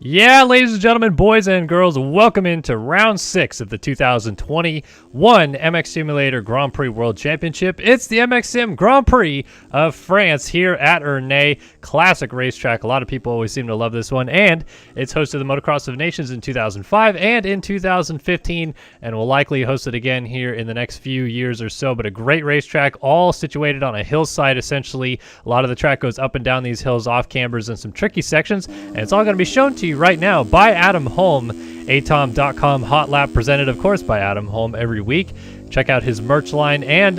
Yeah, ladies and gentlemen, boys and girls, welcome into round 6 of the 2021 MX Simulator Grand Prix World Championship. It's the MX Sim Grand Prix of France here at Ernee. Classic racetrack. A lot of people always seem to love this one, and it's hosted the Motocross of Nations in 2005 and in 2015, and will likely host it again here in the next few years or so. But a great racetrack, all situated on a hillside, essentially. A lot of the track goes up and down these hills, off cambers, and some tricky sections, and it's all going to be shown to you right now by Adam Holm, atom.com hot lap, presented of course by Adam Holm every week. Check out his merch line and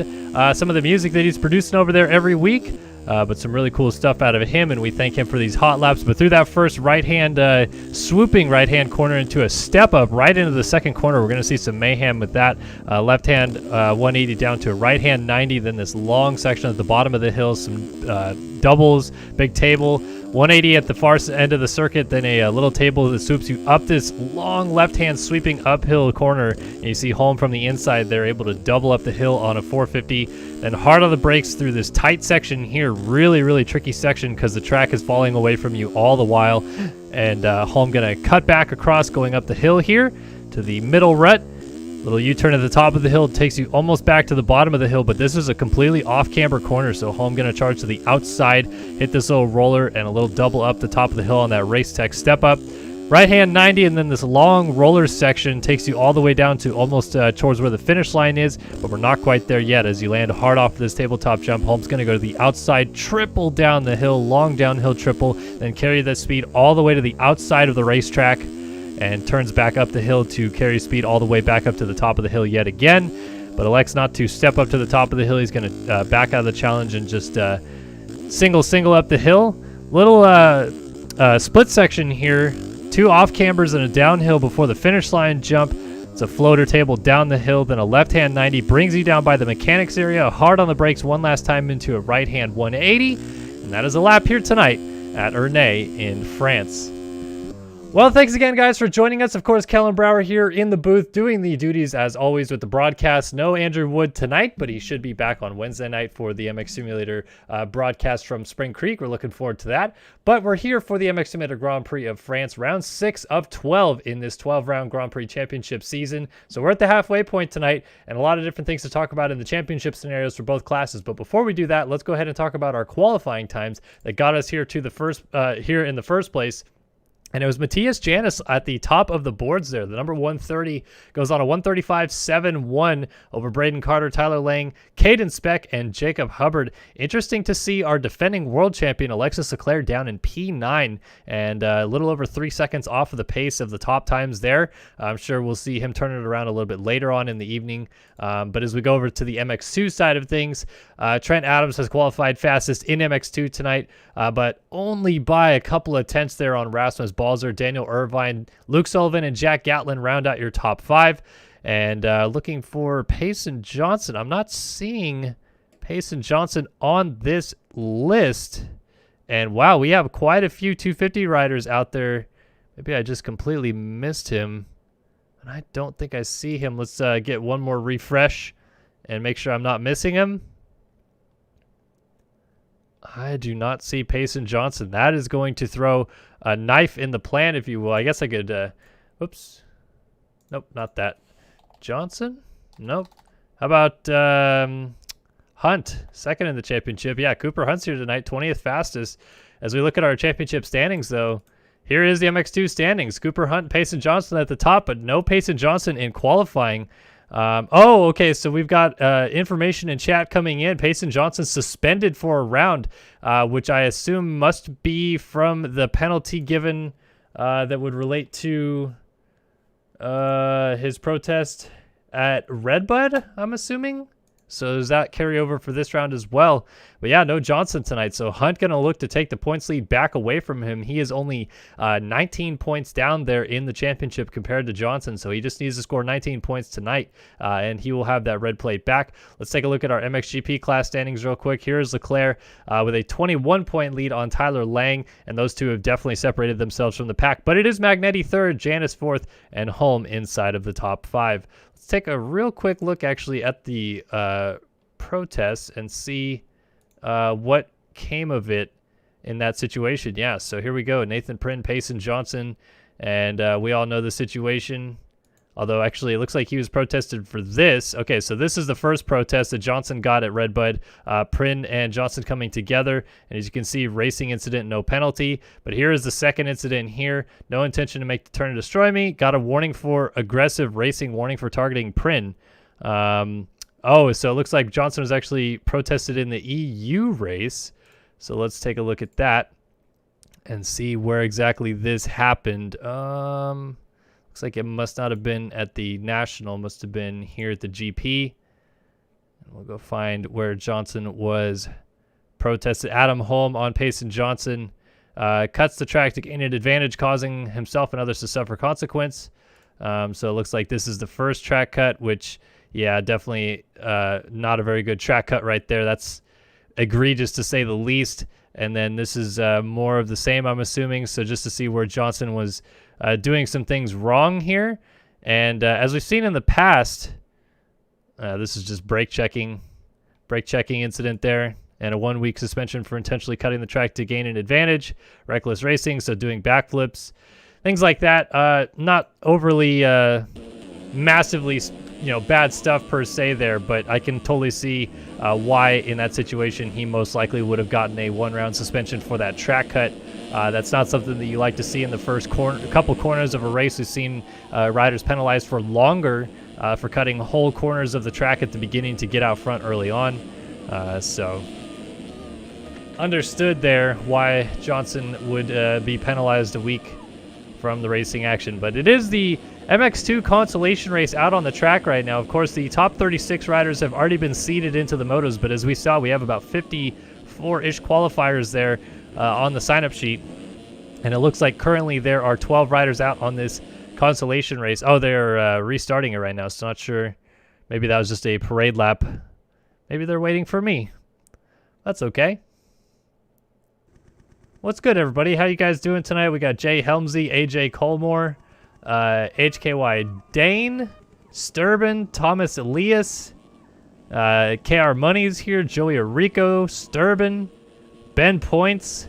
some of the music that he's producing over there every week, but some really cool stuff out of him, and we thank him for these hot laps. But through that first swooping right hand corner into a step up right into the second corner, we're going to see some mayhem with that. Left hand 180 down to a right hand 90, then this long section at the bottom of the hill, some doubles, big table, 180 at the far end of the circuit, then a little table that swoops you up this long left-hand sweeping uphill corner. And you see Holm from the inside there, able to double up the hill on a 450. Then hard on the brakes through this tight section here. Really, really tricky section because the track is falling away from you all the while. And Holm going to cut back across going up the hill here to the middle rut. Little U-turn at the top of the hill takes you almost back to the bottom of the hill, but this is a completely off-camber corner, so Holm going to charge to the outside, hit this little roller, and a little double up the top of the hill on that race tech step up. Right-hand 90, and then this long roller section takes you all the way down to almost towards where the finish line is, but we're not quite there yet. As you land hard off this tabletop jump, Holm's going to go to the outside, triple down the hill, long downhill triple, then carry that speed all the way to the outside of the racetrack, and turns back up the hill to carry speed all the way back up to the top of the hill yet again, but elects not to step up to the top of the hill. He's going to back out of the challenge and just single up the hill. Little split section here, two off cambers and a downhill before the finish line jump. It's a floater table down the hill, then a left-hand 90 brings you down by the mechanics area, hard on the brakes one last time into a right-hand 180, and that is a lap here tonight at Ernee in France. Well, thanks again, guys, for joining us. Of course, Kellen Brower here in the booth doing the duties, as always, with the broadcast. No Andrew Wood tonight, but he should be back on Wednesday night for the MX Simulator broadcast from Spring Creek. We're looking forward to that. But we're here for the MX Simulator Grand Prix of France, round 6 of 12 in this 12-round Grand Prix championship season. So we're at the halfway point tonight, and a lot of different things to talk about in the championship scenarios for both classes. But before we do that, let's go ahead and talk about our qualifying times that got us here to the here in the first place. And it was Matthias Janis at the top of the boards there. The number 130 goes on a 135.71 over Braden Carter, Tyler Lang, Caden Speck, and Jacob Hubbard. Interesting to see our defending world champion Alexis Leclerc down in P9 and a little over 3 seconds off of the pace of the top times there. I'm sure we'll see him turn it around a little bit later on in the evening. But as we go over to the MX2 side of things, Trent Adams has qualified fastest in MX2 tonight, but only by a couple of tenths there on Rasmus Balzer, Daniel Irvine, Luke Sullivan, and Jack Gatlin round out your top 5. And looking for Payson Johnson. I'm not seeing Payson Johnson on this list. And wow, we have quite a few 250 riders out there. Maybe I just completely missed him. And I don't think I see him. Let's get one more refresh and make sure I'm not missing him. I do not see Payson Johnson. That is going to throw a knife in the plan, if you will. I guess I could, whoops. Nope, not that. Johnson? Nope. How about Hunt, second in the championship? Yeah, Cooper Hunt's here tonight, 20th fastest. As we look at our championship standings, though, here is the MX2 standings. Cooper Hunt, Payson Johnson at the top, but no Payson Johnson in qualifying. Oh, okay, so we've got information in chat coming in. Payson Johnson suspended for a round, which I assume must be from the penalty given that would relate to his protest at Redbud, I'm assuming. So does that carry over for this round as well? But yeah, no Johnson tonight. So Hunt going to look to take the points lead back away from him. He is only 19 points down there in the championship compared to Johnson. So he just needs to score 19 points tonight, and he will have that red plate back. Let's take a look at our MXGP class standings real quick. Here's Leclerc with a 21-point lead on Tyler Lang, and those two have definitely separated themselves from the pack. But it is Magnetti third, Janis fourth, and Holm inside of the top 5. Let's take a real quick look actually at the protests and see what came of it. in that situation. Yeah, so here we go. Nathan Prin, Payson Johnson, and we all know the situation. Although, actually, it looks like he was protested for this. Okay, so this is the first protest that Johnson got at Redbud. Prin and Johnson coming together. And as you can see, racing incident, no penalty. But here is the second incident here. No intention to make the turn and destroy me. Got a warning for aggressive racing, warning for targeting Prin. Oh, so it looks like Johnson was actually protested in the EU race. So let's take a look at that and see where exactly this happened. Looks like it must not have been at the National, must have been here at the GP. And we'll go find where Johnson was protested. Adam Holm on Payson Johnson cuts the track to gain an advantage, causing himself and others to suffer consequence. So it looks like this is the first track cut, which, yeah, definitely not a very good track cut right there. That's egregious to say the least. And then this is more of the same, I'm assuming. So just to see where Johnson was doing some things wrong here. And as we've seen in the past, this is just brake checking incident there. And a 1-week suspension for intentionally cutting the track to gain an advantage. Reckless racing, so doing backflips. Things like that. Not overly massively bad stuff per se there, but I can totally see why in that situation he most likely would have gotten a 1-round suspension for that track cut. That's not something that you like to see in the first couple corners of a race. We've seen riders penalized for longer for cutting whole corners of the track at the beginning to get out front early on. So understood there why Johnson would be penalized a week from the racing action. But it is the MX2 consolation race out on the track right now. Of course, the top 36 riders have already been seeded into the motos, but as we saw, we have about 54-ish qualifiers there on the sign-up sheet. And it looks like currently there are 12 riders out on this consolation race. Oh, they're restarting it right now, so not sure. Maybe that was just a parade lap. Maybe they're waiting for me. That's okay. What's good, everybody? How you guys doing tonight? We got Jay Helmsy, AJ Colmore, HKY Dane, Sturban, Thomas Elias, KR Money's here, Joey Arico, Sturban, Ben Points,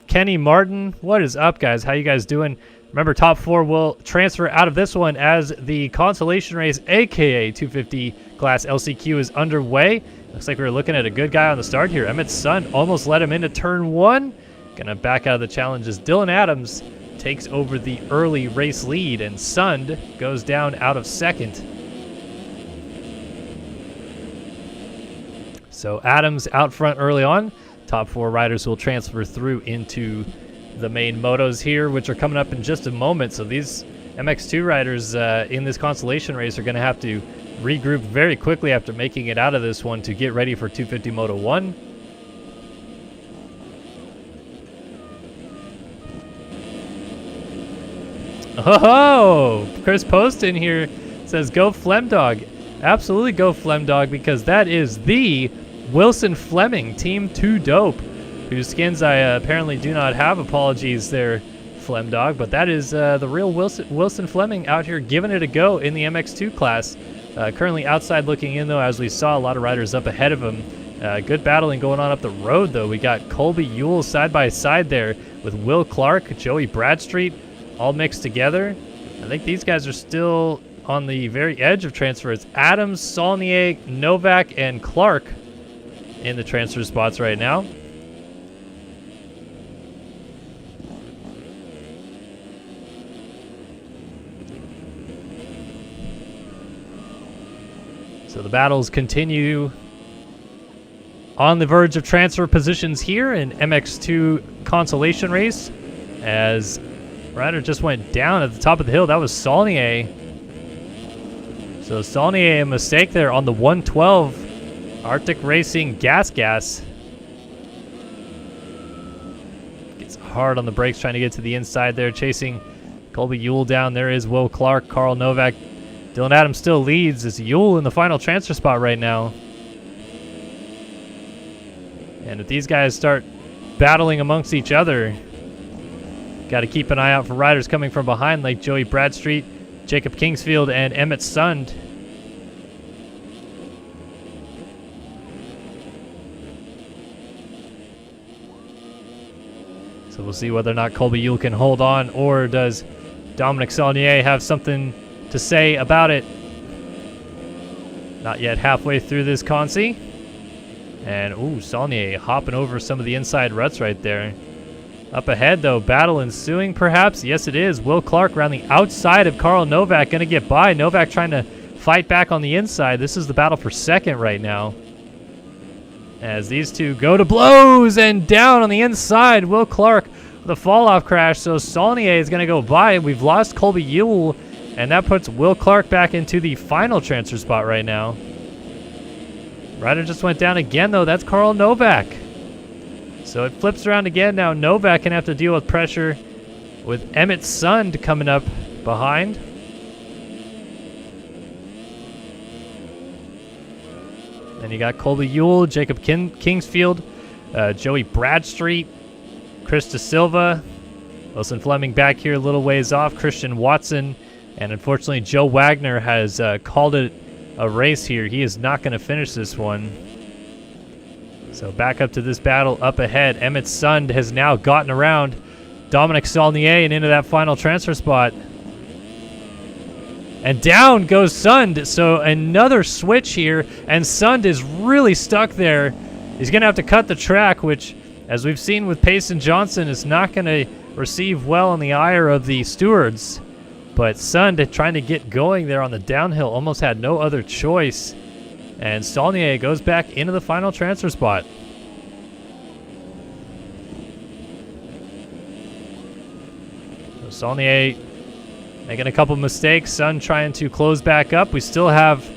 Kenny Martin. What is up, guys? How you guys doing? Remember, top 4 will transfer out of this one as the consolation race, aka 250 class LCQ, is underway. Looks like we were looking at a good guy on the start here. Emmett's son almost let him into turn 1. Gonna back out of the challenges. Dylan Adams takes over the early race lead, and Sund goes down out of second. So Adams out front early on. Top 4 riders will transfer through into the main motos here, which are coming up in just a moment. So these MX2 riders in this consolation race are going to have to regroup very quickly after making it out of this one to get ready for 250 Moto 1. Oh, Chris Poston here says go Flemdog. Absolutely go Flemdog, because that is the Wilson Fleming, Team 2 Dope, whose skins I apparently do not have. Apologies there, Flemdog, but that is the real Wilson Fleming out here giving it a go in the MX2 class. Currently outside looking in, though, as we saw a lot of riders up ahead of him. Good battling going on up the road, though. We got Colby Ewell side by side there with Will Clark, Joey Bradstreet, all mixed together. I think these guys are still on the very edge of transfer. It's Adams, Saulnier, Novak, and Clark in the transfer spots right now. So the battles continue on the verge of transfer positions here in MX2 consolation race, as rider just went down at the top of the hill. That was Saulnier. So Saulnier, a mistake there on the 112. Arctic Racing Gas. Gets hard on the brakes trying to get to the inside there, chasing Colby Ewell down. There is Will Clark, Carl Novak. Dylan Adams still leads. It's Ewell in the final transfer spot right now. And if these guys start battling amongst each other, got to keep an eye out for riders coming from behind like Joey Bradstreet, Jacob Kingsfield, and Emmett Sund. So we'll see whether or not Colby Yule can hold on, or does Dominic Saulnier have something to say about it. Not yet halfway through this consi. And, ooh, Saulnier hopping over some of the inside ruts right there. Up ahead, though, battle ensuing, perhaps. Yes, it is. Will Clark around the outside of Karl Novak, going to get by. Novak trying to fight back on the inside. This is the battle for second right now. As these two go to blows, and down on the inside, Will Clark with a fall-off crash. So Saulnier is going to go by. We've lost Colby Yule, and that puts Will Clark back into the final transfer spot right now. Rider just went down again, though. That's Karl Novak. So it flips around again. Now Novak can have to deal with pressure with Emmett Sund coming up behind. Then you got Colby Yule, Jacob Kingsfield, Joey Bradstreet, Chris De Silva, Wilson Fleming back here a little ways off, Christian Watson, and unfortunately Joe Wagner has called it a race here. He is not going to finish this one. So back up to this battle up ahead. Emmett Sund has now gotten around Dominic Saulnier and into that final transfer spot. And down goes Sund. So another switch here, and Sund is really stuck there. He's going to have to cut the track, which, as we've seen with Payson Johnson, is not going to receive well in the ire of the stewards. But Sund trying to get going there on the downhill, almost had no other choice. And Saulnier goes back into the final transfer spot. So Saulnier making a couple mistakes. Sund trying to close back up. We still have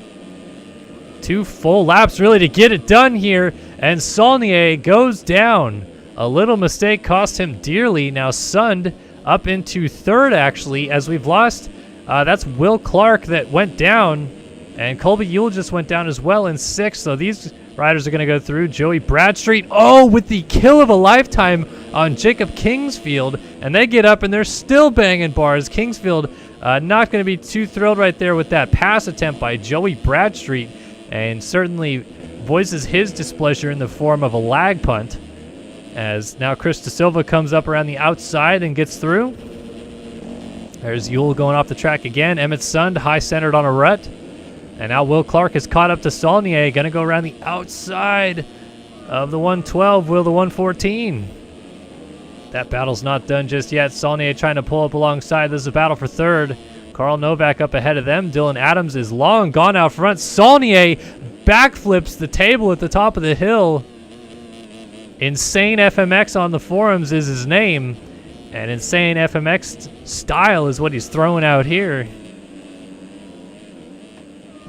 2 full laps really to get it done here. And Saulnier goes down. A little mistake cost him dearly. Now Sund up into third, actually, as we've lost. That's Will Clark that went down. And Colby Yule just went down as well in 6th. So these riders are going to go through. Joey Bradstreet, oh, with the kill of a lifetime on Jacob Kingsfield. And they get up and they're still banging bars. Kingsfield not going to be too thrilled right there with that pass attempt by Joey Bradstreet. And certainly voices his displeasure in the form of a lag punt. As now Chris De Silva comes up around the outside and gets through. There's Yule going off the track again. Emmett Sund high-centered on a rut. And now Will Clark is caught up to Saulnier. Going to go around the outside of the 112. Will the 114. That battle's not done just yet. Saulnier trying to pull up alongside. This is a battle for third. Karl Novak up ahead of them. Dylan Adams is long gone out front. Saulnier backflips the table at the top of the hill. Insane FMX on the forums is his name. And Insane FMX style is what he's throwing out here.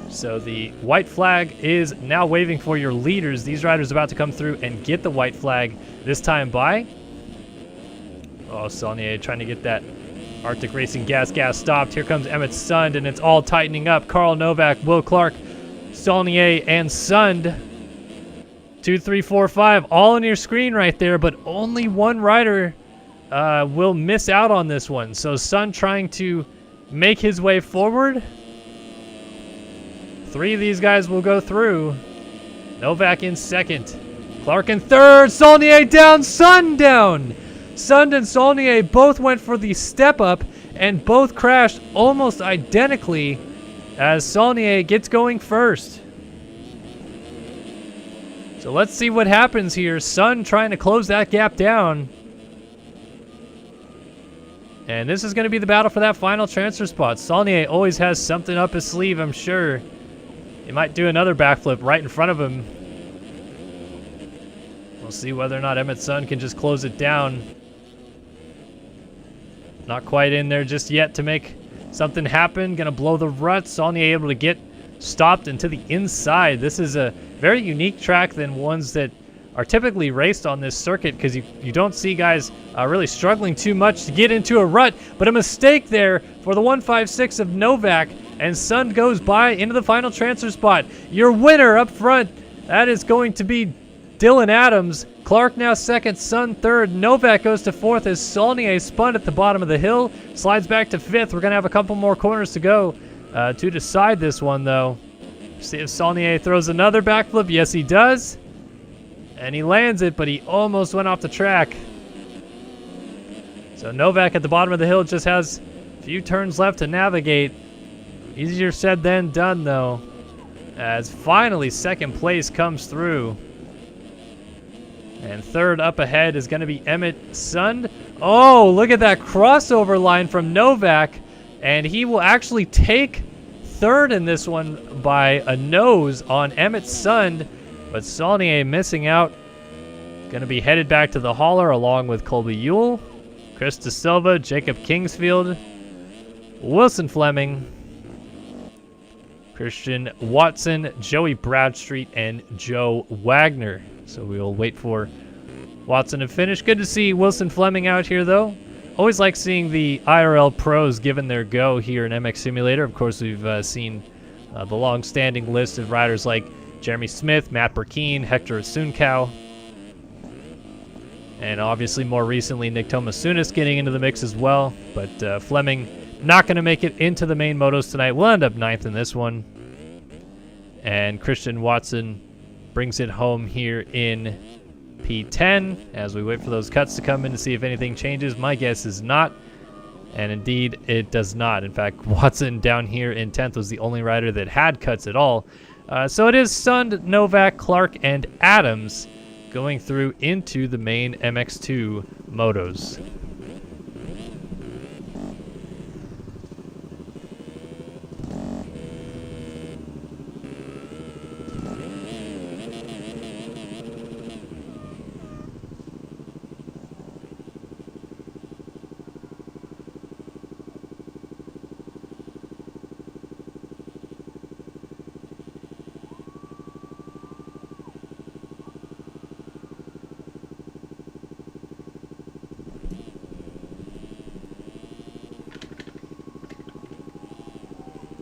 So the white flag is now waving for your leaders. These riders about to come through and get the white flag this time by. Oh, Saulnier trying to get that Arctic Racing gas stopped. Here comes Emmett Sund, and it's all tightening up. Karl Novak, Will Clark, Saulnier, and Sund. 2, 3, 4, 5, all on your screen right there, but only one rider will miss out on this one. So Sund trying to make his way forward. 3 of these guys will go through. Novak in second. Clark in third. Saulnier down. Sund down. Sund and Saulnier both went for the step up and both crashed almost identically as Saulnier gets going first. So let's see what happens here. Sund trying to close that gap down. And this is going to be the battle for that final transfer spot. Saulnier always has something up his sleeve, I'm sure. He might do another backflip right in front of him. We'll see whether or not Emmett Sund can just close it down. Not quite in there just yet to make something happen. Gonna blow the rut. Saulnier able to get stopped into the inside. This is a very unique track than ones that are typically raced on this circuit, because you don't see guys really struggling too much to get into a rut. But a mistake there for the 156 of Novak, and Sund goes by into the final transfer spot. Your winner up front, that is going to be Dylan Adams. Clark now second, Sund third. Novak goes to fourth as Saulnier spun at the bottom of the hill. Slides back to fifth. We're going to have a couple more corners to go to decide this one, though. See if Saulnier throws another backflip. Yes, he does. And he lands it, but he almost went off the track. So Novak at the bottom of the hill just has a few turns left to navigate. Easier said than done, though, as finally second place comes through. And third up ahead is going to be Emmett Sund. Oh, look at that crossover line from Novak. And he will actually take third in this one by a nose on Emmett Sund. But Saulnier missing out. Going to be headed back to the hauler along with Colby Ewell, Chris De Silva, Jacob Kingsfield, Wilson Fleming, Christian Watson, Joey Bradstreet, and Joe Wagner. So we will wait for Watson to finish. Good to see Wilson Fleming out here, though. Always like seeing the IRL pros given their go here in MX Simulator. Of course, we've seen the long-standing list of riders like Jeremy Smith, Matt Burkeen, Hector Asuncao, and obviously more recently Nick Tomasunis getting into the mix as well. But Fleming not going to make it into the main motos tonight. We'll end up 9th in this one. And Christian Watson brings it home here in P10 as we wait for those cuts to come in to see if anything changes. My guess is not, and indeed it does not. In fact, Watson down here in 10th was the only rider that had cuts at all. So it is Sund, Novak, Clark, and Adams going through into the main MX2 motos.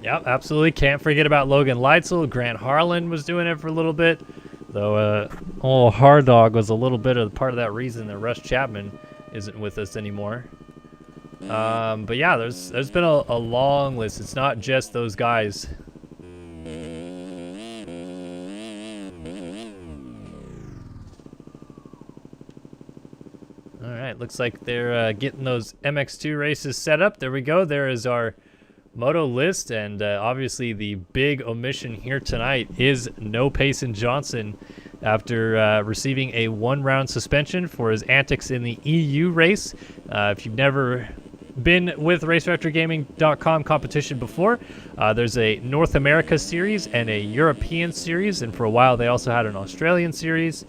Yep, absolutely. Can't forget about Logan Leitzel. Grant Harlan was doing it for a little bit, though Hard Dog was a little bit of part of that reason that Russ Chapman isn't with us anymore. But yeah, there's been a long list. It's not just those guys. All right, looks like they're getting those MX2 races set up. There we go. There is our moto list, and obviously the big omission here tonight is no Payson Johnson after receiving a 1-round suspension for his antics in the EU race. If you've never been with RaceVectorGaming.com competition before, there's a North America series and a European series, and for a while they also had an Australian series.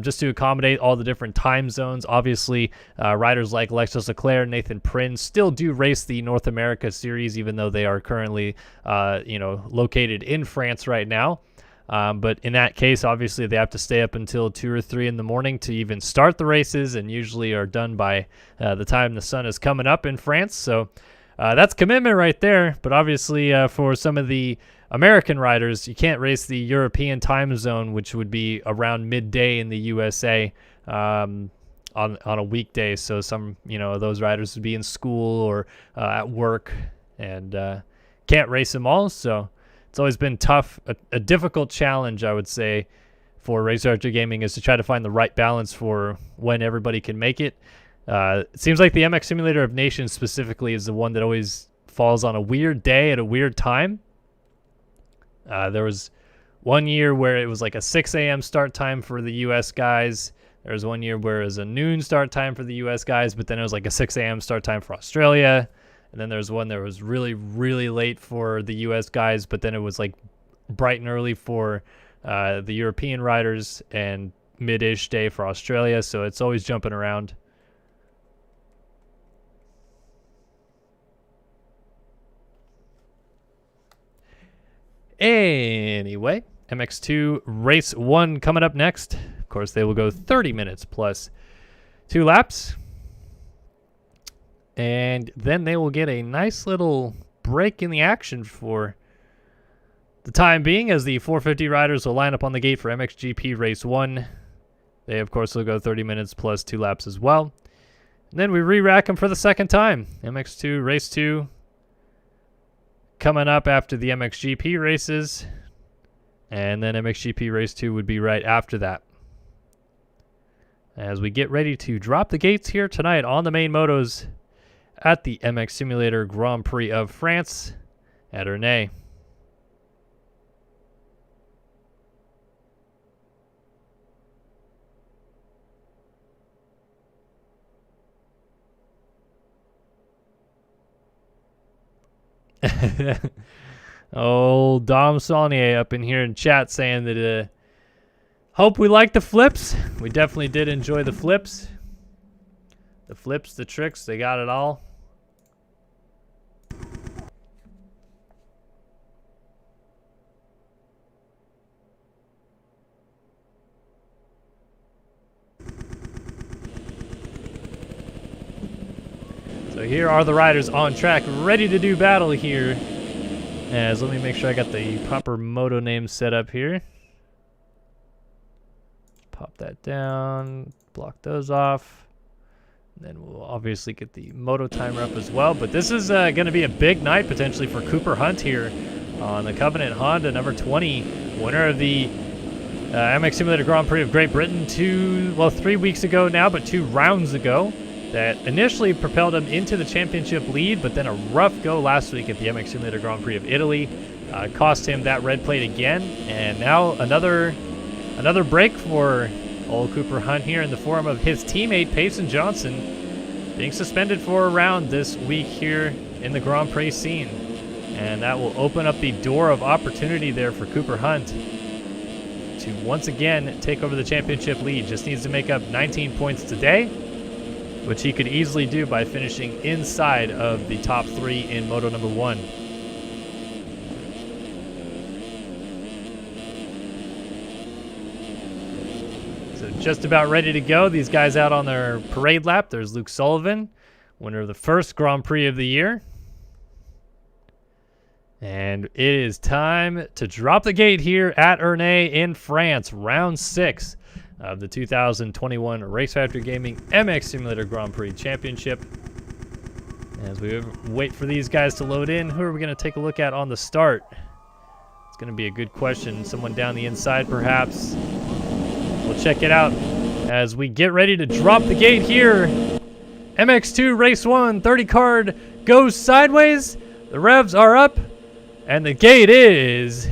Just to accommodate all the different time zones. Obviously, riders like Lexus Leclerc, Nathan Prin still do race the North America series, even though they are currently, located in France right now. But in that case, obviously, they have to stay up until 2 or 3 in the morning to even start the races, and usually are done by the time the sun is coming up in France. So that's commitment right there. But obviously, for some of the American riders, you can't race the European time zone, which would be around midday in the USA on a weekday. So some, those riders would be in school or at work and can't race them all. So it's always been tough, a difficult challenge, I would say, for Race Director Gaming is to try to find the right balance for when everybody can make it. It seems like the MX Simulator of Nations specifically is the one that always falls on a weird day at a weird time. There was one year where it was like a 6 a.m. start time for the U.S. guys. There was one year where it was a noon start time for the U.S. guys, but then it was like a 6 a.m. start time for Australia. And then there's one that was really, really late for the U.S. guys, but then it was like bright and early for the European riders and mid-ish day for Australia. So it's always jumping around. Anyway, MX2 Race 1 coming up next. Of course, they will go 30 minutes plus 2 laps. And then they will get a nice little break in the action for the time being, as the 450 riders will line up on the gate for MXGP Race 1. They, of course, will go 30 minutes plus 2 laps as well. And then we re-rack them for the second time. MX2 Race 2 coming up after the MXGP races, and then MXGP Race 2 would be right after that. as we get ready to drop the gates here tonight on the main motos at the MX Simulator Grand Prix of France at Ernee. Old Dom Saulnier up in here in chat saying that hope we like the flips. We definitely did enjoy the flips. The flips, the tricks, they got it all. So here are the riders on track, ready to do battle here. As let me make sure I got the proper moto name set up here. Pop that down, block those off. And then we'll obviously get the moto timer up as well. But this is going to be a big night potentially for Cooper Hunt here on the Covenant Honda number 20, winner of the MX Simulator Grand Prix of Great Britain 3 weeks ago now, but 2 rounds ago. That initially propelled him into the championship lead, but then a rough go last week at the MX Simulator Grand Prix of Italy cost him that red plate again. And now another break for old Cooper Hunt here in the form of his teammate Payson Johnson being suspended for a round this week here in the Grand Prix scene. And that will open up the door of opportunity there for Cooper Hunt to once again take over the championship lead. Just needs to make up 19 points today, which he could easily do by finishing inside of the top 3 in Moto number 1. So just about ready to go. These guys out on their parade lap. There's Luke Sullivan, winner of the first Grand Prix of the year. And it is time to drop the gate here at Ernee in France, round 6. Of the 2021 Race Factory Gaming MX Simulator Grand Prix Championship. As we wait for these guys to load in, who are we going to take a look at on the start? It's going to be a good question. Someone down the inside, perhaps. We'll check it out as we get ready to drop the gate here. MX2 Race 1, 30 card goes sideways. The revs are up, and the gate is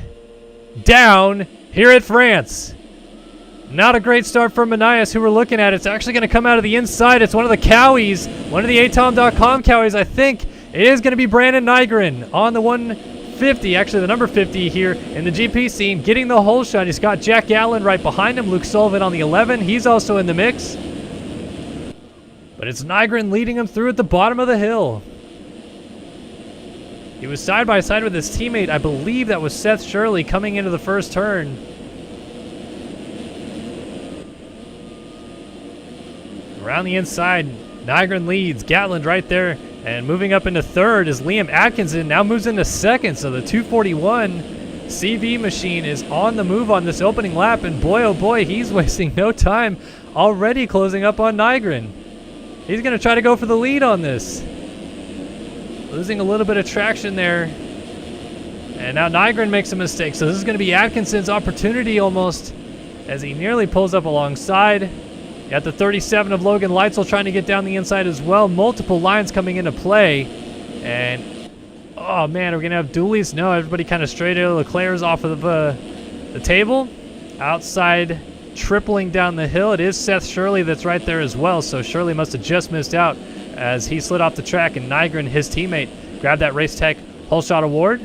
down here at France. Not a great start for Manias, who we're looking at. It's actually going to come out of the inside. It's one of the Cowies, one of the atom.com Cowies, I think. It is going to be Brandon Nygren on the 150, actually the number 50 here in the GP scene, getting the whole shot. He's got Jack Allen right behind him, Luke Sullivan on the 11. He's also in the mix. But it's Nygren leading him through at the bottom of the hill. He was side by side with his teammate. I believe that was Seth Shirley coming into the first turn. Around the inside, Nygren leads. Gatland right there. And moving up into third is Liam Atkinson. Now moves into second. So the 241 CV machine is on the move on this opening lap. And boy, oh boy, he's wasting no time. Already closing up on Nygren. He's going to try to go for the lead on this. Losing a little bit of traction there. And now Nygren makes a mistake. So this is going to be Atkinson's opportunity almost as he nearly pulls up alongside. Got the 37 of Logan Leitzel trying to get down the inside as well. Multiple lines coming into play. And, oh man, are we going to have dualies? No, everybody kind of straight out. Leclerc's off of the table. Outside, tripling down the hill. It is Seth Shirley that's right there as well. So Shirley must have just missed out as he slid off the track. And Nygren, his teammate, grabbed that Race Tech Whole Shot Award.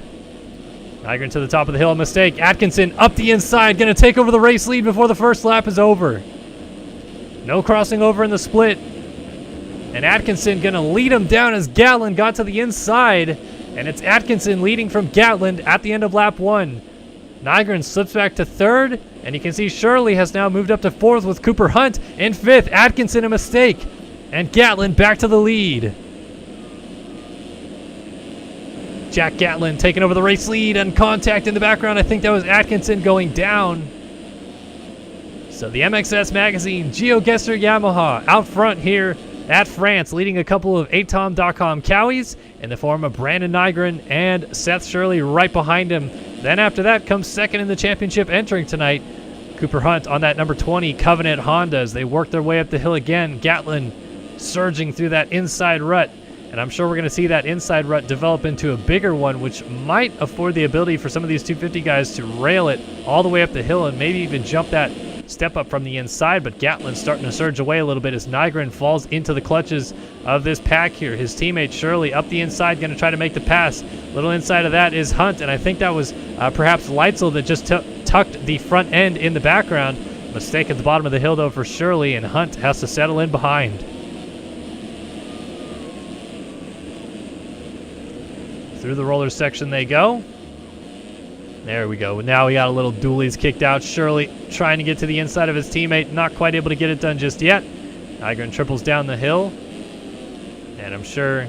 Nygren to the top of the hill. A mistake. Atkinson up the inside. Going to take over the race lead before the first lap is over. No crossing over in the split. And Atkinson going to lead him down as Gatland got to the inside. And it's Atkinson leading from Gatland at the end of lap 1. Nygren slips back to third. And you can see Shirley has now moved up to fourth with Cooper Hunt in fifth. Atkinson a mistake. And Gatland back to the lead. Jack Gatland taking over the race lead and contact in the background. I think that was Atkinson going down. So the MXS Magazine, Gio Gesser Yamaha out front here at France, leading a couple of atom.com Cowies in the form of Brandon Nygren and Seth Shirley right behind him. Then after that comes second in the championship entering tonight, Cooper Hunt on that number 20 Covenant Honda as they work their way up the hill again. Gatlin surging through that inside rut. And I'm sure we're going to see that inside rut develop into a bigger one, which might afford the ability for some of these 250 guys to rail it all the way up the hill and maybe even jump that step up from the inside. But Gatlin's starting to surge away a little bit as Nygren falls into the clutches of this pack here. His teammate Shirley up the inside, going to try to make the pass. Little inside of that is Hunt, and I think that was perhaps Leitzel that just tucked the front end in the background. Mistake at the bottom of the hill, though, for Shirley, and Hunt has to settle in behind. Through the roller section they go. There we go. Now we got a little dualies kicked out. Shirley trying to get to the inside of his teammate. Not quite able to get it done just yet. Nygren triples down the hill. And I'm sure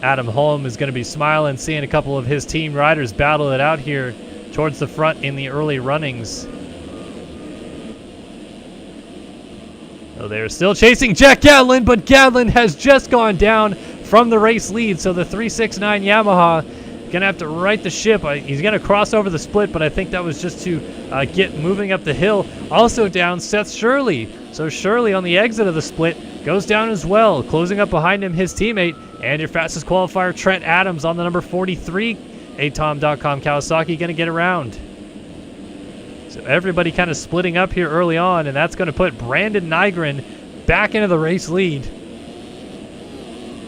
Adam Holm is going to be smiling, seeing a couple of his team riders battle it out here towards the front in the early runnings. So they're still chasing Jack Gatlin, but Gatlin has just gone down from the race lead. So the 369 Yamaha going to have to right the ship. He's going to cross over the split, but I think that was just to get moving up the hill. Also down, Seth Shirley. So Shirley on the exit of the split goes down as well. Closing up behind him, his teammate, and your fastest qualifier, Trent Adams, on the number 43 Atom.com Kawasaki, going to get around. So everybody kind of splitting up here early on, and that's going to put Brandon Nygren back into the race lead.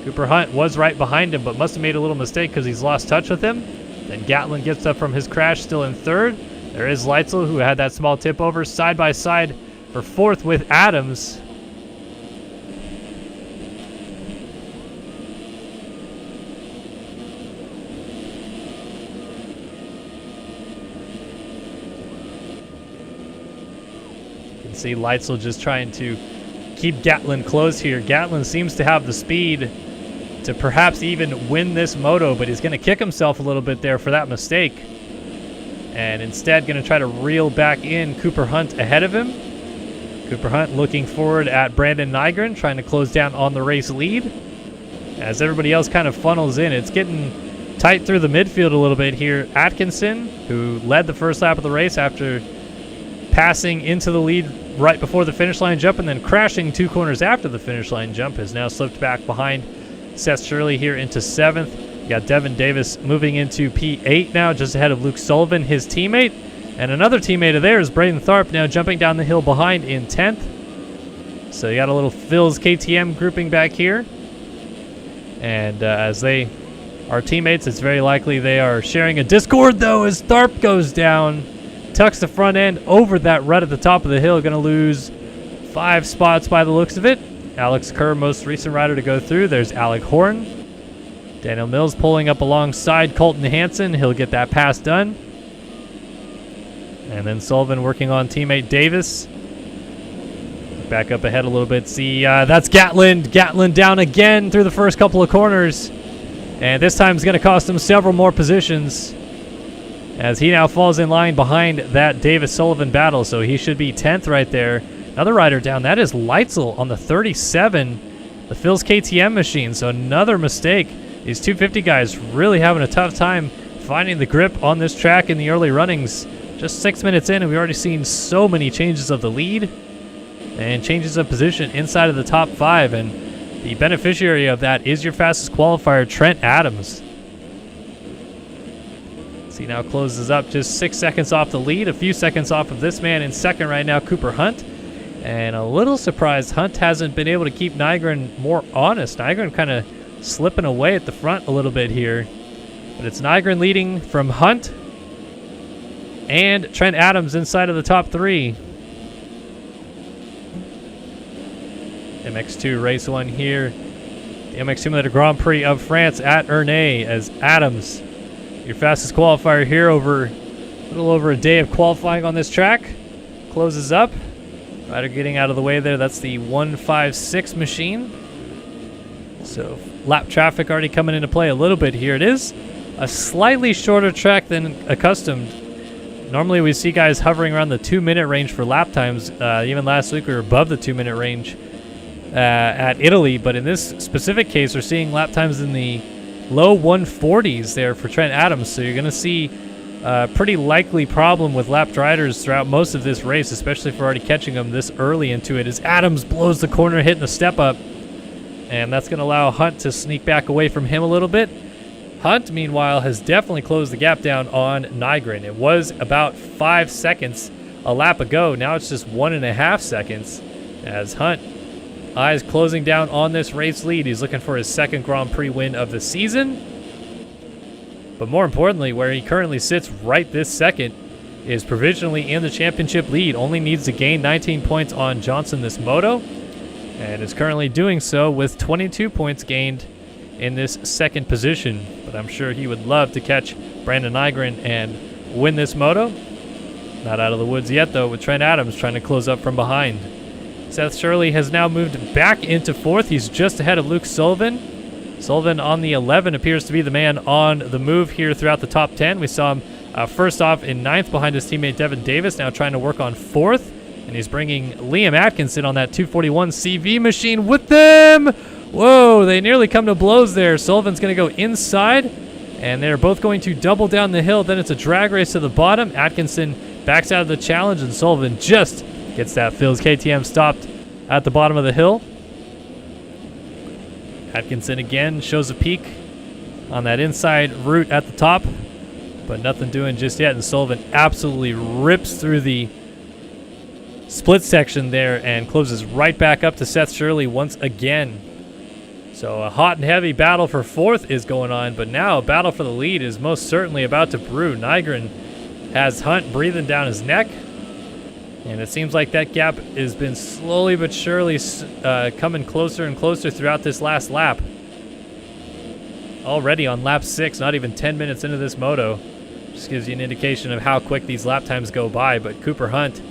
Cooper Hunt was right behind him, but must have made a little mistake because he's lost touch with him. Then Gatlin gets up from his crash, still in third. There is Leitzel, who had that small tip over, side by side for fourth with Adams. You can see Leitzel just trying to keep Gatlin close here. Gatlin seems to have the speed to perhaps even win this moto, but he's going to kick himself a little bit there for that mistake. And instead going to try to reel back in Cooper Hunt ahead of him. Cooper Hunt looking forward at Brandon Nygren, trying to close down on the race lead. As everybody else kind of funnels in, it's getting tight through the midfield a little bit here. Atkinson, who led the first lap of the race after passing into the lead right before the finish line jump and then crashing 2 corners after the finish line jump, has now slipped back behind Seth Shirley here into 7th. You got Devin Davis moving into P8 now, just ahead of Luke Sullivan, his teammate. And another teammate of theirs, Braden Tharp, now jumping down the hill behind in 10th. So you got a little Phil's KTM grouping back here. And as they are teammates, it's very likely they are sharing a Discord, though, as Tharp goes down, tucks the front end over that rut at the top of the hill. Going to lose 5 spots by the looks of it. Alex Kerr, most recent rider to go through. There's Alec Horn. Daniel Mills pulling up alongside Colton Hansen. He'll get that pass done. And then Sullivan working on teammate Davis. Back up ahead a little bit. See, that's Gatlin. Gatlin down again through the first couple of corners. And this time it's going to cost him several more positions, as he now falls in line behind that Davis-Sullivan battle. So he should be 10th right there. Another rider down. That is Leitzel on the 37, the Phil's KTM machine. So another mistake. These 250 guys really having a tough time finding the grip on this track in the early runnings. Just 6 minutes in, and we've already seen so many changes of the lead and changes of position inside of the top 5. And the beneficiary of that is your fastest qualifier, Trent Adams. He now closes up just 6 seconds off the lead, a few seconds off of this man in second right now, Cooper Hunt. And a little surprised Hunt hasn't been able to keep Nygren more honest. Nygren kind of slipping away at the front a little bit here. But it's Nygren leading from Hunt and Trent Adams inside of the top 3. MX2 race 1 here. The MX Simulator Grand Prix of France at Ernee, as Adams, your fastest qualifier here, over a little over a day of qualifying on this track, closes up. Rider getting out of the way there. That's the 156 machine. So lap traffic already coming into play a little bit here. It is a slightly shorter track than accustomed. Normally we see guys hovering around the 2-minute range for lap times. Even last week we were above the 2-minute range at Italy. But in this specific case, we're seeing lap times in the low 140s there for Trent Adams. So you're going to see pretty likely problem with lapped riders throughout most of this race, especially for already catching them this early into it, as Adams blows the corner, hitting the step up. And that's going to allow Hunt to sneak back away from him a little bit. Hunt, meanwhile, has definitely closed the gap down on Nygren. It was about 5 seconds a lap ago. Now it's just 1.5 seconds as Hunt eyes closing down on this race lead. He's looking for his second Grand Prix win of the season. But more importantly, where he currently sits right this second is provisionally in the championship lead. Only needs to gain 19 points on Johnson this moto, and is currently doing so with 22 points gained in this second position. But I'm sure he would love to catch Brandon Nygren and win this moto. Not out of the woods yet, though, with Trent Adams trying to close up from behind. Seth Shirley has now moved back into fourth. He's just ahead of Luke Sullivan. Sullivan on the 11 appears to be the man on the move here throughout the top 10. We saw him first off in 9th behind his teammate Devin Davis, now trying to work on 4th. And he's bringing Liam Atkinson on that 241 CV machine with them. Whoa, they nearly come to blows there. Sullivan's going to go inside, and they're both going to double down the hill. Then it's a drag race to the bottom. Atkinson backs out of the challenge, and Sullivan just gets that Phil's KTM stopped at the bottom of the hill. Atkinson again shows a peak on that inside route at the top, but nothing doing just yet, and Sullivan absolutely rips through the split section there and closes right back up to Seth Shirley once again. So a hot and heavy battle for 4th is going on, but now a battle for the lead is most certainly about to brew. Nygren has Hunt breathing down his neck, and it seems like that gap has been slowly but surely coming closer and closer throughout this last lap. Already on lap 6, not even 10 minutes into this moto. Just gives you an indication of how quick these lap times go by, but Cooper Hunt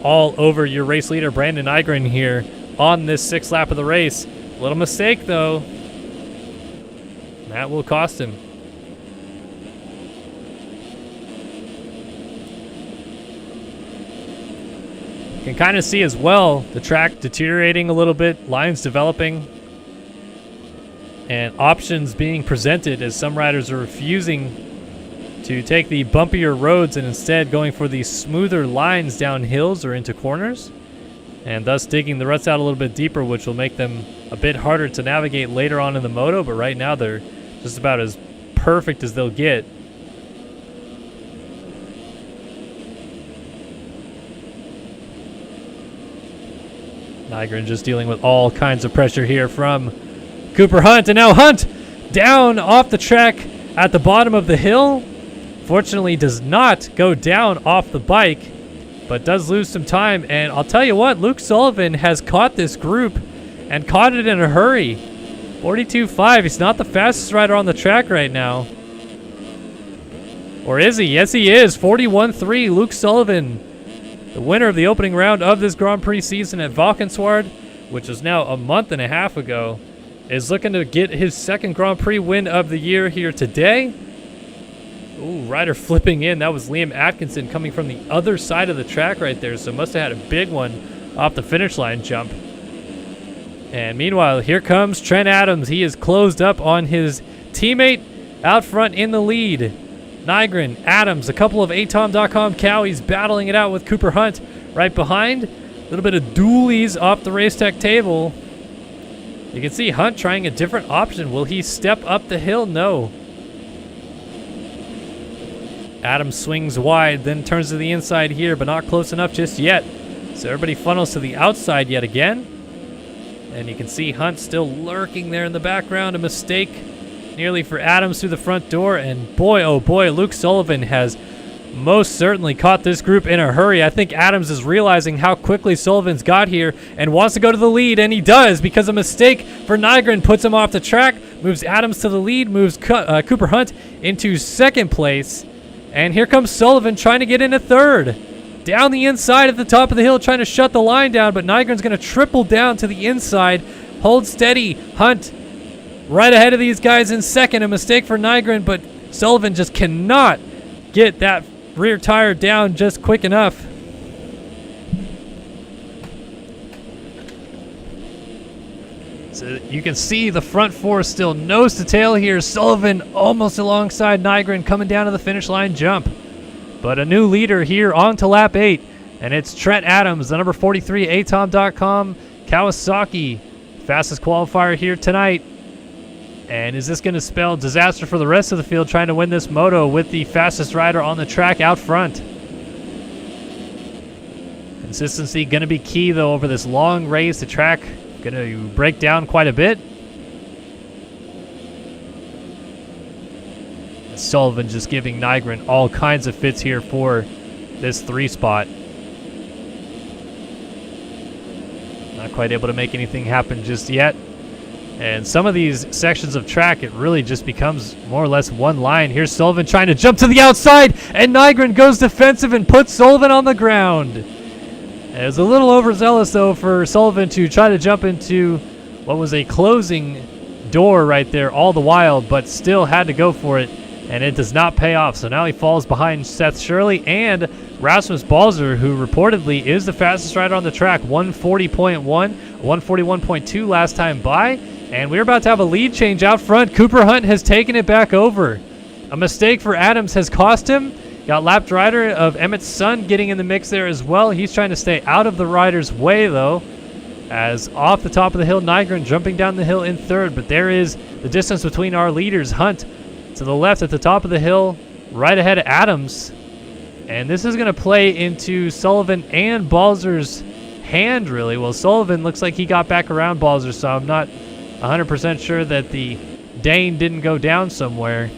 all over your race leader Brandon Nygren here on this 6th lap of the race. Little mistake though, that will cost him. You can kind of see as well the track deteriorating a little bit, lines developing, and options being presented as some riders are refusing to take the bumpier roads and instead going for the smoother lines down hills or into corners, and thus digging the ruts out a little bit deeper, which will make them a bit harder to navigate later on in the moto. But right now they're just about as perfect as they'll get. Nygren just dealing with all kinds of pressure here from Cooper Hunt, and now Hunt down off the track at the bottom of the hill. Fortunately does not go down off the bike, but does lose some time. And I'll tell you what, Luke Sullivan has caught this group and caught it in a hurry. 42.5, he's not the fastest rider on the track right now. Or is he? Yes, he is. 41.3, Luke Sullivan, the winner of the opening round of this Grand Prix season at Valkenswaard, which was now a month and a half ago, is looking to get his second Grand Prix win of the year here today. Ooh, rider flipping in. That was Liam Atkinson coming from the other side of the track right there, so must have had a big one off the finish line jump. And meanwhile, here comes Trent Adams. He is closed up on his teammate out front in the lead. Nygren, Adams, a couple of atom.com cowies battling it out with Cooper Hunt right behind. A little bit of dualies off the race tech table. You can see Hunt trying a different option. Will he step up the hill? No. Adams swings wide, then turns to the inside here, but not close enough just yet. So everybody funnels to the outside yet again. And you can see Hunt still lurking there in the background. A mistake nearly for Adams through the front door. And boy, oh boy, Luke Sullivan has most certainly caught this group in a hurry. I think Adams is realizing how quickly Sullivan's got here and wants to go to the lead, and he does, because a mistake for Nygren puts him off the track, moves Adams to the lead, moves Cooper Hunt into second place. And here comes Sullivan trying to get into third. Down the inside at the top of the hill, trying to shut the line down, but Nygren's going to triple down to the inside. Hold steady. Hunt right ahead of these guys in second. A mistake for Nygren, but Sullivan just cannot get that rear tire down just quick enough. So you can see the front four still nose to tail here. Sullivan almost alongside Nygren coming down to the finish line jump. But a new leader here on to lap 8, and it's Trent Adams, the number 43 Atom.com Kawasaki, fastest qualifier here tonight. And is this going to spell disaster for the rest of the field trying to win this moto with the fastest rider on the track out front? Consistency going to be key, though, over this long race. The track going to break down quite a bit. Sullivan just giving Nygren all kinds of fits here for this 3 spot. Not quite able to make anything happen just yet. And some of these sections of track, it really just becomes more or less one line. Here's Sullivan trying to jump to the outside, and Nygren goes defensive and puts Sullivan on the ground. It was a little overzealous, though, for Sullivan to try to jump into what was a closing door right there all the while, but still had to go for it, and it does not pay off. So now he falls behind Seth Shirley and Rasmus Balzer, who reportedly is the fastest rider on the track, 140.1, 141.2 last time by. And we're about to have a lead change out front. Cooper Hunt has taken it back over. A mistake for Adams has cost him. Got lapped rider of Emmett's son getting in the mix there as well. He's trying to stay out of the rider's way, though, as off the top of the hill, Nygren jumping down the hill in third. But there is the distance between our leaders. Hunt to the left at the top of the hill, right ahead of Adams. And this is going to play into Sullivan and Balzer's hand, really. Well, Sullivan looks like he got back around Balzer, so I'm not 100% sure that the Dane didn't go down somewhere.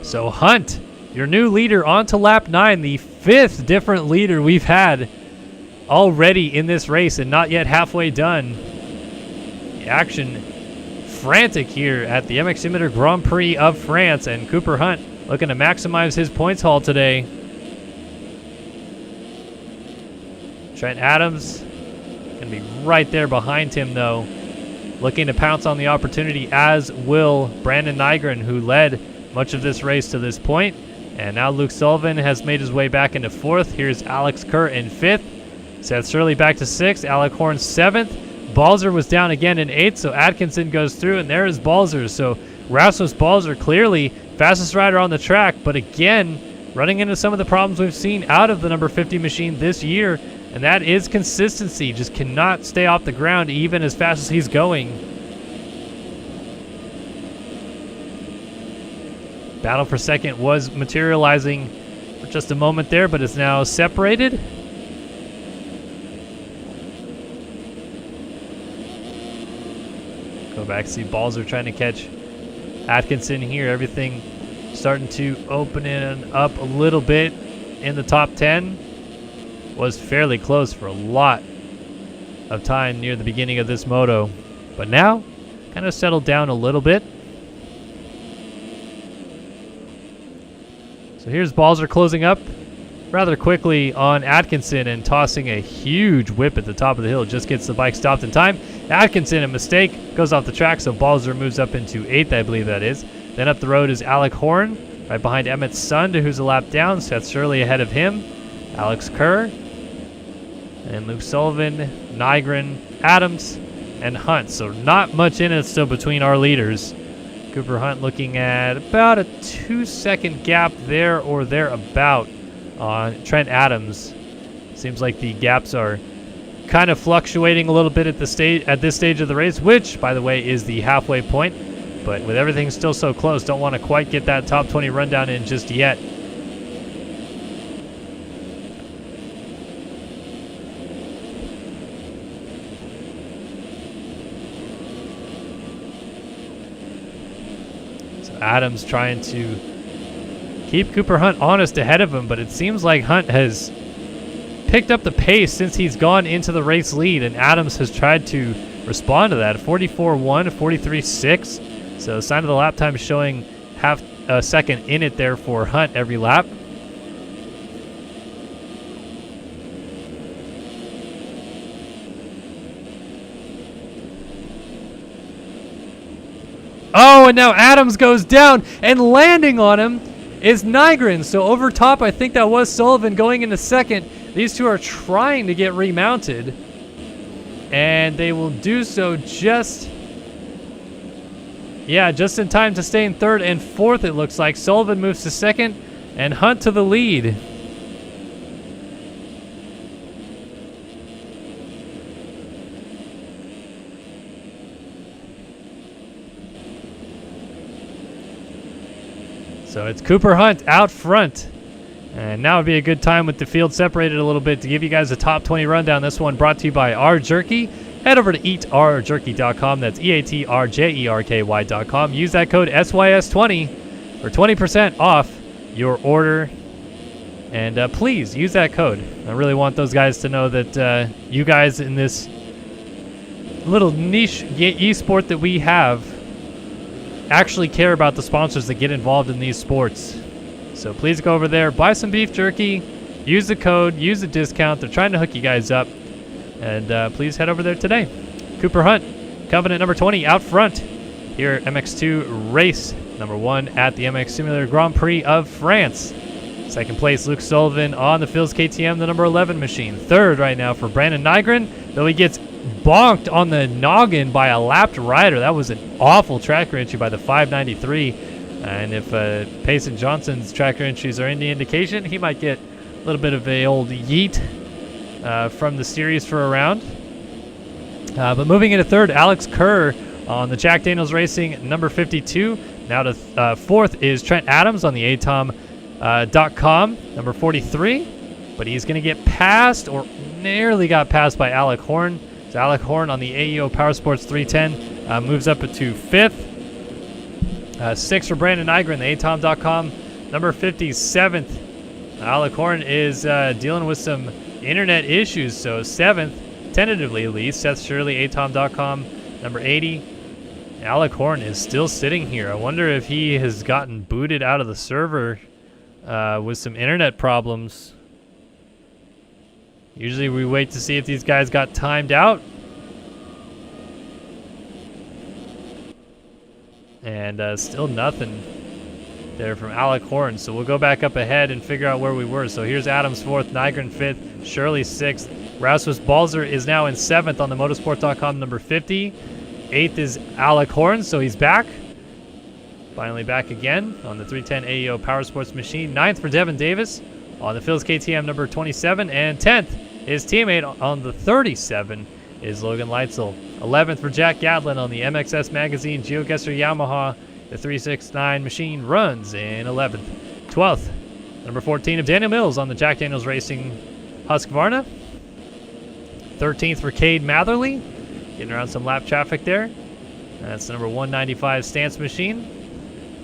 So Hunt, your new leader, on to lap 9, the 5th different leader we've had already in this race and not yet halfway done. The action frantic here at the MX Simulator Grand Prix of France, and Cooper Hunt looking to maximize his points haul today. Trent Adams going to be right there behind him, though, looking to pounce on the opportunity, as will Brandon Nygren, who led much of this race to this point. And now Luke Sullivan has made his way back into 4th. Here's Alex Kerr in 5th. Seth Shirley back to 6th. Alec Horn 7th. Balzer was down again in 8th, so Atkinson goes through, and there is Balzer. So Rasmus Balzer, clearly fastest rider on the track, but again, running into some of the problems we've seen out of the number 50 machine this year. And that is consistency. Just cannot stay off the ground even as fast as he's going. Battle for second was materializing for just a moment there, but is now separated. Go back, see Balzer trying to catch Atkinson here. Everything starting to open up a little bit in the top 10. Was fairly close for a lot of time near the beginning of this moto, but now kind of settled down a little bit. So here's Balzer closing up rather quickly on Atkinson and tossing a huge whip at the top of the hill. Just gets the bike stopped in time. Atkinson, a mistake, goes off the track, so Balzer moves up into 8th, I believe that is. Then up the road is Alec Horn, right behind Emmett's son, who's a lap down. Seth Shirley ahead of him. Alex Kerr. And Luke Sullivan, Nygren, Adams, and Hunt. So not much in it still between our leaders. Cooper Hunt looking at about a 2-second gap there or thereabout on Trent Adams. Seems like the gaps are kind of fluctuating a little bit at this stage of the race, which, by the way, is the halfway point. But with everything still so close, don't want to quite get that top 20 rundown in just yet. Adams trying to keep Cooper Hunt honest ahead of him, but it seems like Hunt has picked up the pace since he's gone into the race lead, and Adams has tried to respond to that. 44.1, 43.6. So sign of the lap time showing half a second in it there for Hunt every lap. Oh, and now Adams goes down, and landing on him is Nygren. So over top, I think that was Sullivan going into second. These two are trying to get remounted, and they will do so just Yeah, just in time to stay in third and fourth, it looks like. Sullivan moves to second, and Hunt to the lead. So it's Cooper Hunt out front. And now would be a good time with the field separated a little bit to give you guys a top 20 rundown. This one brought to you by R Jerky. Head over to eatrjerky.com. That's EATRJERKY.com. Use that code SYS20 for 20% off your order. And please use that code. I really want those guys to know that you guys in this little niche esport that we have actually care about the sponsors that get involved in these sports. So please go over there, buy some beef jerky, use the code, use the discount. They're trying to hook you guys up. And please head over there today. Cooper Hunt, Covenant number 20 out front here at MX2 race number 1 at the MX Simulator Grand Prix of France. Second place, Luke Sullivan on the Phil's KTM, the number 11 machine. Third right now for Brandon Nygren, though he gets bonked on the noggin by a lapped rider. That was an awful tracker entry by the 593. And if Payson Johnson's tracker entries are any indication, he might get a little bit of a old yeet from the series for a round. But moving into third, Alex Kerr on the Jack Daniels Racing number 52. Now to fourth is Trent Adams on the atom.com, number 43. But he's going to get passed, or nearly got passed, by Alec Horn. So Alec Horn on the AEO Power Sports 310 moves up to fifth. Sixth for Brandon Nygren, the atom.com, number 57th. Alec Horn is dealing with some internet issues, so seventh, tentatively at least. Seth Shirley, atom.com, number 80. Alec Horn is still sitting here. I wonder if he has gotten booted out of the server with some internet problems. Usually we wait to see if these guys got timed out. And still nothing there from Alec Horn. So we'll go back up ahead and figure out where we were. So here's Adams fourth, Nygren fifth, Shirley sixth. Rasmus Balzer is now in seventh on the motorsport.com, number 50. Eighth is Alec Horn, so he's back. Finally back again on the 310 AEO Power Sports machine. Ninth for Devin Davis on the Phil's KTM, number 27. And 10th, his teammate on the 37 is Logan Leitzel. 11th for Jack Gadlin on the MXS Magazine GeoGuessr Yamaha. The 369 machine runs in 11th. 12th, number 14 of Daniel Mills on the Jack Daniels Racing Husqvarna. 13th for Cade Matherly, getting around some lap traffic there. That's the number 195 Stance machine.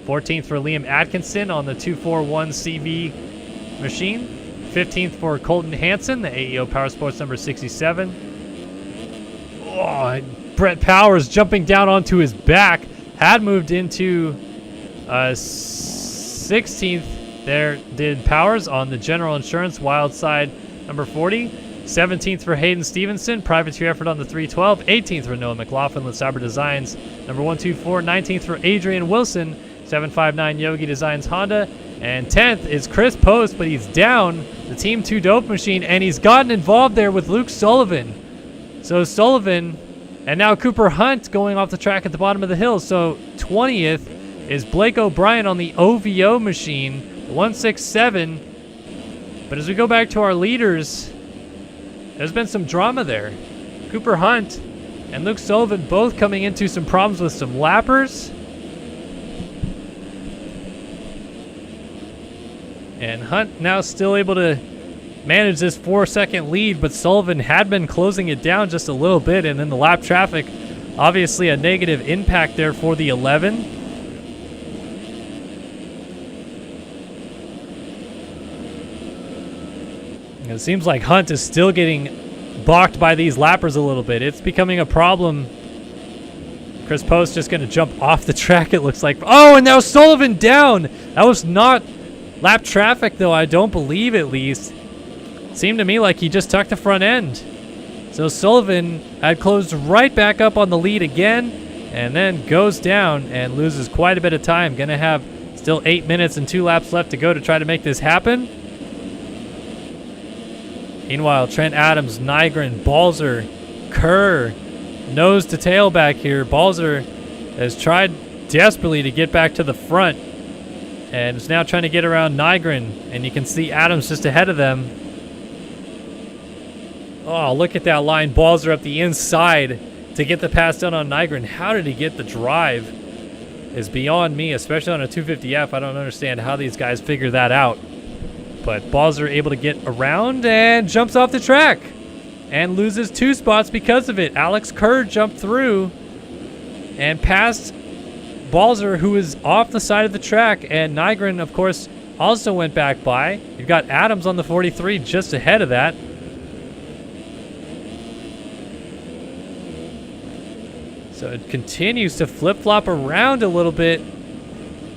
14th for Liam Atkinson on the 241 CV machine. 15th for Colton Hansen, the AEO Power Sports number 67. Oh, Brett Powers jumping down onto his back. Had moved into 16th there, did Powers on the General Insurance Wildside number 40. 17th for Hayden Stevenson, privateer effort on the 312. 18th for Noah McLaughlin with Cyber Designs number 124. 19th for Adrian Wilson, 759 Yogi Designs Honda. And 10th is Chris Post, but he's down the Team 2 Dope machine, and he's gotten involved there with Luke Sullivan. So Sullivan, and now Cooper Hunt going off the track at the bottom of the hill. So 20th is Blake O'Brien on the OVO machine, 167. But as we go back to our leaders, there's been some drama there. Cooper Hunt and Luke Sullivan both coming into some problems with some lappers. And Hunt now still able to manage this 4-second lead, but Sullivan had been closing it down just a little bit, and then the lap traffic, obviously a negative impact there for the 11. And it seems like Hunt is still getting balked by these lappers a little bit. It's becoming a problem. Chris Post just going to jump off the track, it looks like. Oh, and now Sullivan down. That was not lap traffic, though, I don't believe, at least. Seemed to me like he just tucked the front end. So Sullivan had closed right back up on the lead again, and then goes down and loses quite a bit of time. Gonna have still 8 minutes and 2 laps left to go to try to make this happen. Meanwhile, Trent Adams, Nygren, Balzer, Kerr, nose to tail back here. Balzer has tried desperately to get back to the front, and is now trying to get around Nygren, and you can see Adams just ahead of them. Oh, look at that line. Balzer up the inside to get the pass done on Nygren. How did he get the drive is beyond me, especially on a 250F. I don't understand how these guys figure that out. But Balzer able to get around and jumps off the track and loses 2 spots because of it. Alex Kerr jumped through and passed Balzer, who is off the side of the track, and Nygren, of course, also went back by. You've got Adams on the 43 just ahead of that. So it continues to flip-flop around a little bit.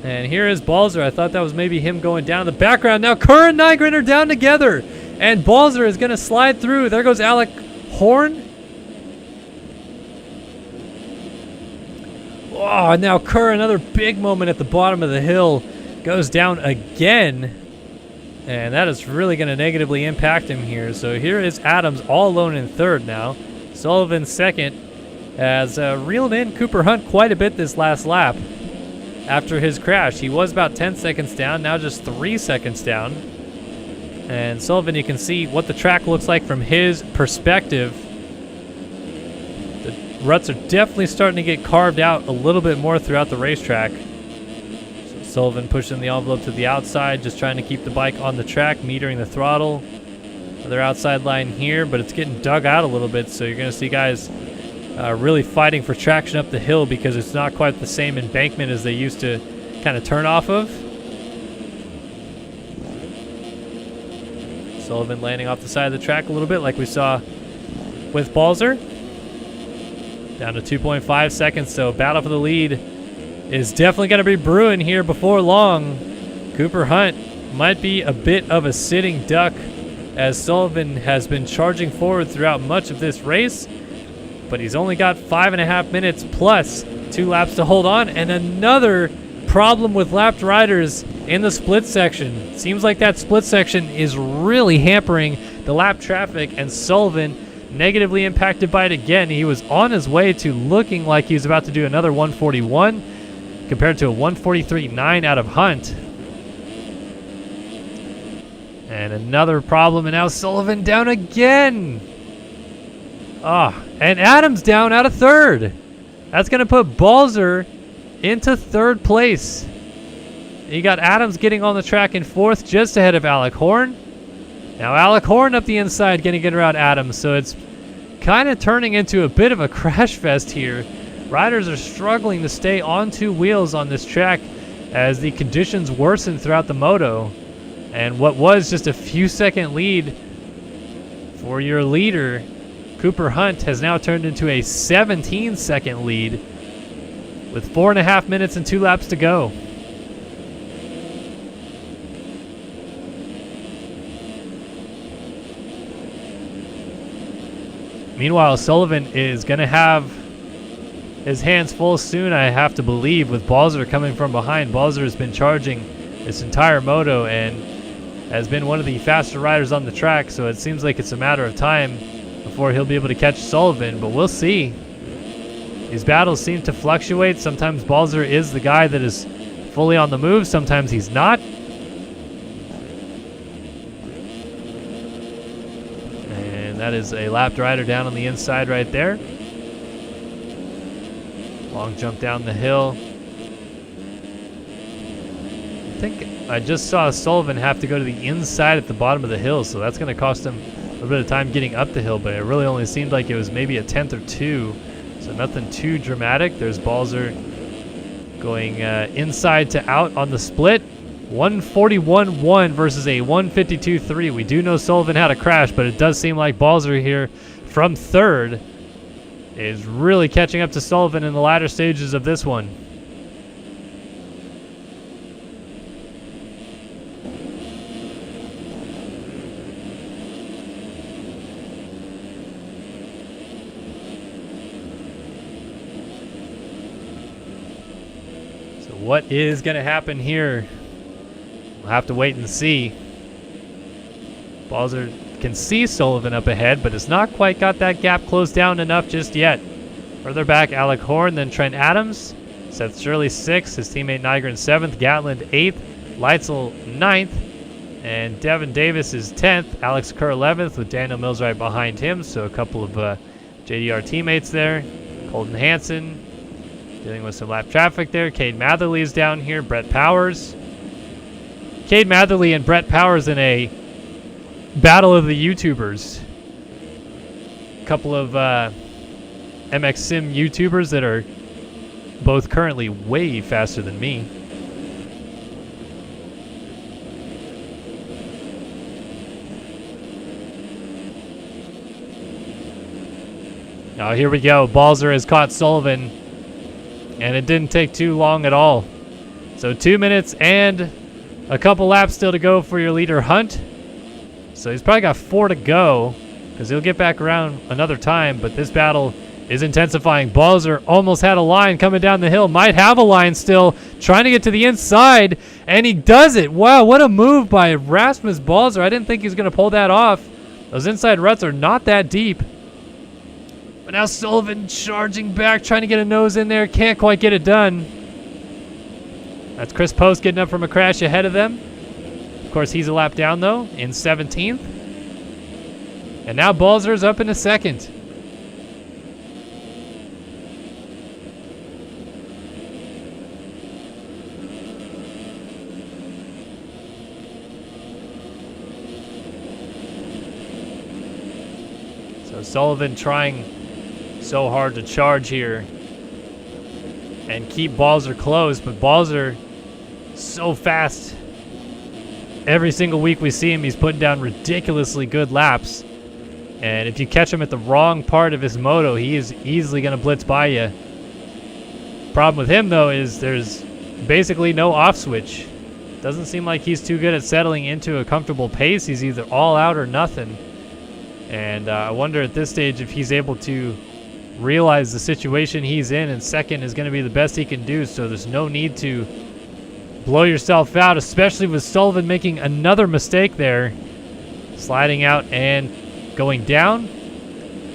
And here is Balzer. I thought that was maybe him going down in the background. Now Kerr and Nygren are down together. And Balzer is going to slide through. There goes Alec Horn. Oh, now Kerr, another big moment at the bottom of the hill, goes down again. And that is really going to negatively impact him here. So here is Adams all alone in third now. Sullivan second. Has reeled in Cooper Hunt quite a bit this last lap after his crash. He was about 10 seconds down, now just 3 seconds down. And Sullivan, you can see what the track looks like from his perspective. The ruts are definitely starting to get carved out a little bit more throughout the racetrack. So Sullivan pushing the envelope to the outside, just trying to keep the bike on the track, metering the throttle. Another outside line here, but it's getting dug out a little bit, so you're going to see guys really fighting for traction up the hill because it's not quite the same embankment as they used to kind of turn off of. Sullivan landing off the side of the track a little bit like we saw with Balzer. Down to 2.5 seconds, so battle for the lead is definitely going to be brewing here before long. Cooper Hunt might be a bit of a sitting duck as Sullivan has been charging forward throughout much of this race. But he's only got 5.5 minutes plus 2 laps to hold on, and another problem with lapped riders in the split section. Seems like that split section is really hampering the lap traffic, and Sullivan negatively impacted by it again. He was on his way to looking like he was about to do another 141 compared to a 143.9 out of Hunt. And another problem, and now Sullivan down again. And Adams down out of third. That's going to put Balzer into third place. You got Adams getting on the track in fourth, just ahead of Alec Horn. Now Alec Horn up the inside, getting it around Adams, so it's kind of turning into a bit of a crash fest here. Riders are struggling to stay on 2 wheels on this track as the conditions worsen throughout the moto. And what was just a few second lead for your leader, Cooper Hunt, has now turned into a 17-second lead with 4.5 minutes and 2 laps to go. Meanwhile, Sullivan is going to have his hands full soon, I have to believe, with Balzer coming from behind. Balzer has been charging this entire moto and has been one of the faster riders on the track, so it seems like it's a matter of time before he'll be able to catch Sullivan, but we'll see. These battles seem to fluctuate. Sometimes Balzer is the guy that is fully on the move, sometimes he's not. And that is a lapped rider down on the inside right there. Long jump down the hill. I think I just saw Sullivan have to go to the inside at the bottom of the hill, so that's going to cost him a little bit of time getting up the hill, but it really only seemed like it was maybe a 10th or 2, so nothing too dramatic. There's Balzer going inside to out on the split. 141.1 versus a 152.3. We do know Sullivan had a crash, but it does seem like Balzer here from third is really catching up to Sullivan in the latter stages of this one. So what is going to happen here? We'll have to wait and see. Balzer can see Sullivan up ahead, but has not quite got that gap closed down enough just yet. Further back, Alec Horn, then Trent Adams. Seth Shirley 6th, his teammate Nygren 7th, Gatland 8th, Leitzel 9th, and Devin Davis is 10th, Alex Kerr 11th with Daniel Mills right behind him, so a couple of JDR teammates there. Colton Hansen dealing with some lap traffic there. Cade Matherly is down here, Brett Powers. Cade Matherly and Brett Powers in a battle of the YouTubers. A couple of MX Sim YouTubers that are both currently way faster than me. Now here we go. Balzer has caught Sullivan, and it didn't take too long at all. So 2 minutes and a couple laps still to go for your leader, Hunt. So he's probably got 4 to go, because he'll get back around another time, but this battle is intensifying. Balzer almost had a line coming down the hill. Might have a line still, trying to get to the inside, and he does it. Wow, what a move by Rasmus Balzer. I didn't think he was going to pull that off. Those inside ruts are not that deep. But now Sullivan charging back, trying to get a nose in there. Can't quite get it done. That's Chris Post getting up from a crash ahead of them. Of course, he's a lap down, though, in 17th. And now Balzer's up into 2nd. So Sullivan trying so hard to charge here and keep Balzer close, but Balzer so fast. Every single week we see him, he's putting down ridiculously good laps. And if you catch him at the wrong part of his moto, he is easily going to blitz by you. Problem with him, though, is there's basically no off switch. Doesn't seem like he's too good at settling into a comfortable pace. He's either all out or nothing. And I wonder at this stage if he's able to realize the situation he's in, and 2nd is going to be the best he can do, so there's no need to blow yourself out, especially with Sullivan making another mistake there. Sliding out and going down.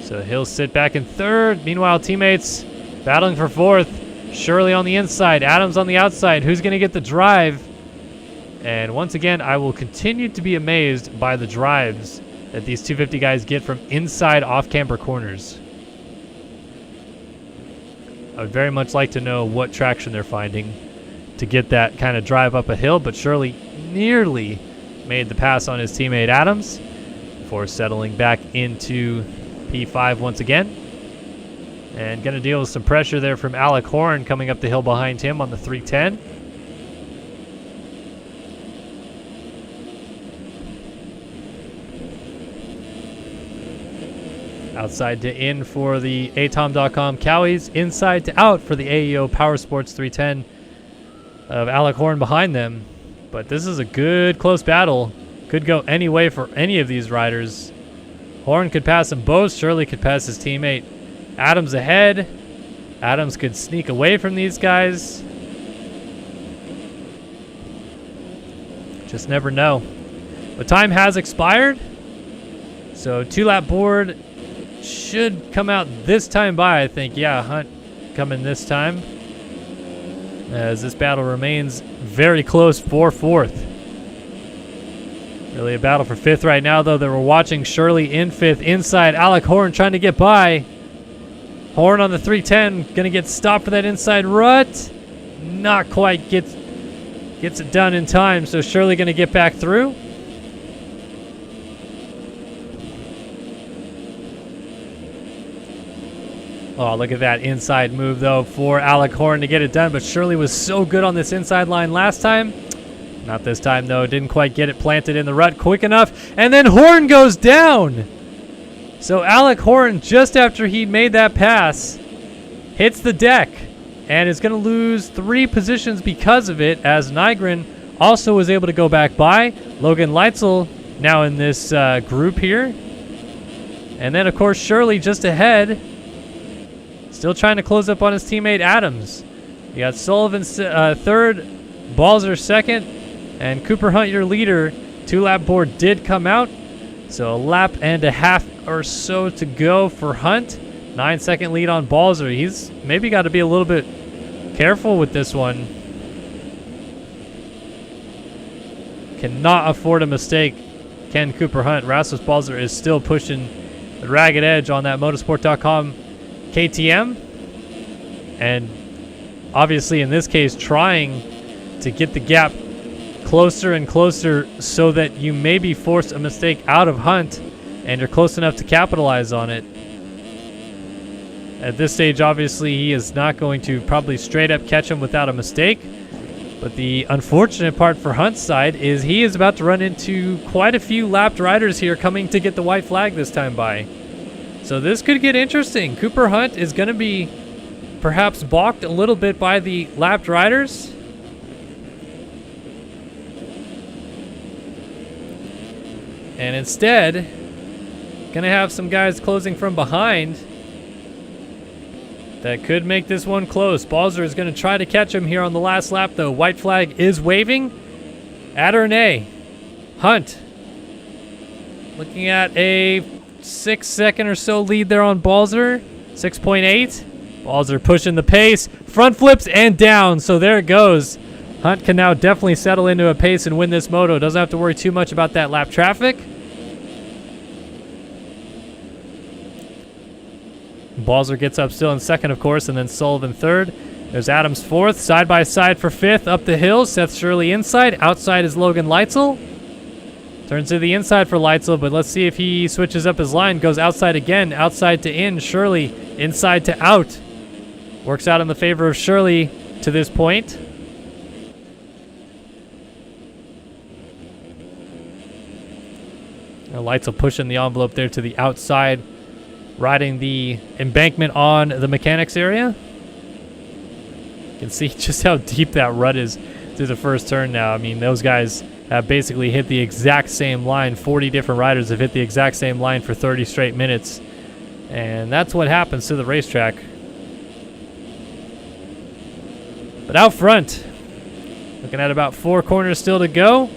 So he'll sit back in 3rd. Meanwhile, teammates battling for 4th. Shirley on the inside, Adams on the outside. Who's going to get the drive? And once again, I will continue to be amazed by the drives that these 250 guys get from inside off-camber corners. I would very much like to know what traction they're finding to get that kind of drive up a hill, but Shirley nearly made the pass on his teammate Adams before settling back into P5 once again. And going to deal with some pressure there from Alec Horn coming up the hill behind him on the 310. Outside to in for the atom.com Cowies. Inside to out for the AEO Power Sports 310 of Alec Horn behind them. But this is a good close battle. Could go any way for any of these riders. Horn could pass them both. Shirley could pass his teammate Adams ahead. Adams could sneak away from these guys. Just never know. But time has expired. So 2-lap board should come out this time by, I think. Yeah, Hunt coming this time, as this battle remains very close for 4th. Really a battle for 5th right now, though, that we're watching. Shirley in 5th, inside. Alec Horn trying to get by. Horn on the 310, going to get stopped for that inside rut. Not quite gets it done in time, so Shirley going to get back through. Oh, look at that inside move, though, for Alec Horn to get it done. But Shirley was so good on this inside line last time. Not this time, though. Didn't quite get it planted in the rut quick enough. And then Horn goes down. So Alec Horn, just after he made that pass, hits the deck and is going to lose 3 positions because of it, as Nygren also was able to go back by. Logan Leitzel now in this group here. And then, of course, Shirley just ahead. Still trying to close up on his teammate Adams. You got Sullivan 3rd, Balzer 2nd, and Cooper Hunt your leader. 2-lap board did come out, so a lap and a half or so to go for Hunt. 9-second lead on Balzer. He's maybe got to be a little bit Careful with this one. Cannot afford a mistake. Can Cooper Hunt. Rasmus Balzer is still pushing the ragged edge on that motorsport.com KTM. And obviously in this case trying to get the gap closer and closer so that you maybe force a mistake out of Hunt and you're close enough to capitalize on it. At this stage, obviously, he is not going to probably straight up catch him without a mistake. But the unfortunate part for Hunt's side is he is about to run into quite a few lapped riders here coming to get the white flag this time by. So this could get interesting. Cooper Hunt is going to be perhaps balked a little bit by the lapped riders. And instead, going to have some guys closing from behind. That could make this one close. Balzer is going to try to catch him here on the last lap, though. White flag is waving at Ernee. Hunt looking at a 6-second or so lead there on Balzer. 6.8. Balzer pushing the pace. Front flips and down. So there it goes. Hunt can now definitely settle into a pace and win this moto. Doesn't have to worry too much about that lap traffic. Balzer gets up still in second, of course, and then Sullivan third. There's Adams fourth, side by side for fifth, up the hill. Seth Shirley inside. Outside is Logan Leitzel. Turns to the inside for Leitzel, but let's see if he switches up his line. Goes outside again, outside to in. Shirley inside to out. Works out in the favor of Shirley to this point. Leitzel pushing the envelope there to the outside. Riding the embankment on the mechanics area. You can see just how deep that rut is through the first turn now. I mean, those guys have basically hit the exact same line. 40 different riders have hit the exact same line for 30 straight minutes. And that's what happens to the racetrack. But out front, looking at about 4 corners still to go.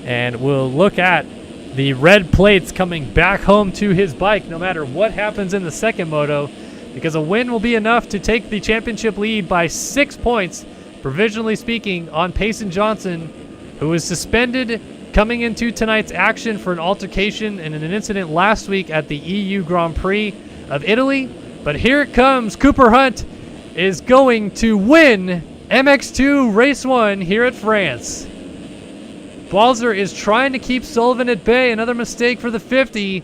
And we'll look at the red plates coming back home to his bike no matter what happens in the second moto, because a win will be enough to take the championship lead by 6 points, provisionally speaking, on Payson Johnson, who was suspended coming into tonight's action for an altercation and an incident last week at the EU Grand Prix of Italy. But here it comes. Cooper Hunt is going to win MX2 Race 1 here at France. Balzer is trying to keep Sullivan at bay. Another mistake for the 50.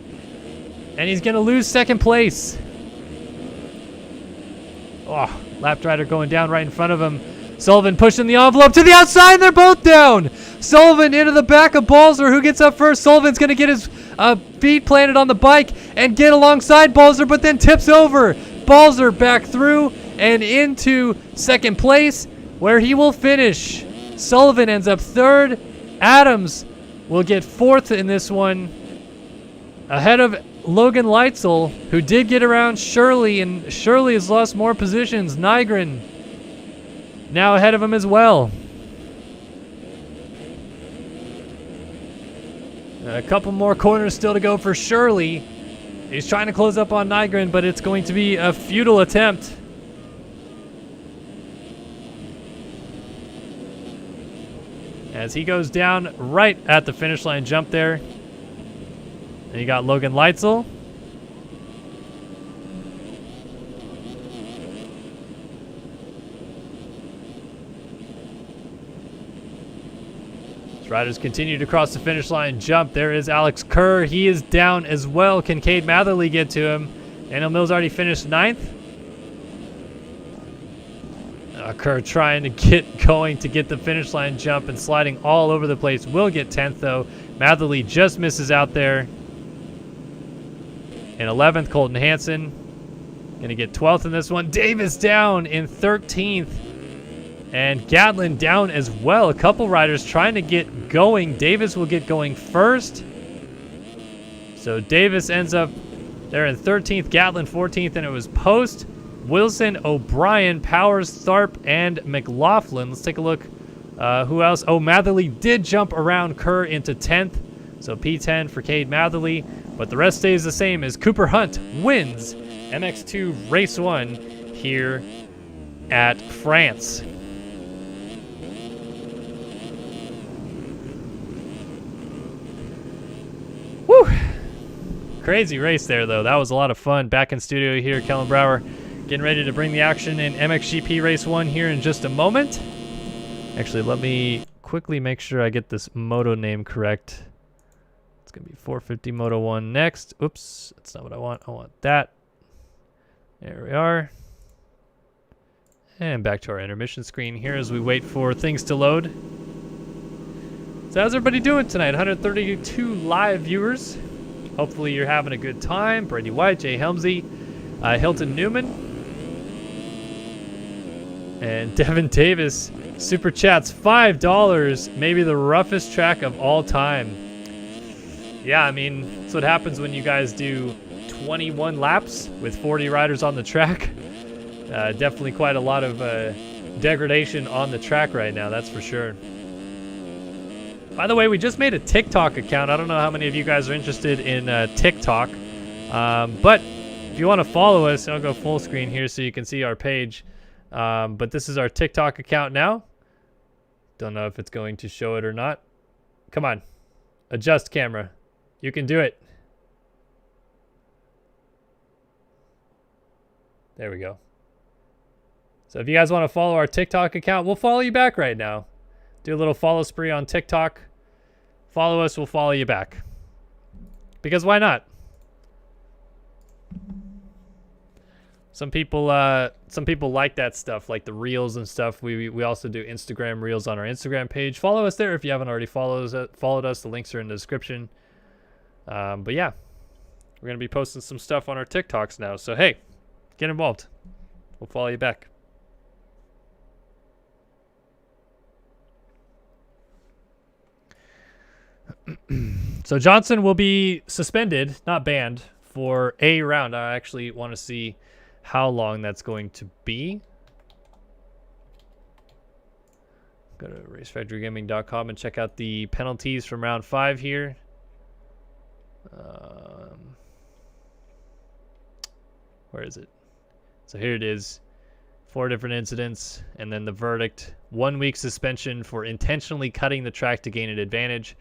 And he's going to lose second place. Oh, lap rider going down right in front of him. Sullivan pushing the envelope to the outside, and they're both down. Sullivan into the back of Balzer, who gets up first. Sullivan's going to get his feet planted on the bike and get alongside Balzer, but then tips over. Balzer back through and into second place, where he will finish. Sullivan ends up third. Adams will get fourth in this one, ahead of Logan Leitzel, who did get around Shirley, and Shirley has lost more positions. Nygren now ahead of him as well. A couple more corners still to go for Shirley. He's trying to close up on Nygren, but it's going to be a futile attempt. As he goes down right at the finish line jump there. And you got Logan Leitzel. As riders continue to cross the finish line jump, there is Alex Kerr. He is down as well. Can Cade Matherly get to him? Daniel Mills already finished 9th. Kerr trying to get going to get the finish line jump and sliding all over the place. Will get 10th though. Matherly just misses out there. In 11th, Colton Hansen. Going to get 12th in this one. Davis down in 13th. And Gatlin down as well. A couple riders trying to get going. Davis will get going first. So Davis ends up there in 13th. Gatlin 14th, and it was Post, Wilson, O'Brien, Powers, Tharp, and McLaughlin. Let's take a look. Who else? Oh, Matherly did jump around Kerr into 10th. So P10 for Cade Matherly. But the rest stays the same as Cooper Hunt wins MX2 Race 1 here at France. Woo! Crazy race there, though. That was a lot of fun. Back in studio here, Kellen Brower, getting ready to bring the action in MXGP Race 1 here in just a moment. Actually, let me quickly make sure I get this moto name correct. It's going to be 450 Moto 1 next. Oops, that's not what I want. I want that. There we are. And back to our intermission screen here as we wait for things to load. So how's everybody doing tonight? 132 live viewers. Hopefully you're having a good time. Brady White, Jay Helmsy, Hilton Newman, and Devin Davis. Super chats, $5. Maybe the roughest track of all time. Yeah, I mean, that's what happens when you guys do 21 laps with 40 riders on the track. Definitely quite a lot of degradation on the track right now, that's for sure. By the way, we just made a TikTok account. I don't know how many of you guys are interested in TikTok. But if you want to follow us, I'll go full screen here so you can see our page. But this is our TikTok account now. Don't know if it's going to show it or not. Come on. Adjust camera. You can do it. There we go. So if you guys want to follow our TikTok account, we'll follow you back right now. Do a little follow spree on TikTok. Follow us, we'll follow you back. Because why not? Some people like that stuff, like the reels and stuff. We also do Instagram reels on our Instagram page. Follow us there if you haven't already followed us. The links are in the description. But yeah, we're gonna be posting some stuff on our TikToks now. So hey, get involved. We'll follow you back. So Johnson will be suspended, not banned, for a round. I actually want to see how long that's going to be. Go to racefactorygaming.com and check out the penalties from round 5 here. Where is it? So here it is. 4 different incidents, and then the verdict. 1 week suspension for intentionally cutting the track to gain an advantage.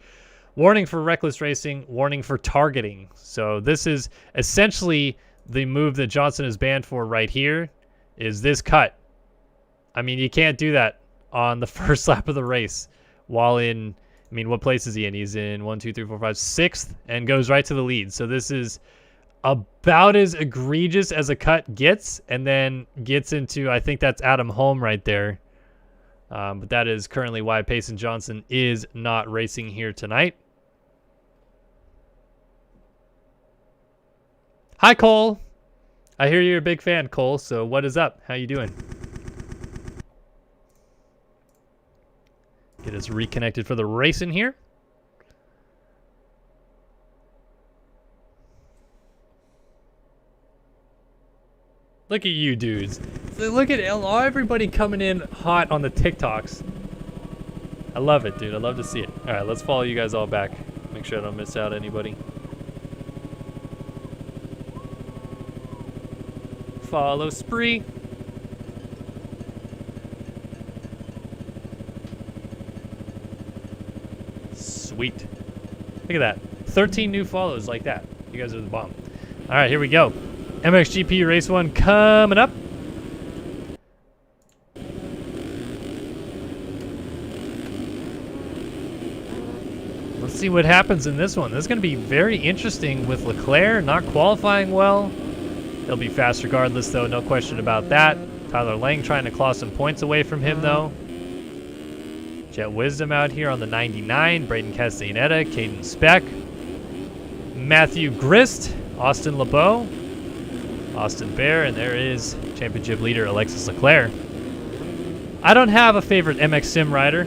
Warning for reckless racing, warning for targeting. So this is essentially the move that Johnson is banned for right here, is this cut. I mean, you can't do that on the first lap of the race while in, I mean, what place is he in? He's in 1, 2, 3, 4, 5, 6th and goes right to the lead. So this is about as egregious as a cut gets, and then gets into, I think that's Adam Holm right there. But that is currently why Payson Johnson is not racing here tonight. Hi, Cole. I hear you're a big fan, Cole, so what is up? How you doing? Get us reconnected for the race in here. Look at you dudes. Look at everybody coming in hot on the TikToks. I love it, dude. I love to see it. All right, let's follow you guys all back. Make sure I don't miss out anybody. Follow spree. Sweet. Look at that. 13 new follows like that. You guys are the bomb. All right, here we go. MXGP Race 1 coming up. Let's see what happens in this one. This is going to be very interesting with Leclerc not qualifying well. He'll be fast regardless, though, no question about that. Tyler Lang trying to claw some points away from him, though. Jet Wisdom out here on the 99. Braden Castellaneta, Caden Speck. Matthew Grist, Austin LeBeau, Austin Bear, and there is championship leader Alexis Leclerc. I don't have a favorite MX Sim rider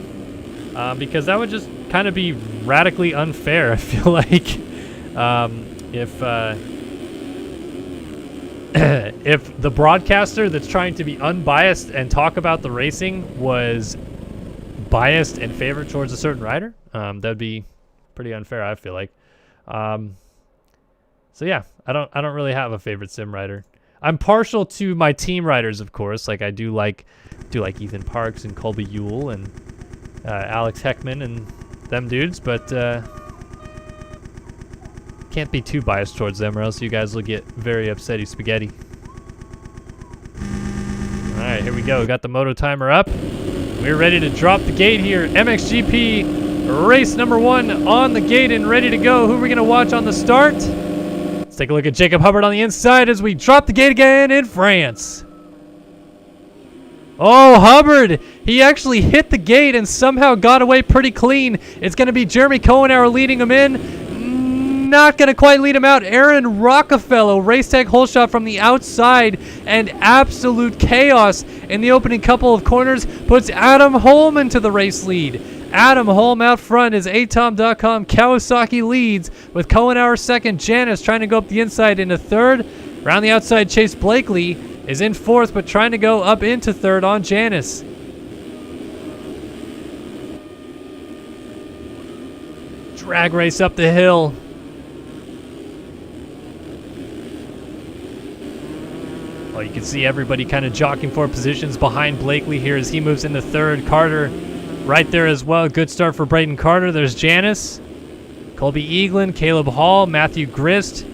because that would just kind of be radically unfair. I feel like if the broadcaster that's trying to be unbiased and talk about the racing was biased and favored towards a certain rider, that'd be pretty unfair, I feel like. So yeah, I don't really have a favorite sim rider. I'm partial to my team riders, of course. Like I do like Ethan Parks and Colby Ewell and Alex Heckman and them dudes, but can't be too biased towards them or else you guys will get very upsetty spaghetti. Alright, here we go. We got the moto timer up. We're ready to drop the gate here. MXGP race number 1 on the gate and ready to go. Who are we going to watch on the start? Let's take a look at Jacob Hubbard on the inside as we drop the gate again in France. Oh, Hubbard! He actually hit the gate and somehow got away pretty clean. It's going to be Jeremy Cohenauer leading him in. Not going to quite lead him out. Aaron Rockefeller, race tag hole shot from the outside, and absolute chaos in the opening couple of corners puts Adam Holm into the race lead. Adam Holm out front as atom.com Kawasaki leads with Cohenauer second. Janice trying to go up the inside into third. Around the outside, Chase Blakely is in fourth, but trying to go up into third on Janice. Drag race up the hill. Oh, you can see everybody kind of jockeying for positions behind Blakely here as he moves into third. Carter right there as well. Good start for Braden Carter. There's Janice, Colby Eaglin, Caleb Hall, Matthew Grist,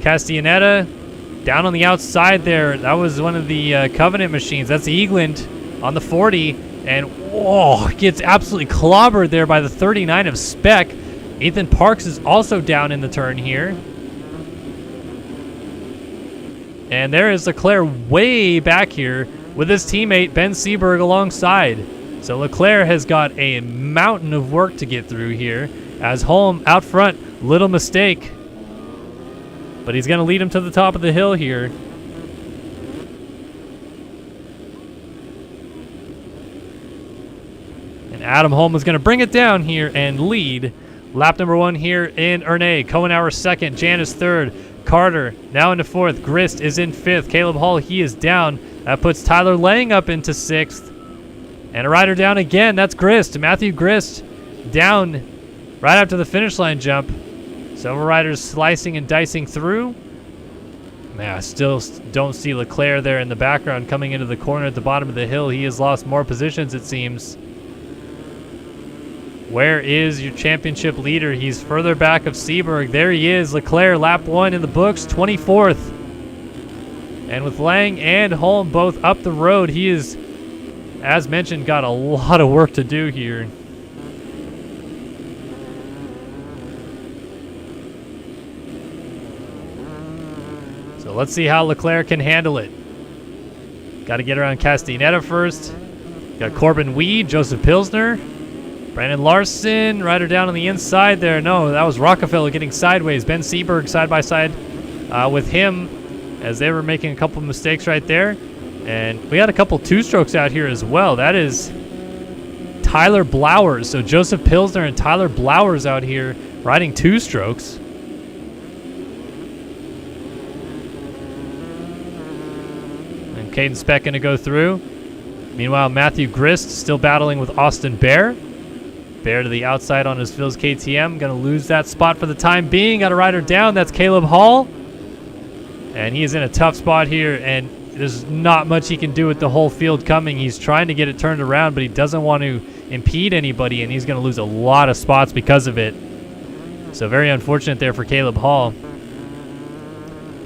Castellaneta. Down on the outside there, that was one of the Covenant machines. That's Eaglin on the 40. And, whoa, gets absolutely clobbered there by the 39 of Spec. Ethan Parks is also down in the turn here. And there is Leclerc way back here with his teammate Ben Seberg alongside. So Leclerc has got a mountain of work to get through here. As Holm out front, little mistake. But he's going to lead him to the top of the hill here. And Adam Holm is going to bring it down here and lead. Lap number 1 here in Ernee. Cohenauer second, Janice third. Carter now into fourth. Grist is in fifth. Caleb Hall, he is down. That puts Tyler Lang up into sixth. And a rider down again. That's Grist. Matthew Grist down right after the finish line jump. Several riders slicing and dicing through. Man, I still don't see Leclerc there in the background coming into the corner at the bottom of the hill. He has lost more positions, it seems. Where is your championship leader? He's further back of Seberg. There he is. Leclerc, lap 1 in the books, 24th. And with Lang and Holm both up the road, he is, as mentioned, got a lot of work to do here. So let's see how Leclerc can handle it. Got to get around Castellaneta first. Got Corbin Weed, Joseph Pilsner. Brandon Larson, rider down on the inside there. No, that was Rockefeller getting sideways. Ben Seberg side by side with him as they were making a couple mistakes right there. And we got a couple two-strokes out here as well. That is Tyler Blowers. So Joseph Pilsner and Tyler Blowers out here riding two-strokes. And Caden Speck going to go through. Meanwhile, Matthew Grist still battling with Austin Bear. Bear to the outside on his Phil's KTM. Going to lose that spot for the time being. Got a rider down. That's Caleb Hall. And he is in a tough spot here. And there's not much he can do with the whole field coming. He's trying to get it turned around, but he doesn't want to impede anybody. And he's going to lose a lot of spots because of it. So very unfortunate there for Caleb Hall.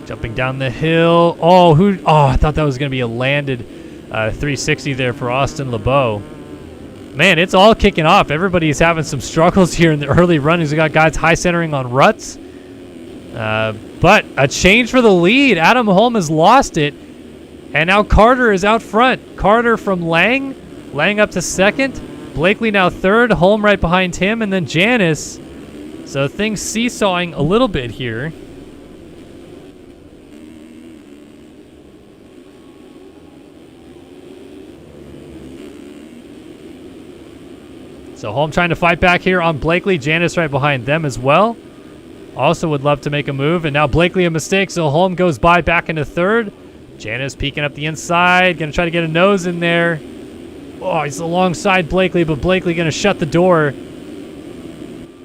Jumping down the hill. Oh, I thought that was going to be a landed 360 there for Austin LeBeau. Man, it's all kicking off. Everybody's having some struggles here in the early runnings. We got guys high centering on ruts. But a change for the lead. Adam Holm has lost it. And now Carter is out front. Carter from Lang. Lang up to second. Blakely now third. Holm right behind him. And then Janice. So things seesawing a little bit here. So Holm trying to fight back here on Blakely. Janice right behind them as well. Also would love to make a move. And now Blakely a mistake, so Holm goes by back into third. Janice peeking up the inside. Going to try to get a nose in there. Oh, he's alongside Blakely, but Blakely going to shut the door.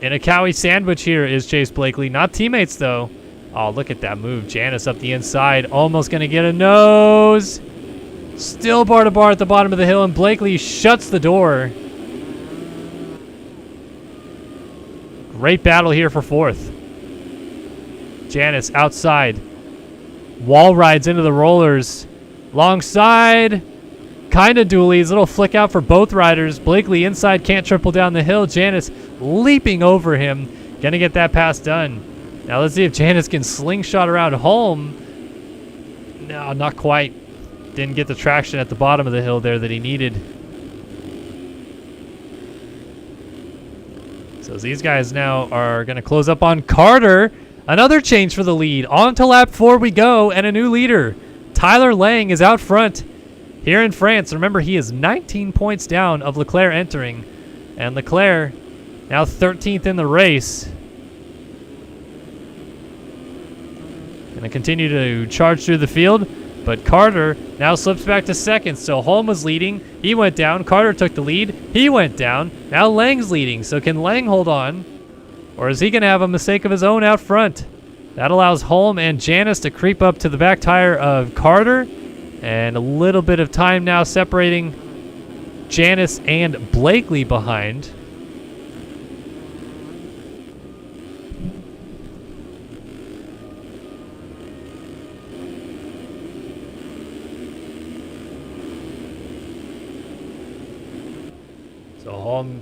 In a Cowie sandwich here is Chase Blakely. Not teammates, though. Oh, look at that move. Janice up the inside, almost going to get a nose. Still bar to bar at the bottom of the hill, and Blakely shuts the door. Great battle here for fourth. Janice outside. Wall rides into the rollers. Long side. Kind of dualies. Little flick out for both riders. Blakely inside, can't triple down the hill. Janice leaping over him. Gonna get that pass done. Now let's see if Janice can slingshot around home. No, not quite. Didn't get the traction at the bottom of the hill there that he needed. So these guys now are going to close up on Carter. Another change for the lead. On to lap 4 we go, and a new leader. Tyler Lang is out front here in France. Remember, he is 19 points down of Leclerc entering. And Leclerc now 13th in the race. Going to continue to charge through the field. But Carter now slips back to second. So Holm was leading. He went down. Carter took the lead. He went down. Now Lang's leading. So can Lang hold on? Or is he going to have a mistake of his own out front? That allows Holm and Janice to creep up to the back tire of Carter. And a little bit of time now separating Janice and Blakely behind. So Holm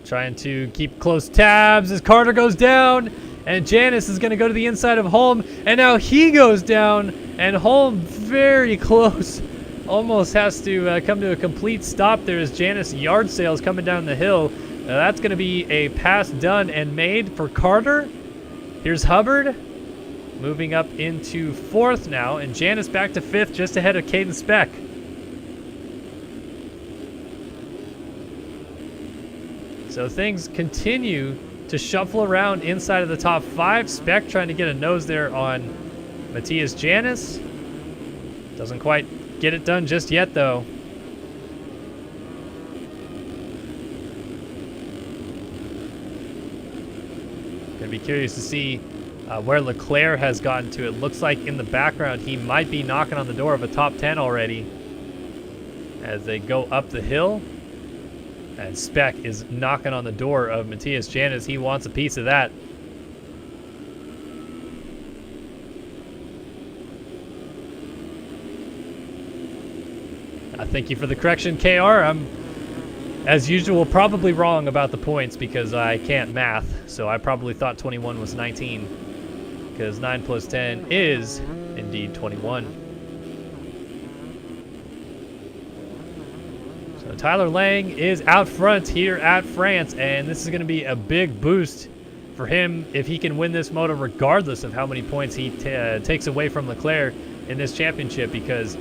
trying to keep close tabs as Carter goes down, and Janice is going to go to the inside of Holm, and now he goes down, and Holm very close. Almost has to come to a complete stop there as Janice yard sales coming down the hill. Now that's going to be a pass done and made for Carter. Here's Hubbard moving up into 4th now, and Janice back to 5th just ahead of Caden Speck. So things continue to shuffle around inside of the top 5. Speck trying to get a nose there on Matthias Janice. Doesn't quite get it done just yet, though. Gonna be curious to see where Leclerc has gotten to. It looks like in the background he might be knocking on the door of a top 10 already as they go up the hill. And Speck is knocking on the door of Matthias Janice. He wants a piece of that. Thank you for the correction, KR. I'm, as usual, probably wrong about the points because I can't math. So I probably thought 21 was 19 because 9 plus 10 is indeed 21. Tyler Lang is out front here at France, and this is going to be a big boost for him if he can win this moto regardless of how many points he takes away from Leclerc in this championship, because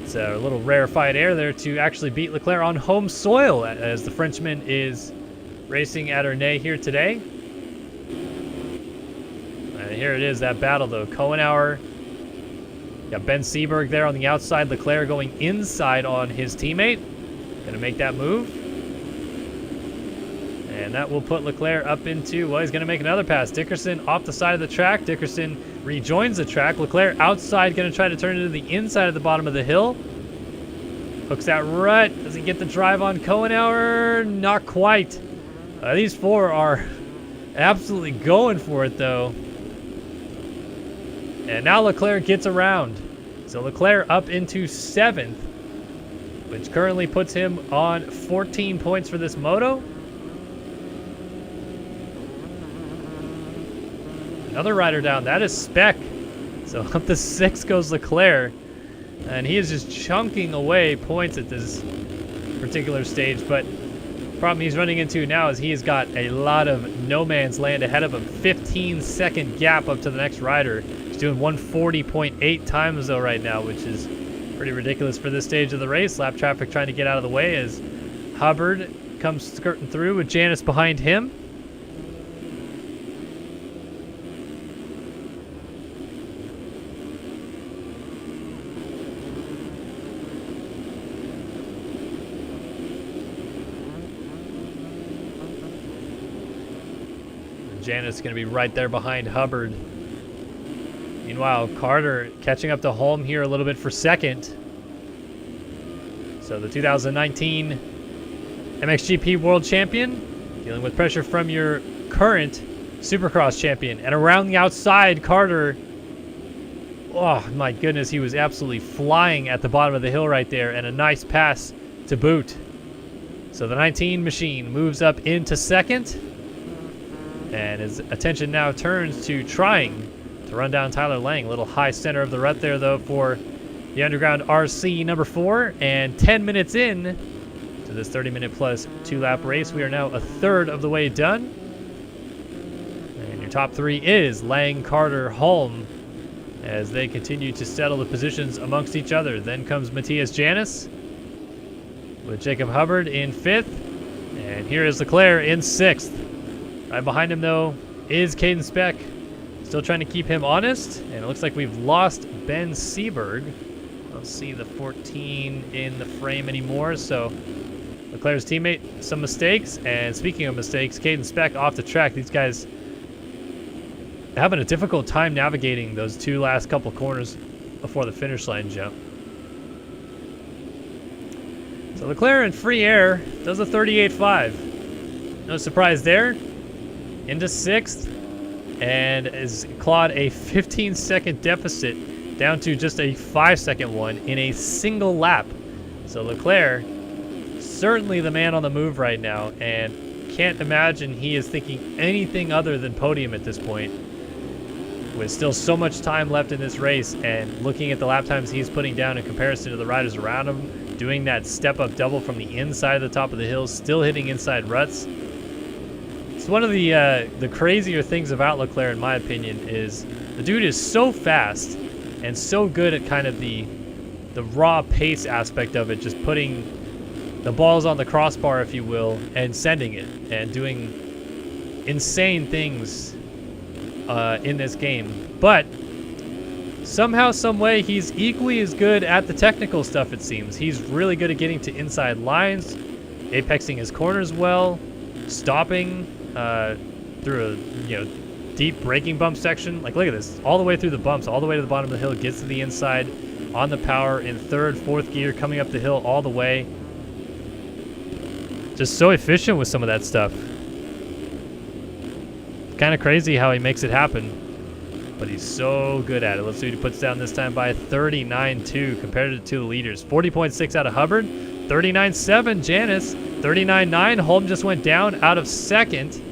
it's a little rarefied air there to actually beat Leclerc on home soil as the Frenchman is racing at Ernee here today. And here it is, that battle though. Kohenauer, got Ben Seberg there on the outside, Leclerc going inside on his teammate. Gonna make that move. And that will put Leclerc up into, well, he's gonna make another pass. Dickerson off the side of the track. Dickerson rejoins the track. Leclerc outside, gonna try to turn it to the inside of the bottom of the hill. Hooks that rut. Does he get the drive on Kohenauer? Not quite. These four are absolutely going for it though. And now Leclerc gets around. So Leclerc up into 7th. Which currently puts him on 14 points for this moto. Another rider down. That is Speck. So up to 6 goes Leclerc. And he is just chunking away points at this particular stage. But the problem he's running into now is he has got a lot of no man's land ahead of him. 15-second gap up to the next rider. He's doing 140.8 times though right now, which is pretty ridiculous for this stage of the race. Lap traffic trying to get out of the way as Hubbard comes skirting through with Janice behind him. Janice is going to be right there behind Hubbard. Meanwhile, Carter catching up to Holm here a little bit for second. So the 2019 MXGP World Champion dealing with pressure from your current Supercross champion. And around the outside, Carter, oh my goodness, he was absolutely flying at the bottom of the hill right there, and a nice pass to boot. So the 19 machine moves up into second, and his attention now turns to trying to run down Tyler Lang. A little high center of the rut there, though, for the Underground RC number 4. And 10 minutes in to this 30-minute plus 2-lap race, we are now a third of the way done. And your top 3 is Lang, Carter, Holm, as they continue to settle the positions amongst each other. Then comes Matthias Janis with Jacob Hubbard in 5th. And here is Leclerc in 6th. Right behind him, though, is Caden Speck. Still trying to keep him honest. And it looks like we've lost Ben Seberg. I don't see the 14 in the frame anymore. So Leclerc's teammate, some mistakes. And speaking of mistakes, Caden Speck off the track. These guys having a difficult time navigating those 2 last couple corners before the finish line jump. So Leclerc in free air does a 38.5. No surprise there. Into 6th, and has clawed a 15-second deficit down to just a 5-second one in a single lap. So Leclerc, certainly the man on the move right now, and can't imagine he is thinking anything other than podium at this point. With still so much time left in this race, and looking at the lap times he's putting down in comparison to the riders around him, doing that step-up double from the inside of the top of the hill, still hitting inside ruts. It's one of the crazier things about Leclerc, in my opinion, is the dude is so fast and so good at kind of the raw pace aspect of it, just putting the balls on the crossbar, if you will, and sending it, and doing insane things in this game. But somehow, some way, he's equally as good at the technical stuff, it seems. He's really good at getting to inside lines, apexing his corners well, stopping through a deep braking bump section. Like, look at this, all the way through the bumps, all the way to the bottom of the hill, gets to the inside on the power in 3rd, 4th gear, coming up the hill all the way. Just so efficient with some of that stuff. Kind of crazy how he makes it happen, but he's so good at it. Let's see what he puts down this time by 39.2 compared to the 2 leaders. 40.6 out of Hubbard, 39.7 Janis, 39.9. Holm just went down out of 2nd.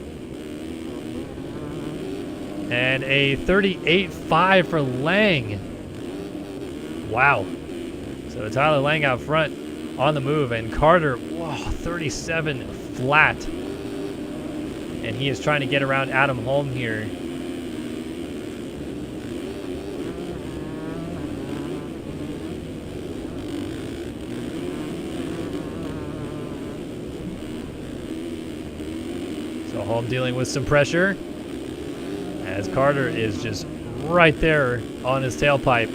And a 38.5 for Lang. Wow. So Tyler Lang out front on the move, and Carter, whoa, 37 flat. And he is trying to get around Adam Holm here. So Holm dealing with some pressure, as Carter is just right there on his tailpipe.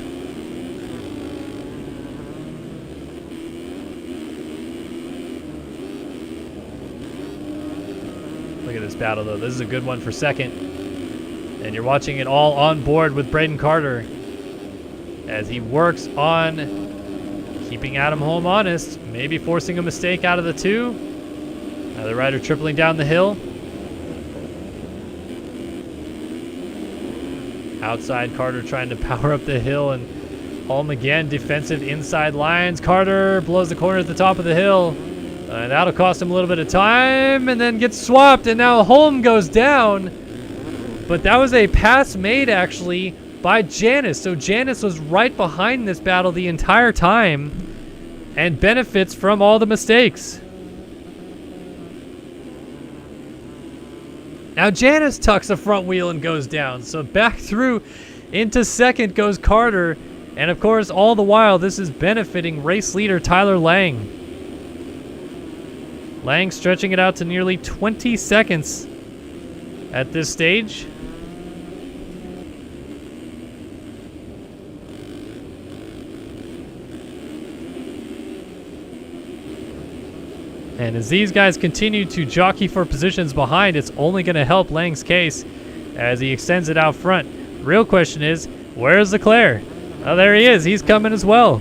Look at this battle, though. This is a good one for 2nd. And you're watching it all on board with Braden Carter as he works on keeping Adam Holm honest, maybe forcing a mistake out of the 2. Another rider tripling down the hill. Outside, Carter trying to power up the hill, and Holm again, defensive inside lines. Carter blows the corner at the top of the hill, and that'll cost him a little bit of time, and then gets swapped, and now Holm goes down. But that was a pass made, actually, by Janis. So Janis was right behind this battle the entire time and benefits from all the mistakes. Now Janis tucks a front wheel and goes down. So back through into 2nd goes Carter. And of course, all the while, this is benefiting race leader Tyler Lang. Lang stretching it out to nearly 20 seconds at this stage. And as these guys continue to jockey for positions behind, it's only going to help Lang's case as he extends it out front. Real question is, Where's Leclerc? Oh, there he is. He's coming as well.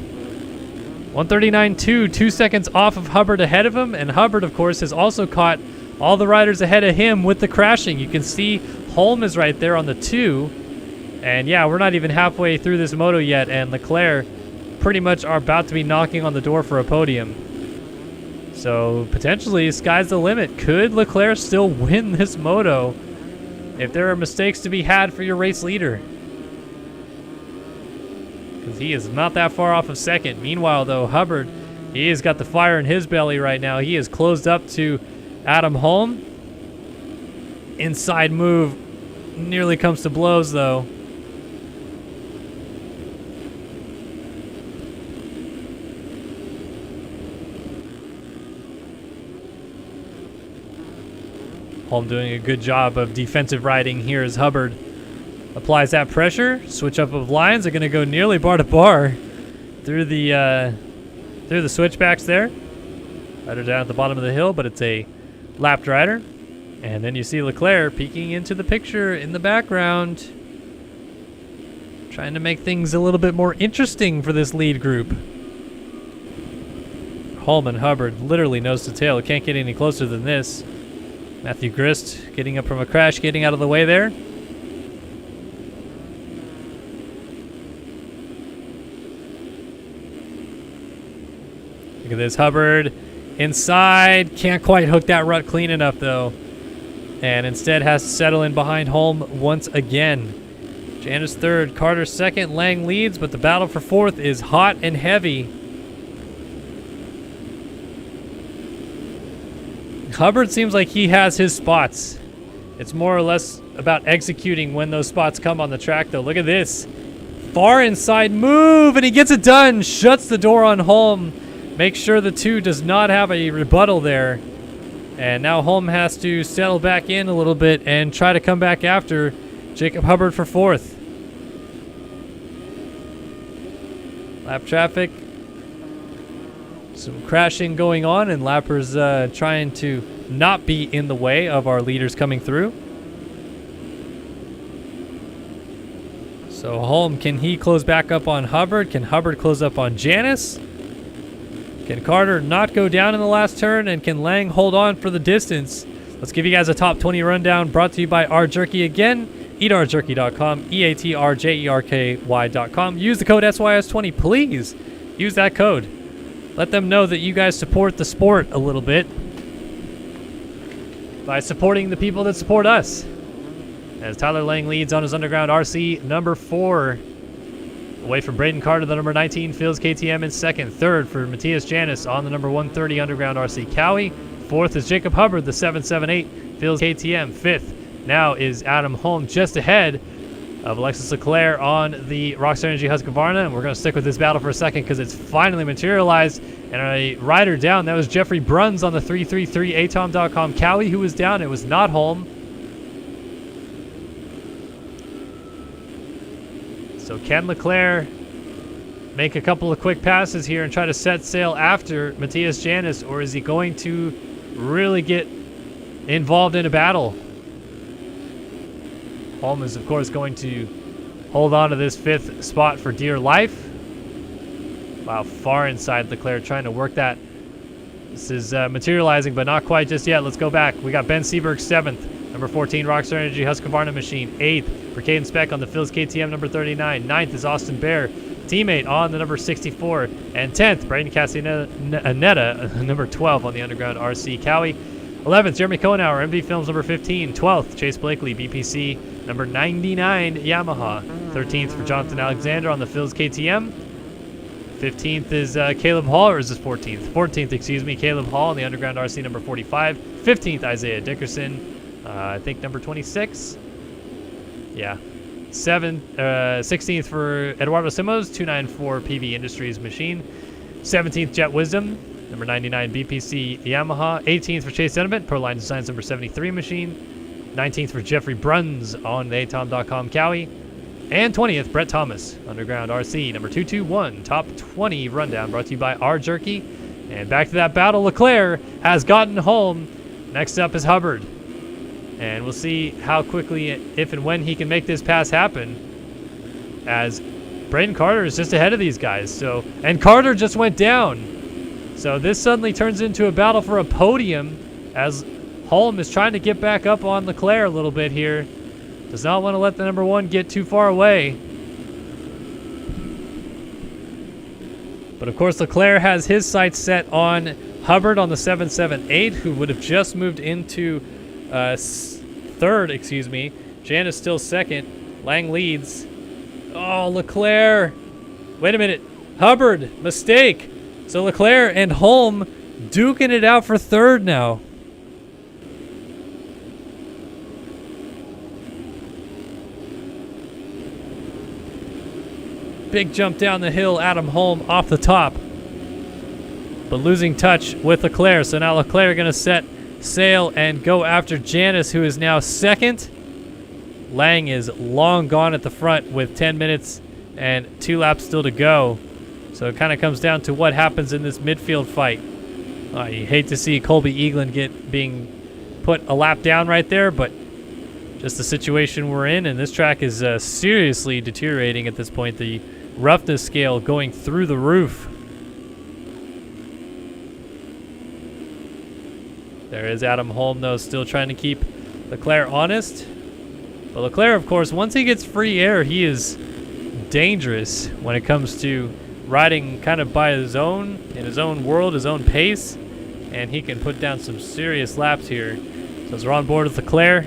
139.2, 2 seconds off of Hubbard ahead of him. And Hubbard, of course, has also caught all the riders ahead of him with the crashing. You can see Holm is right there on the 2. And yeah, we're not even halfway through this moto yet. And Leclerc pretty much are about to be knocking on the door for a podium. So potentially, sky's the limit. Could Leclerc still win this moto if there are mistakes to be had for your race leader? Because he is not that far off of second. Meanwhile, though, Hubbard, he has got the fire in his belly right now. He is closed up to Adam Holm. Inside move nearly comes to blows, though. Holm doing a good job of defensive riding here as Hubbard applies that pressure. Switch up of lines. They're going to go nearly bar to bar through the switchbacks there. Rider down at the bottom of the hill, but it's a lapped rider. And then you see Leclerc peeking into the picture in the background, trying to make things a little bit more interesting for this lead group. Holm and Hubbard literally nose to tail. It can't get any closer than this. Matthew Grist getting up from a crash, getting out of the way there. Look at this, Hubbard inside. Can't quite hook that rut clean enough, though. And instead has to settle in behind Holm once again. Janice third, Carter second, Lang leads, but the battle for fourth is hot and heavy. Hubbard seems like he has his spots. It's more or less about executing when those spots come on the track, though. Look at this. Far inside move, and he gets it done. Shuts the door on Holm. Makes sure the 2 does not have a rebuttal there. And now Holm has to settle back in a little bit and try to come back after Jacob Hubbard for fourth. Lap traffic. Some crashing going on, and lappers trying to not be in the way of our leaders coming through. So Holm, can he close back up on Hubbard? Can Hubbard close up on Janice? Can Carter not go down in the last turn? And can Lang hold on for the distance? Let's give you guys a top 20 rundown brought to you by R Jerky again. EatOurJerky.com, EATRJERKY.com. Use the code SYS20, please. Use that code. Let them know that you guys support the sport a little bit by supporting the people that support us. As Tyler Lang leads on his underground RC number 4. Away from Braden Carter, the number 19, Phil's KTM in second. Third for Matthias Janis on the number 130 underground RC Cowie. Fourth is Jacob Hubbard, the 778, Phil's KTM. Fifth now is Adam Holm, just ahead of Alexis Leclerc on the Rockstar Energy Husqvarna. And we're going to stick with this battle for a second because it's finally materialized. And a rider down, that was Jeffrey Bruns on the 333atom.com Cowie who was down. It was not Holm. So can Leclerc make a couple of quick passes here and try to set sail after Matthias Janis, or is he going to really get involved in a battle? Holm is, of course, going to hold on to this 5th spot for dear life. Wow, far inside Leclerc, trying to work that. This is materializing, but not quite just yet. Let's go back. We got Ben Seberg 7th, number 14, Rockstar Energy Husqvarna Machine. 8th for Caden Speck on the Phil's KTM, number 39. 9th is Austin Bear, teammate on the number 64. And 10th, Brayden Castaneda, number 12 on the Underground RC Cowie. 11th, Jeremy Kohenauer, MV Films, number 15. 12th, Chase Blakely, BPC, number 99, Yamaha. 13th for Jonathan Alexander on the Phil's KTM. 15th is Caleb Hall, or is this 14th? 14th, excuse me, Caleb Hall on the Underground RC, number 45. 15th, Isaiah Dickerson, I think number 26. Yeah. 16th for Eduardo Simos, 294 PV Industries Machine. 17th, Jet Wisdom, number 99 BPC Yamaha. 18th for Chase Sentiment, Proline Designs, number 73 Machine. 19th for Jeffrey Bruns on the atom.com Cowie. And 20th, Brett Thomas, Underground RC, number 221, top 20 rundown brought to you by R Jerky. And back to that battle, Leclerc has gotten home. Next up is Hubbard. And we'll see how quickly, if and when he can make this pass happen. as Braden Carter is just ahead of these guys. So, and Carter just went down. So this suddenly turns into a battle for a podium as Holm is trying to get back up on Leclerc a little bit here. Does not want to let the number 1 get too far away. But of course, Leclerc has his sights set on Hubbard on the 778, who would have just moved into third, excuse me. Jan is still second. Lang leads. Oh, Leclerc. Wait a minute. Hubbard, mistake. So Leclerc and Holm duking it out for third now. Big jump down the hill, Adam Holm off the top. But losing touch with Leclerc. So now Leclerc going to set sail and go after Janice, who is now second. Lang is long gone at the front with 10 minutes and 2 laps still to go. So it kind of comes down to what happens in this midfield fight. You hate to see Colby Eaglin being put a lap down right there, but just the situation we're in, and this track is seriously deteriorating at this point. The roughness scale going through the roof. There is Adam Holm, though, still trying to keep Leclerc honest. But Leclerc, of course, once he gets free air, he is dangerous when it comes to riding kind of by his own, in his own world, his own pace. And he can put down some serious laps here. So as we're on board with Leclerc,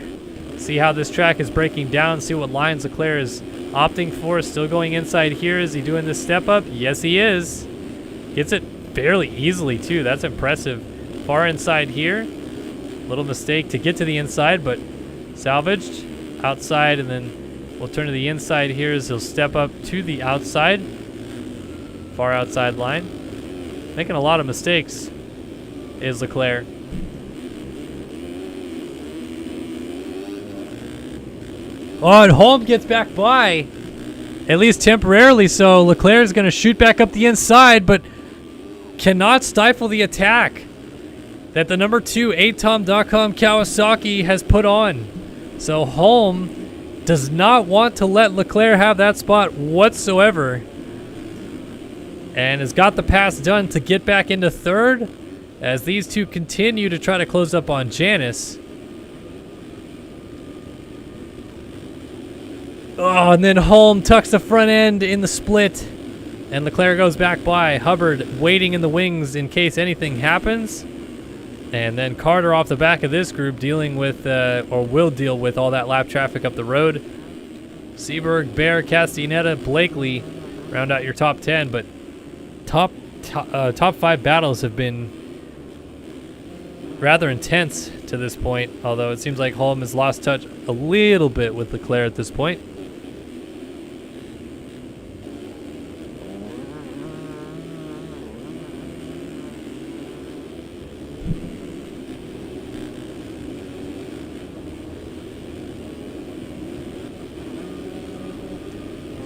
see how this track is breaking down, see what lines Leclerc is opting for. Still going inside here. Is he doing this step up? Yes, he is. Gets it fairly easily, too. That's impressive. Far inside here. Little mistake to get to the inside, but salvaged. Outside, and then we'll turn to the inside here as he'll step up to the outside. Far outside line. Making a lot of mistakes is Leclerc. Oh, and Holm gets back by, at least temporarily, so Leclerc is going to shoot back up the inside, but cannot stifle the attack that the number 2 ATOM.com Kawasaki has put on. So Holm does not want to let Leclerc have that spot whatsoever, and has got the pass done to get back into third as these two continue to try to close up on Janice. Oh, and then Holm tucks the front end in the split, and Leclerc goes back by. Hubbard waiting in the wings in case anything happens. And then Carter off the back of this group dealing with, or will deal with all that lap traffic up the road. Seaberg, Bear, Castaneda, Blakely round out your top 10, but top 5 battles have been rather intense to this point, although it seems like Holm has lost touch a little bit with Leclerc at this point.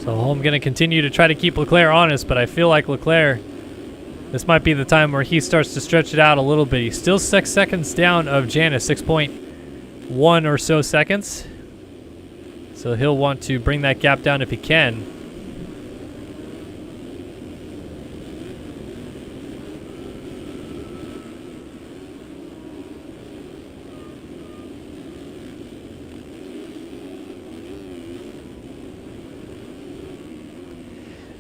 So Holm going to continue to try to keep Leclerc honest, but I feel like Leclerc, this might be the time where he starts to stretch it out a little bit. He's still 6 seconds down of Janice, 6.1 or so seconds. So he'll want to bring that gap down if he can.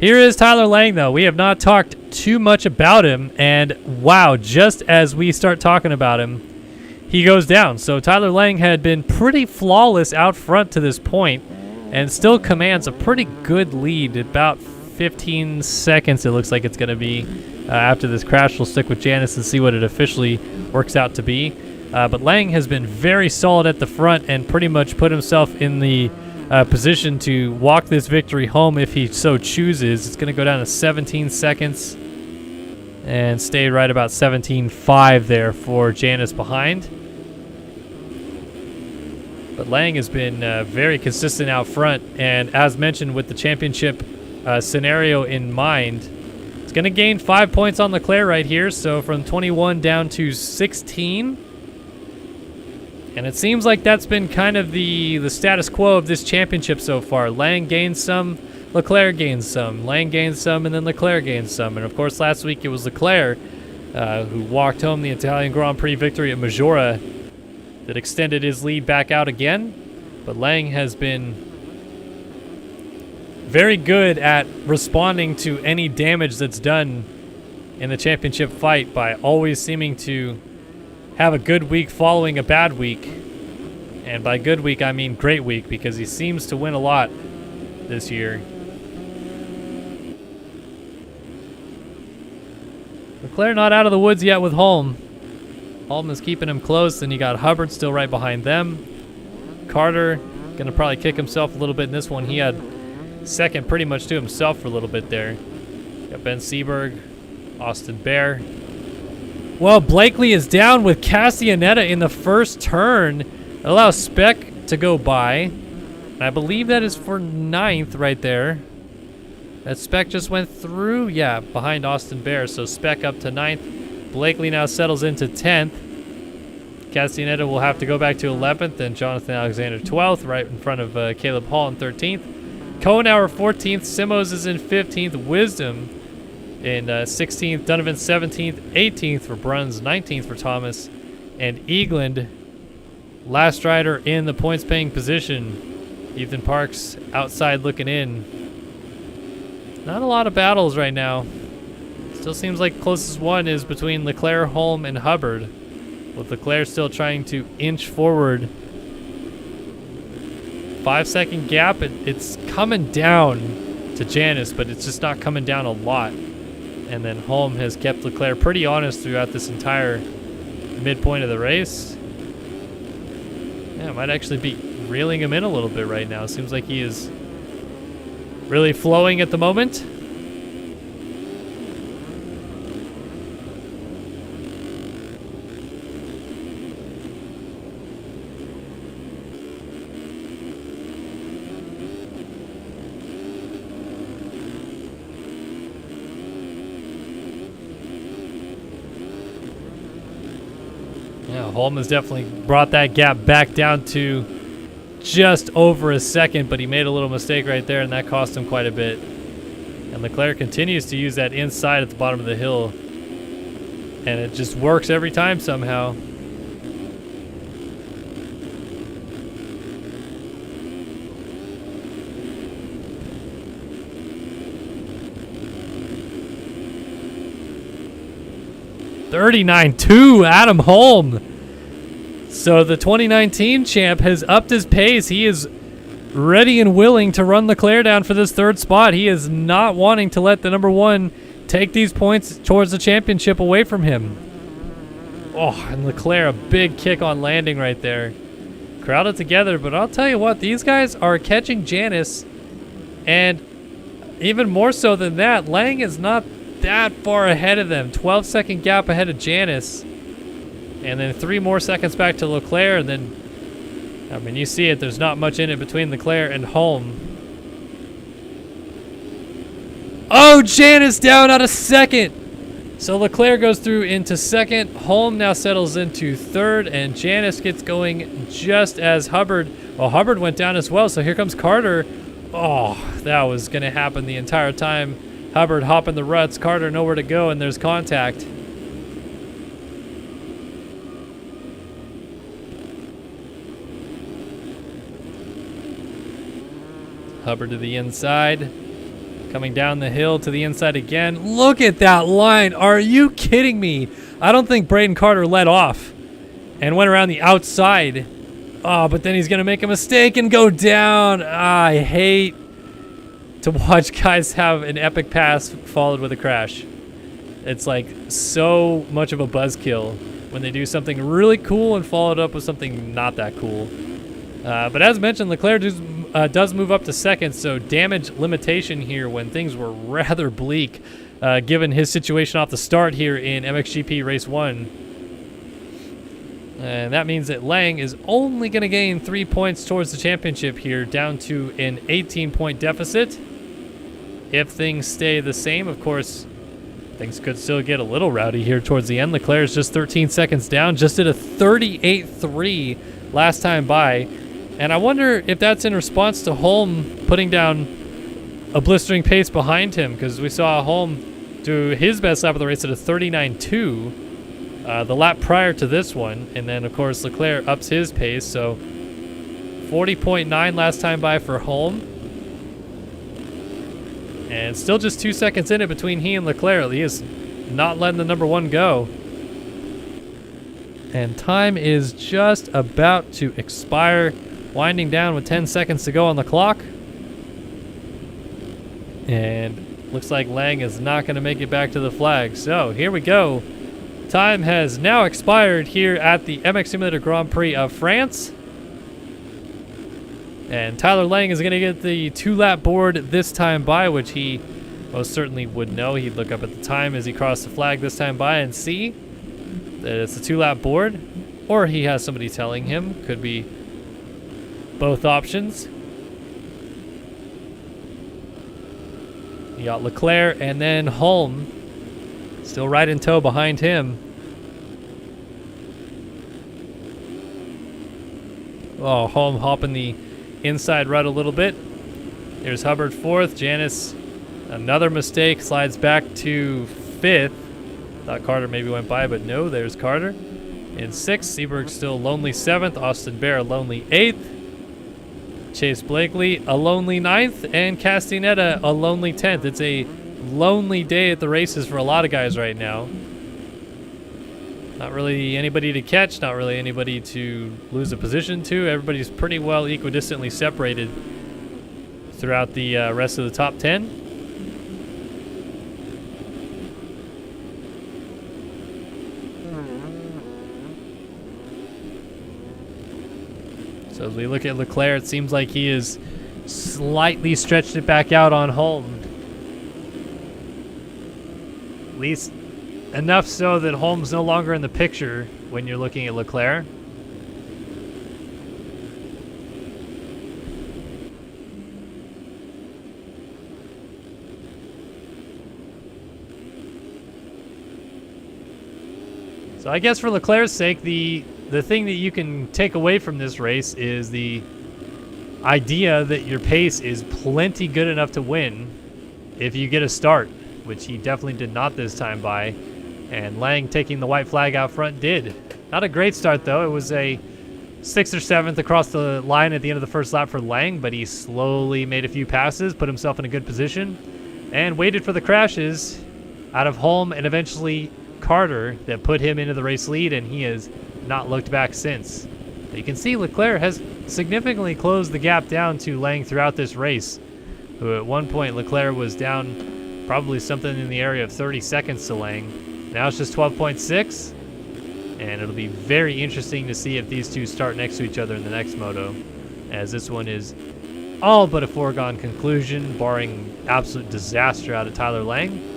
Here is Tyler Lang, though. We have not talked too much about him, and wow, just as we start talking about him, he goes down. So Tyler Lang had been pretty flawless out front to this point and still commands a pretty good lead, about 15 seconds it looks like it's going to be. After this crash, we'll stick with Janice and see what it officially works out to be. But Lang has been very solid at the front and pretty much put himself in the position to walk this victory home if he so chooses. It's going to go down to 17 seconds and stay right about 17.5 there for Janice behind. But Lang has been very consistent out front, and as mentioned with the championship scenario in mind, it's going to gain 5 points on Leclerc right here, so from 21 down to 16. And it seems like that's been kind of the status quo of this championship so far. Lang gains some, Leclerc gains some, Lang gains some, and then Leclerc gains some. And of course, last week it was Leclerc who walked home the Italian Grand Prix victory at Majora that extended his lead back out again. But Lang has been very good at responding to any damage that's done in the championship fight by always seeming to have a good week following a bad week. And by good week, I mean great week, because he seems to win a lot this year. Leclerc not out of the woods yet with Holm. Holm is keeping him close, and you got Hubbard still right behind them. Carter gonna probably kick himself a little bit in this one. He had second pretty much to himself for a little bit there. Got Ben Seberg, Austin Bear. Well, Blakely is down with Castellaneta in the first turn. It allows Speck to go by. And I believe that is for 9th right there. That Speck just went through, yeah, behind Austin Bear. So Speck up to 9th. Blakely now settles into 10th. Castellaneta will have to go back to 11th, and Jonathan Alexander 12th, right in front of Caleb Hall in 13th. Kohenauer 14th, Simos is in 15th, Wisdom in 16th, Donovan 17th, 18th for Bruns, 19th for Thomas, and Eagland, last rider in the points-paying position. Ethan Parks outside looking in. Not a lot of battles right now. Still seems like the closest one is between Leclerc, Holm, and Hubbard, with Leclerc still trying to inch forward. 5-second gap. It's coming down to Janice, but it's just not coming down a lot. And then Holm has kept Leclerc pretty honest throughout this entire midpoint of the race. Yeah, might actually be reeling him in a little bit right now. Seems like he is really flowing at the moment. Yeah, Holm has definitely brought that gap back down to just over a second, but he made a little mistake right there, and that cost him quite a bit. And Leclerc continues to use that inside at the bottom of the hill, and it just works every time somehow. $39.2, Adam Holm. So the 2019 champ has upped his pace. He is ready and willing to run Leclerc down for this third spot. He is not wanting to let the number one take these points towards the championship away from him. Oh, and Leclerc, a big kick on landing right there. Crowded together, but I'll tell you what, these guys are catching Janice, and even more so than that, Lang is not that far ahead of them. 12-second gap ahead of Janice, and then 3 more seconds back to Leclerc. And then, I mean, you see it, there's not much in it between Leclerc and Holm. Oh, Janice down at a second. So Leclerc goes through into second. Holm now settles into third, and Janice gets going just as Hubbard. Well, Hubbard went down as well, so here comes Carter. Oh, that was going to happen the entire time. Hubbard hopping the ruts, Carter nowhere to go, and there's contact. Hubbard to the inside, coming down the hill to the inside again. Look at that line. Are you kidding me? I don't think Braden Carter let off and went around the outside. Oh, but then he's going to make a mistake and go down. I hate to watch guys have an epic pass followed with a crash. It's like so much of a buzzkill when they do something really cool and follow it up with something not that cool. But as mentioned, Leclerc does move up to second, so damage limitation here when things were rather bleak given his situation off the start here in MXGP Race 1. And that means that Lang is only going to gain 3 points towards the championship here, down to an 18-point deficit. If things stay the same, of course, things could still get a little rowdy here towards the end. Leclerc is just 13 seconds down, just did a 38.3 last time by. And I wonder if that's in response to Holm putting down a blistering pace behind him, because we saw Holm do his best lap of the race at a 39.2 the lap prior to this one. And then, of course, Leclerc ups his pace. So 40.9 last time by for Holm. And still just 2 seconds in it between he and Leclerc. He is not letting the number one go. And time is just about to expire, winding down with 10 seconds to go on the clock. And looks like Lang is not going to make it back to the flag. So here we go. Time has now expired here at the MX Simulator Grand Prix of France. And Tyler Lang is going to get the 2-lap board this time by, which he most certainly would know. He'd look up at the time as he crossed the flag this time by and see that it's a 2-lap board. Or he has somebody telling him. Could be both options. You got Leclerc and then Holm still right in tow behind him. Oh, Holm hopping the inside rut a little bit. There's Hubbard 4th. Janice, another mistake, slides back to 5th. Thought Carter maybe went by, but no, there's Carter. In 6th, Seberg still lonely 7th. Austin Bear, lonely 8th. Chase Blakely, a lonely 9th. And Castaneda, a lonely 10th. It's a lonely day at the races for a lot of guys right now. Not really anybody to catch, not really anybody to lose a position to. Everybody's pretty well equidistantly separated throughout the rest of the top 10. So as we look at Leclerc, it seems like he is slightly stretched it back out on Holm. At least enough so that Holm's no longer in the picture when you're looking at Leclerc. So I guess for Leclerc's sake, the thing that you can take away from this race is the idea that your pace is plenty good enough to win if you get a start, which he definitely did not this time by. And Lang taking the white flag out front did. Not a great start, though. It was a 6th or 7th across the line at the end of the first lap for Lang, but he slowly made a few passes, put himself in a good position, and waited for the crashes out of Holm and eventually Carter that put him into the race lead, and he has not looked back since. But you can see Leclerc has significantly closed the gap down to Lang throughout this race, who at one point Leclerc was down probably something in the area of 30 seconds to Lang. Now it's just 12.6, and it'll be very interesting to see if these two start next to each other in the next moto, as this one is all but a foregone conclusion, barring absolute disaster out of Tyler Lang.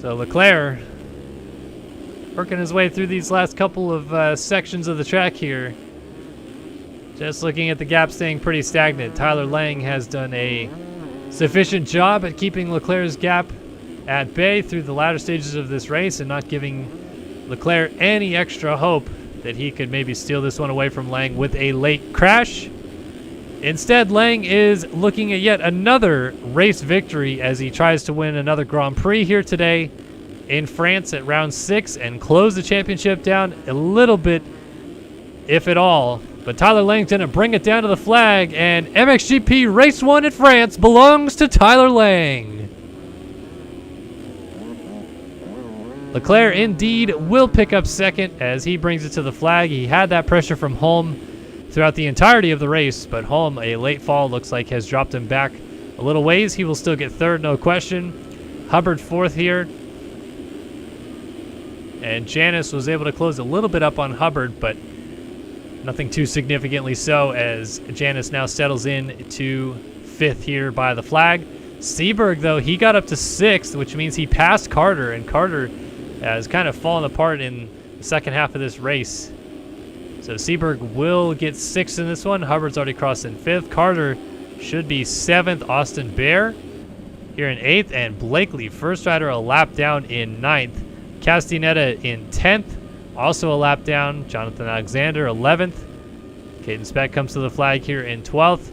So Leclerc working his way through these last couple of sections of the track here. Just looking at the gap staying pretty stagnant. Tyler Lang has done a sufficient job at keeping Leclerc's gap at bay through the latter stages of this race and not giving Leclerc any extra hope that he could maybe steal this one away from Lang with a late crash. Instead, Lang is looking at yet another race victory as he tries to win another Grand Prix here today in France at round 6 and close the championship down a little bit, if at all. But Tyler Lang's going to bring it down to the flag, and MXGP Race 1 at France belongs to Tyler Lang. Leclerc indeed will pick up second as he brings it to the flag. He had that pressure from Holm throughout the entirety of the race, but Holm, a late fall, looks like has dropped him back a little ways. He will still get third, no question. Hubbard 4th here. And Janice was able to close a little bit up on Hubbard, but nothing too significantly so, as Janice now settles in to 5th here by the flag. Seberg, though, he got up to 6th, which means he passed Carter, and Carter has kind of fallen apart in the second half of this race. So Seberg will get 6th in this one. Hubbard's already crossed in 5th. Carter should be 7th. Austin Bear here in 8th. And Blakely, first rider, a lap down in 9th. Castaneda in 10th. Also a lap down. Jonathan Alexander, 11th. Caden Speck comes to the flag here in 12th.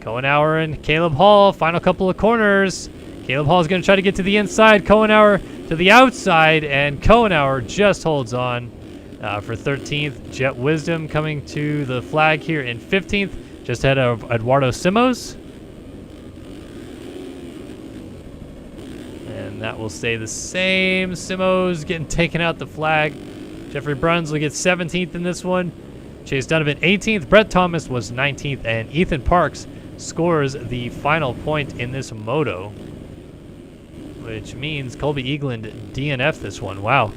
Kohenauer and Caleb Hall, final couple of corners. Caleb Hall is going to try to get to the inside. Kohenauer to the outside, and Kohenauer just holds on for 13th. Jet Wisdom coming to the flag here in 15th, just ahead of Eduardo Simos. And that will stay the same. Simos getting taken out the flag. Jeffrey Bruns will get 17th in this one. Chase Donovan 18th. Brett Thomas was 19th, and Ethan Parks scores the final point in this moto, which means Colby Eagland DNF this one. Wow.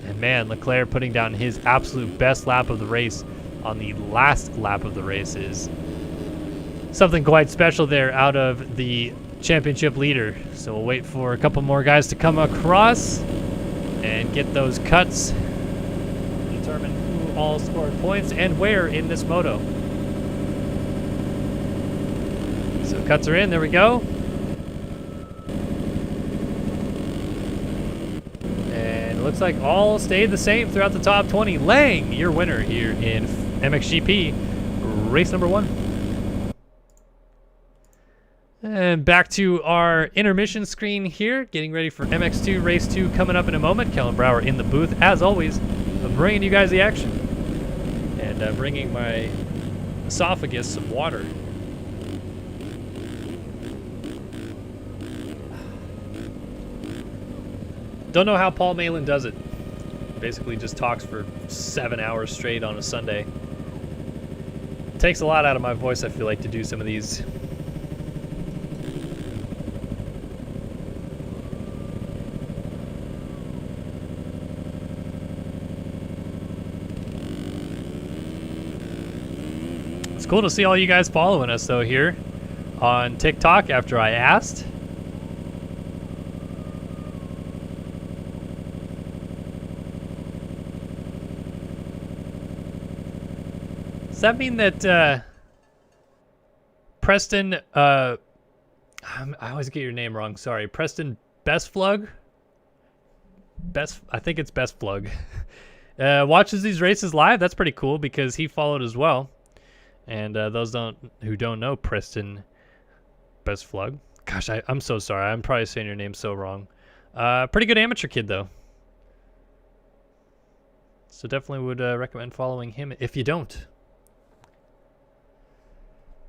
And man, Leclerc putting down his absolute best lap of the race on the last lap of the race is something quite special there out of the championship leader. So we'll wait for a couple more guys to come across and get those cuts, determine who all scored points and where in this moto. So cuts are in, there we go. And it looks like all stayed the same throughout the top 20. Lang, your winner here in MXGP, race number 1. And back to our intermission screen here, getting ready for MX2 Race 2 coming up in a moment. Kellen Brower in the booth, as always, bringing you guys the action. And bringing my esophagus some water. Don't know how Paul Malin does it. Basically just talks for 7 hours straight on a Sunday. Takes a lot out of my voice, I feel like, to do some of these. It's cool to see all you guys following us, though, here on TikTok after I asked. Does that mean that Preston, I always get your name wrong, sorry, Preston Bestflug? I think it's Bestflug. Watches these races live? That's pretty cool because he followed as well. And those who don't know Preston Bestflug, gosh, I'm so sorry. I'm probably saying your name so wrong. Pretty good amateur kid, though. So definitely would recommend following him if you don't.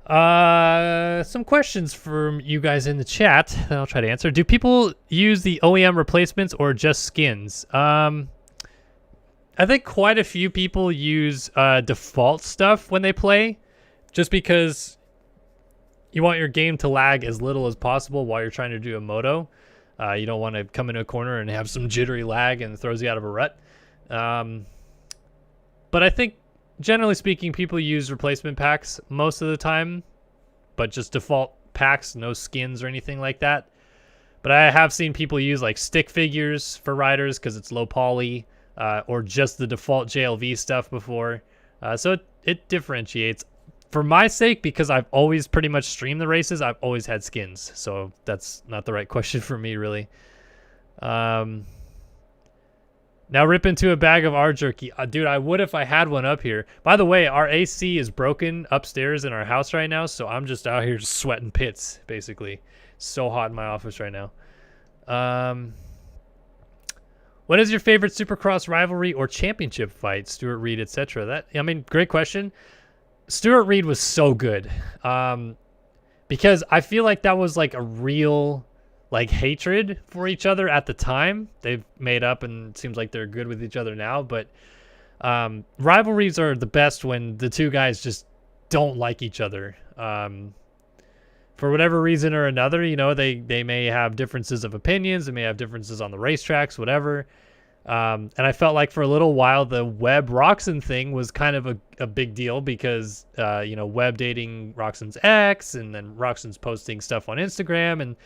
Some questions from you guys in the chat that I'll try to answer. Do people use the OEM replacements or just skins? I think quite a few people use default stuff when they play, just because you want your game to lag as little as possible while you're trying to do a moto. You don't want to come into a corner and have some jittery lag and it throws you out of a rut. But I think, generally speaking, people use replacement packs most of the time, but just default packs, no skins or anything like that. But I have seen people use like stick figures for riders because it's low poly, or just the default JLV stuff before. So it differentiates. For my sake, because I've always pretty much streamed the races, I've always had skins. So that's not the right question for me, really. Now rip into a bag of R jerky. Dude, I would if I had one up here. By the way, our AC is broken upstairs in our house right now, so I'm just out here just sweating pits, basically. So hot in my office right now. What is your favorite Supercross rivalry or championship fight? Stuart Reed, etc. Great question. Stuart Reed was so good. Because I feel like that was like a real hatred for each other at the time. They've made up and it seems like they're good with each other now, but rivalries are the best when the two guys just don't like each other. For whatever reason or another, they may have differences of opinions, they may have differences on the racetracks, whatever. And I felt like for a little while the Webb Roxon thing was kind of a big deal because Webb dating Roxon's ex, and then Roxon's posting stuff on Instagram, and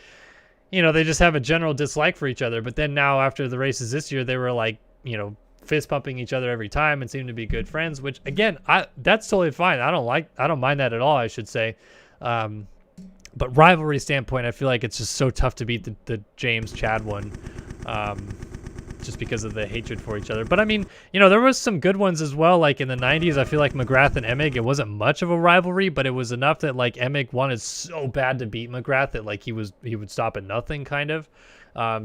you know, they just have a general dislike for each other. But then now after the races this year, they were like, you know, fist pumping each other every time and seem to be good friends, which again, that's totally fine. I don't mind that at all, I should say. But rivalry standpoint, I feel like it's just so tough to beat the James Chad one. Just because of the hatred for each other. But I mean, you know, there was some good ones as well. Like in the 90s, I feel like McGrath and Emig, it wasn't much of a rivalry, but it was enough that like Emig wanted so bad to beat McGrath that like he would stop at nothing kind of.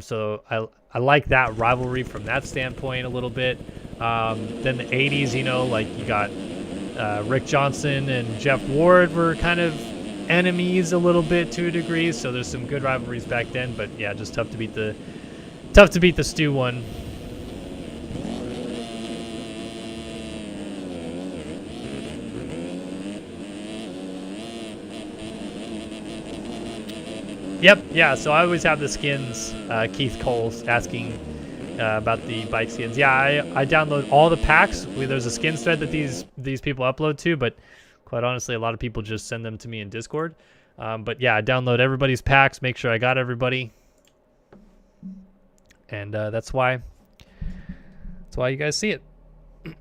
So I like that rivalry from that standpoint a little bit. Then the 80s, you know, like you got Rick Johnson and Jeff Ward were kind of enemies a little bit to a degree. So there's some good rivalries back then, but yeah, just tough to beat the Stu one. Yep, yeah, so I always have the skins. Keith Cole's asking about the bike skins. Yeah, I download all the packs. There's a skins thread that these people upload to, but quite honestly, a lot of people just send them to me in Discord. But yeah, I download everybody's packs, make sure I got everybody. And that's why you guys see it. All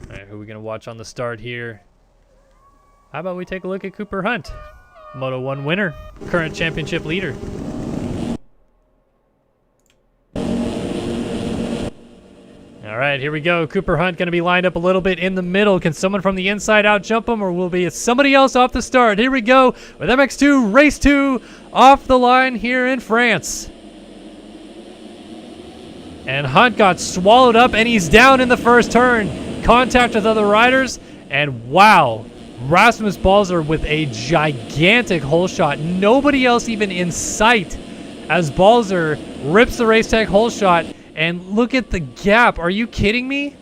right, who are we gonna watch on the start here? How about we take a look at Cooper Hunt, Moto 1 winner, current championship leader. All right, here we go. Cooper Hunt going to be lined up a little bit in the middle. Can someone from the inside out jump him, or will be somebody else off the start? Here we go with MX2 Race 2 off the line here in France. And Hunt got swallowed up, and he's down in the first turn. Contact with other riders, and wow, Rasmus Balzer with a gigantic hole shot. Nobody else even in sight as Balzer rips the race tag hole shot. And look at the gap. Are you kidding me?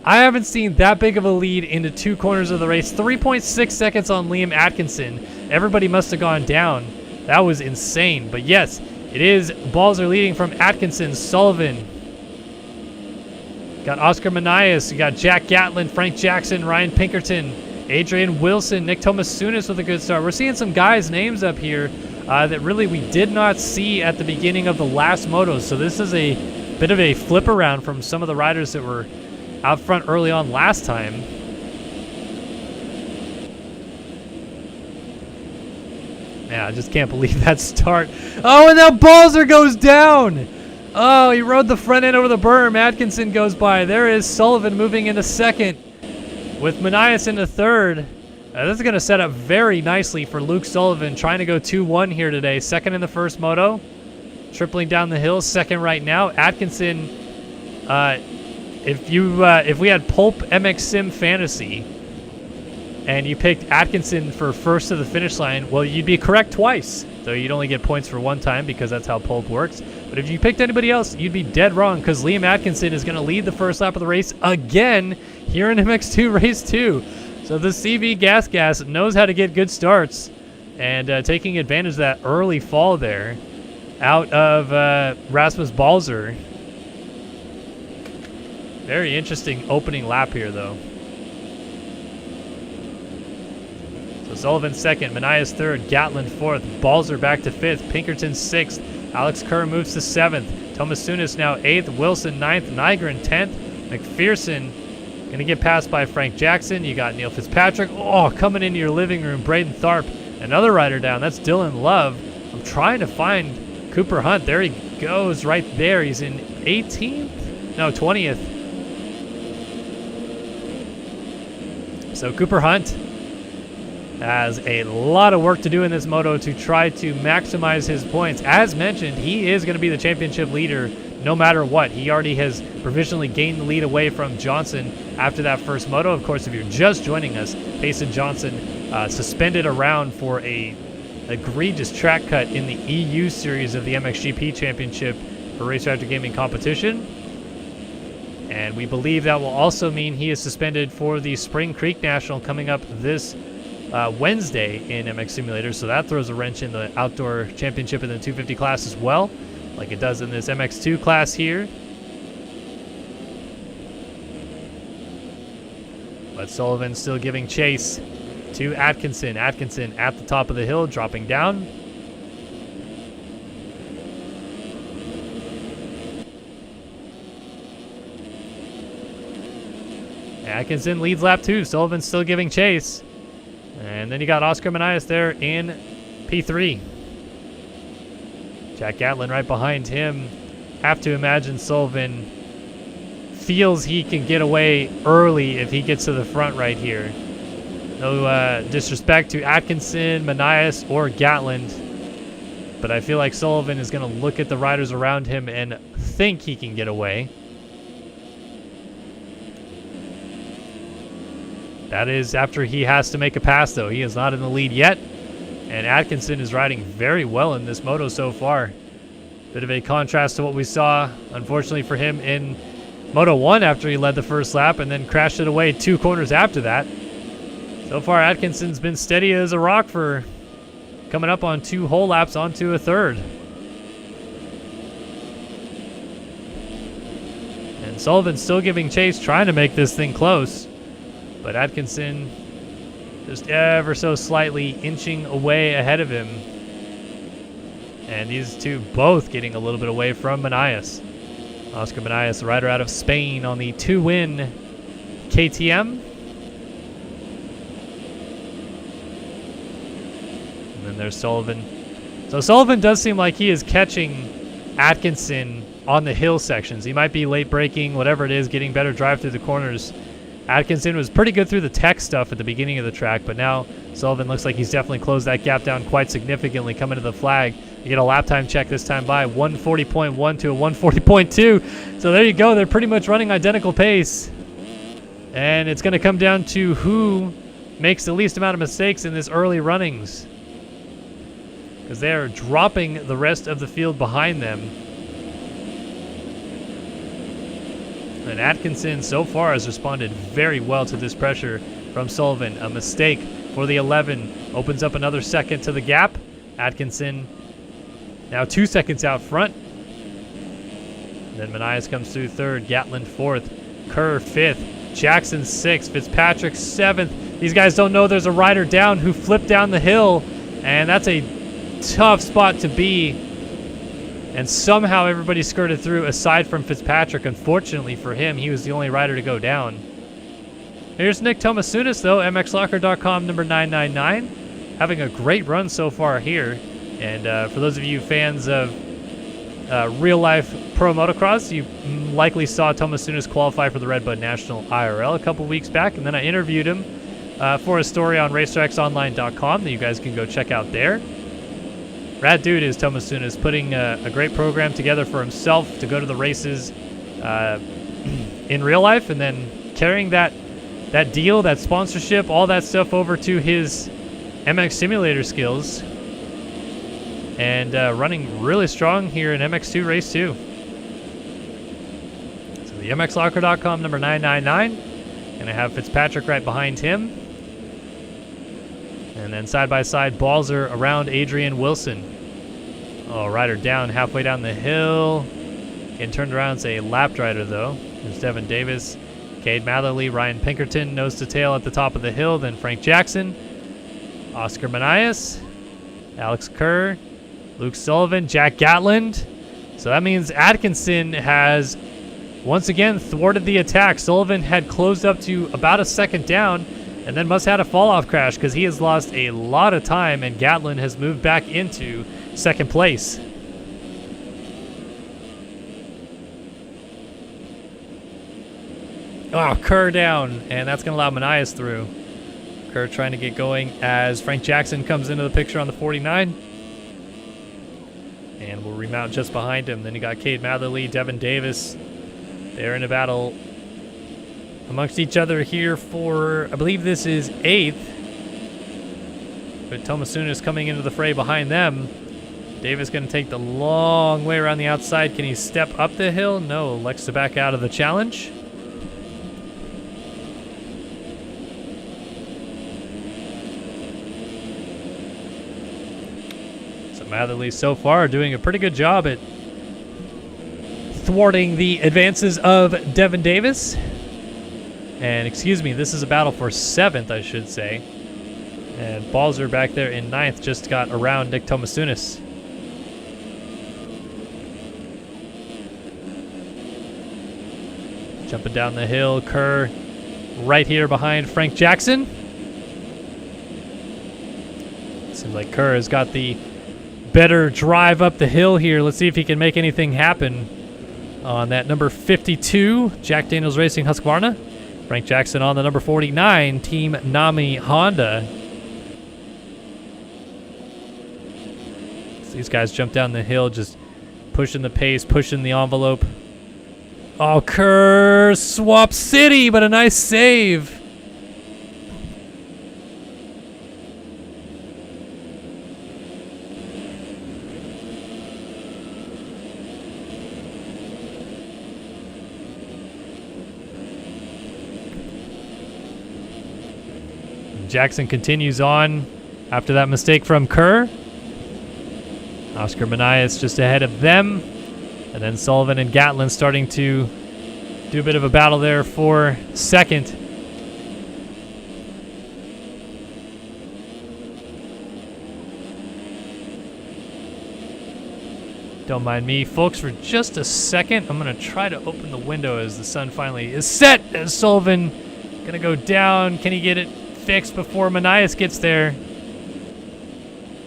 I haven't seen that big of a lead into two corners of the race. 3.6 seconds on Liam Atkinson. Everybody must have gone down. That was insane. But yes, it is Balzer leading from Atkinson, Sullivan. Got Oscar Manias. You got Jack Gatlin, Frank Jackson, Ryan Pinkerton, Adrian Wilson, Nick Tomasunis with a good start. We're seeing some guys' names up here that really we did not see at the beginning of the last motos. So this is a bit of a flip around from some of the riders that were out front early on last time. Yeah, I just can't believe that start. Oh, and now Balzer goes down. Oh, he rode the front end over the berm. Atkinson goes by. There is Sullivan moving into second with Manias into third. This is going to set up very nicely for Luke Sullivan, trying to go 2-1 here today. Second in the first moto, tripling down the hill. Second right now. Atkinson, if we had Pulp MX Sim Fantasy and you picked Atkinson for first to the finish line, well, you'd be correct twice. So you'd only get points for one time because that's how Pulp works. But if you picked anybody else, you'd be dead wrong because Liam Atkinson is going to lead the first lap of the race again here in MX2 Race 2. So the CV Gas knows how to get good starts, and taking advantage of that early fall there out of Rasmus Balzer. Very interesting opening lap here, though. So Sullivan second, Manias third, Gatlin fourth, Balzer back to fifth, Pinkerton sixth, Alex Kerr moves to seventh, Tomasunis now eighth, Wilson ninth, Nygren 10th, McPherson going to get passed by Frank Jackson. You got Neil Fitzpatrick. Oh, coming into your living room, Braden Tharp. Another rider down. That's Dylan Love. I'm trying to find Cooper Hunt. There he goes right there. He's in 18th? No, 20th. So Cooper Hunt has a lot of work to do in this moto to try to maximize his points. As mentioned, he is going to be the championship leader no matter what. He already has provisionally gained the lead away from Johnson after that first moto. Of course, if you're just joining us, Payson Johnson suspended around for a egregious track cut in the EU series of the MXGP Championship for Race Factor Gaming competition. And we believe that will also mean he is suspended for the Spring Creek National coming up this Wednesday in MX Simulator. So that throws a wrench in the outdoor championship in the 250 class as well, like it does in this MX2 class here. But Sullivan still giving chase. to Atkinson. Atkinson at the top of the hill, dropping down. Atkinson leads lap 2. Sullivan's still giving chase. And then you got Oscar Manias there in P3. Jack Gatlin right behind him. Have to imagine Sullivan feels he can get away early if he gets to the front right here. No disrespect to Atkinson, Manias, or Gatland, but I feel like Sullivan is going to look at the riders around him and think he can get away. That is after he has to make a pass, though. He is not in the lead yet, and Atkinson is riding very well in this moto so far. Bit of a contrast to what we saw, unfortunately for him, in Moto 1 after he led the first lap and then crashed it away 2 corners after that. So far, Atkinson's been steady as a rock for coming up on 2 whole laps onto a third. And Sullivan's still giving chase, trying to make this thing close. But Atkinson just ever so slightly inching away ahead of him. And these two both getting a little bit away from Manias. Oscar Manias, the rider out of Spain on the 2-win KTM. And then there's Sullivan. So Sullivan does seem like he is catching Atkinson on the hill sections. He might be late braking, whatever it is, getting better drive through the corners. Atkinson was pretty good through the tech stuff at the beginning of the track, but now Sullivan looks like he's definitely closed that gap down quite significantly coming to the flag. You get a lap time check this time by 140.1 to a 140.2. So there you go. They're pretty much running identical pace. And it's going to come down to who makes the least amount of mistakes in this early runnings, because they are dropping the rest of the field behind them. And Atkinson so far has responded very well to this pressure from Sullivan. A mistake for the 11 opens up another second to the gap. Atkinson now 2 seconds out front. And then Manias comes through third, Gatland fourth, Kerr fifth, Jackson sixth, Fitzpatrick seventh. These guys don't know there's a rider down who flipped down the hill, and that's a tough spot to be. And somehow everybody skirted through aside from Fitzpatrick. Unfortunately for him, he was the only rider to go down. Here's Nick Tomasunis, though, MXLocker.com number 999. Having a great run so far here. And for those of you fans of real-life pro motocross, you likely saw Tomasunis qualify for the Red Bud National IRL a couple weeks back. And then I interviewed him for a story on RacerXOnline.com that you guys can go check out there. Rad dude is Tomasunis, putting a great program together for himself to go to the races in real life, and then carrying that deal, that sponsorship, all that stuff over to his MX Simulator skills, and running really strong here in MX2 Race 2. So the MXLocker.com number 999, and I have Fitzpatrick right behind him. And then side-by-side, Balzer around Adrian Wilson. Oh, rider down halfway down the hill. Getting turned around, it's a lapped rider, though. There's Devin Davis, Cade Matherly, Ryan Pinkerton, nose to tail at the top of the hill. Then Frank Jackson, Oscar Manias, Alex Kerr, Luke Sullivan, Jack Gatland. So that means Atkinson has once again thwarted the attack. Sullivan had closed up to about a second down, and then must have had a fall-off crash because he has lost a lot of time, and Gatland has moved back into second place. Oh, Kerr down, and that's going to allow Manias through. Kerr trying to get going as Frank Jackson comes into the picture on the 49. And we'll remount just behind him. Then you got Cade Matherly, Devin Davis. They're in a battle amongst each other here for, I believe this is 8th. But Tomasunis coming into the fray behind them. Davis going to take the long way around the outside. Can he step up the hill? No, elects to back out of the challenge. So Matherly so far doing a pretty good job at thwarting the advances of Devin Davis. And excuse me, this is a battle for 7th, I should say. And Balzer back there in 9th just got around Nick Tomasunis. Jumping down the hill, Kerr right here behind Frank Jackson. Seems like Kerr has got the better drive up the hill here. Let's see if he can make anything happen on that number 52, Jack Daniels Racing Husqvarna. Frank Jackson on the number 49, Team Nami Honda. So these guys jump down the hill, just pushing the pace, pushing the envelope. Oh, Kerr, Swap City, but a nice save. Jackson continues on after that mistake from Kerr. Oscar Manias just ahead of them. And then Sullivan and Gatlin starting to do a bit of a battle there for second. Don't mind me, folks, for just a second. I'm going to try to open the window as the sun finally is set. As Sullivan going to go down. Can he get it fixed before Manias gets there?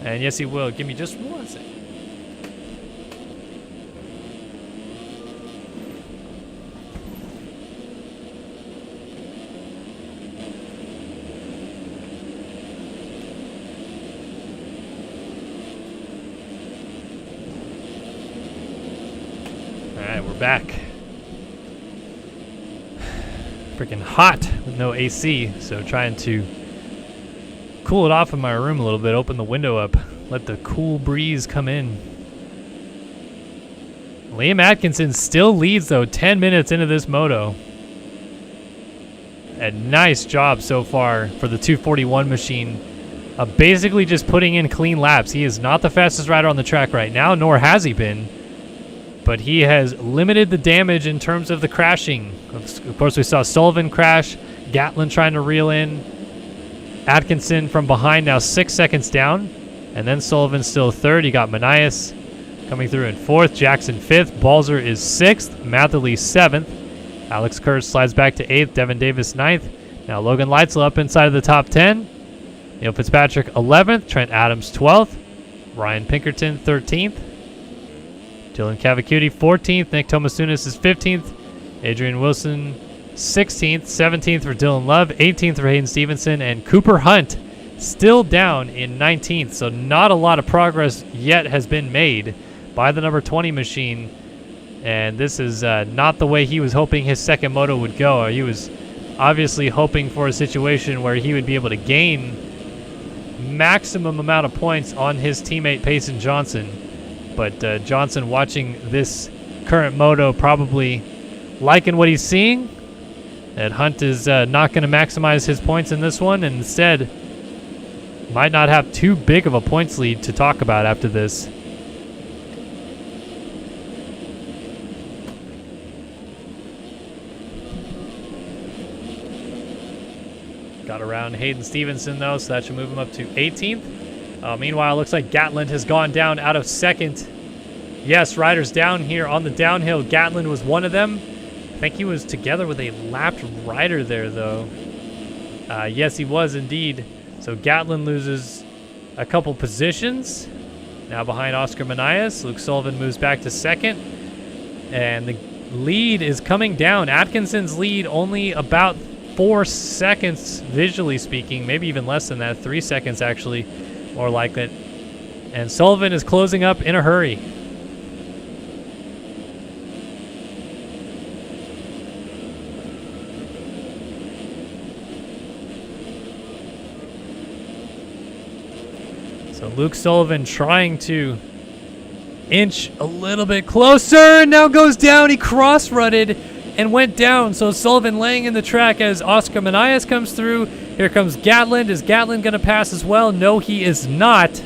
And yes, he will. Give me just 1 second. Alright, we're back. Freaking hot with no AC, so trying to cool it off in my room a little bit, open the window up, let the cool breeze come in. Liam Atkinson still leads though, 10 minutes into this moto. A nice job so far for the 241 machine, basically just putting in clean laps. He is not the fastest rider on the track right now, nor has he been, but he has limited the damage in terms of the crashing. Of course, we saw Sullivan crash, Gatlin trying to reel in, Atkinson from behind now 6 seconds down, and then Sullivan still third. You got Manias coming through in fourth, Jackson fifth, Balzer is sixth, Matherly seventh, Alex Kerr slides back to eighth, Devin Davis ninth. Now Logan Leitzel up inside of the top 10. Neil Fitzpatrick 11th, Trent Adams 12th, Ryan Pinkerton 13th, Dylan Cavacuti 14th, Nick Tomasunis is 15th, Adrian Wilson 16th, 17th for Dylan Love, 18th for Hayden Stevenson, and Cooper Hunt still down in 19th. So not a lot of progress yet has been made by the number 20 machine. And this is not the way he was hoping his second moto would go. He was obviously hoping for a situation where he would be able to gain maximum amount of points on his teammate Payson Johnson. But Johnson, watching this current moto, probably liking what he's seeing. And Hunt is not going to maximize his points in this one, and instead might not have too big of a points lead to talk about after this. Got around Hayden Stevenson, though, so that should move him up to 18th. Meanwhile, it looks like Gatland has gone down out of second. Yes, riders down here on the downhill. Gatland was one of them. I think he was together with a lapped rider there, though. Yes, he was indeed. So Gatland loses a couple positions. Now behind Oscar Manias. Luke Sullivan moves back to second. And the lead is coming down. Atkinson's lead only about 4 seconds, visually speaking. Maybe even less than that. 3 seconds, actually, more like it. And Sullivan is closing up in a hurry. So Luke Sullivan trying to inch a little bit closer, and now goes down. He cross-rutted and went down. So Sullivan laying in the track as Oscar Manias comes through. Here comes Gatland. Is Gatland going to pass as well? No, he is not.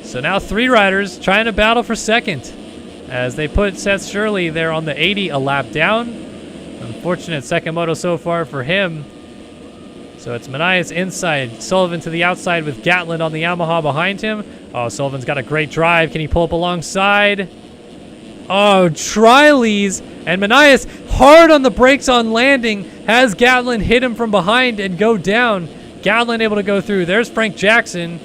So now 3 riders trying to battle for second as they put Seth Shirley there on the 80 a lap down. Unfortunate second moto so far for him. So it's Manias inside, Sullivan to the outside with Gatlin on the Yamaha behind him. Oh, Sullivan's got a great drive. Can he pull up alongside? Oh, Triles and Manias hard on the brakes on landing. Has Gatlin hit him from behind and go down. Gatlin able to go through. There's Frank Jackson.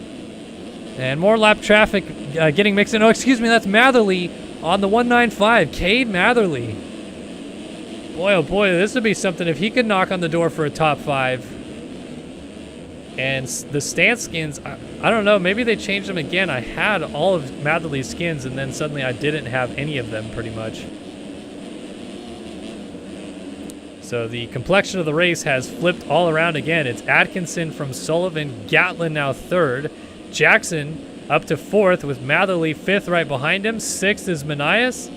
And more lap traffic getting mixed in. Oh, excuse me, that's Matherly on the 195. Cade Matherly. Boy, oh boy, this would be something if he could knock on the door for a top 5. And the stance skins, I don't know, maybe they changed them again. I had all of Matherly's skins, and then suddenly I didn't have any of them, pretty much. So the complexion of the race has flipped all around again. It's Atkinson from Sullivan, Gatlin now 3rd, Jackson up to 4th with Matherly 5th right behind him. 6th is Manias.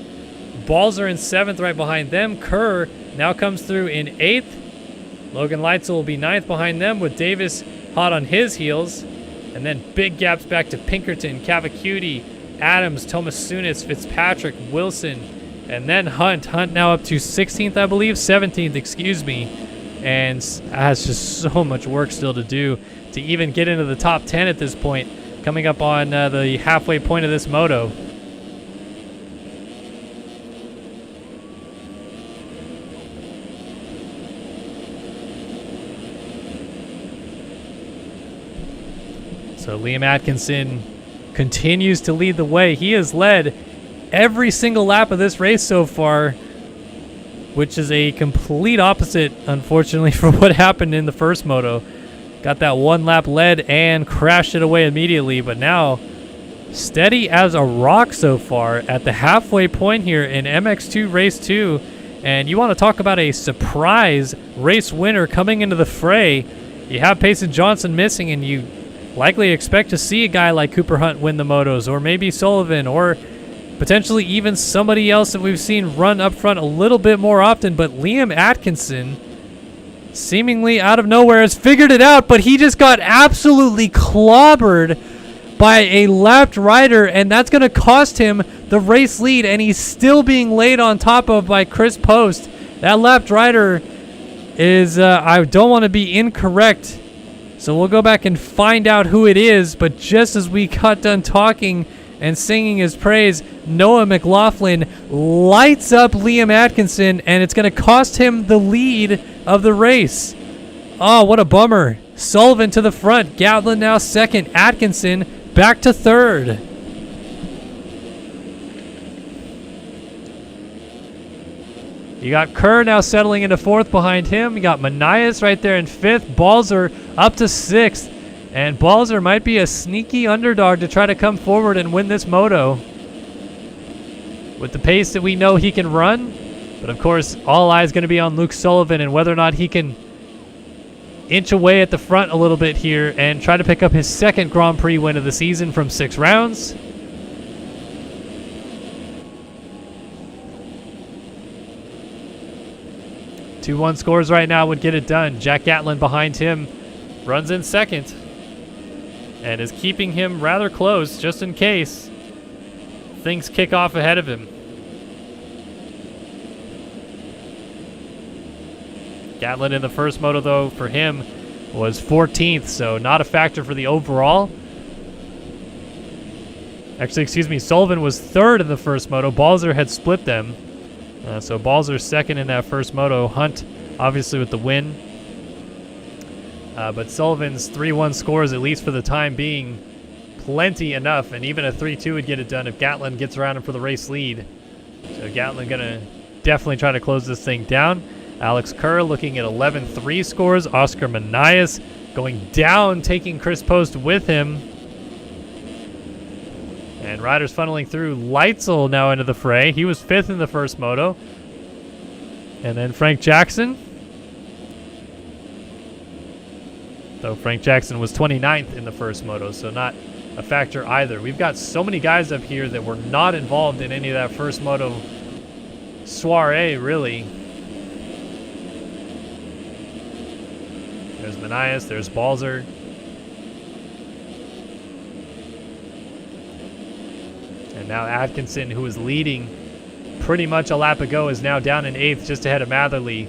Balzer in 7th right behind them. Kerr now comes through in 8th. Logan Leitzel will be 9th behind them with Davis hot on his heels. And then big gaps back to Pinkerton, Cavacuti, Adams, Thomas Sunis, Fitzpatrick, Wilson, and then Hunt. Hunt now up to 16th, I believe. 17th, excuse me. And has just so much work still to do to even get into the top 10 at this point. Coming up on the halfway point of this moto. So Liam Atkinson continues to lead the way. He has led every single lap of this race so far, which is a complete opposite, unfortunately, for what happened in the first moto. Got that one lap lead and crashed it away immediately, but now steady as a rock so far at the halfway point here in MX2 Race 2. And you want to talk about a surprise race winner coming into the fray. You have Payson Johnson missing, and you likely expect to see a guy like Cooper Hunt win the motos, or maybe Sullivan, or potentially even somebody else that we've seen run up front a little bit more often. But Liam Atkinson, seemingly out of nowhere, has figured it out, but he just got absolutely clobbered by a lapped rider, and that's going to cost him the race lead, and he's still being laid on top of by Chris Post. That lapped rider is, I don't want to be incorrect, so we'll go back and find out who it is. But just as we got done talking and singing his praise, Noah McLaughlin lights up Liam Atkinson, and it's going to cost him the lead of the race. Oh, what a bummer. Sullivan to the front. Gatlin now 2nd. Atkinson back to 3rd. You got Kerr now settling into 4th behind him. You got Manias right there in 5th. Balzer up to 6th. And Balzer might be a sneaky underdog to try to come forward and win this moto with the pace that we know he can run. But of course, all eyes going to be on Luke Sullivan and whether or not he can inch away at the front a little bit here and try to pick up his 2nd Grand Prix win of the season from 6 rounds. Two 1 scores right now would get it done. Jack Gatlin behind him runs in 2nd and is keeping him rather close just in case things kick off ahead of him. Gatlin in the first moto, though, for him was 14th, so not a factor for the overall. Actually, excuse me, Sullivan was 3rd in the first moto. Balzer had split them. So Balzer's 2nd in that first moto. Hunt, obviously, with the win. But Sullivan's 3-1 scores, at least for the time being, plenty enough. And even a 3-2 would get it done if Gatlin gets around him for the race lead. So Gatlin going to definitely try to close this thing down. Alex Kerr looking at 11-3 scores. Oscar Manias going down, taking Chris Post with him. And riders funneling through. Leitzel now into the fray. He was 5th in the first moto. And then Frank Jackson. Though Frank Jackson was 29th in the first moto, so not a factor either. We've got so many guys up here that were not involved in any of that first moto soiree, really. There's Manias, there's Balzer. And now Atkinson, who is leading pretty much a lap ago, is now down in 8th, just ahead of Matherly.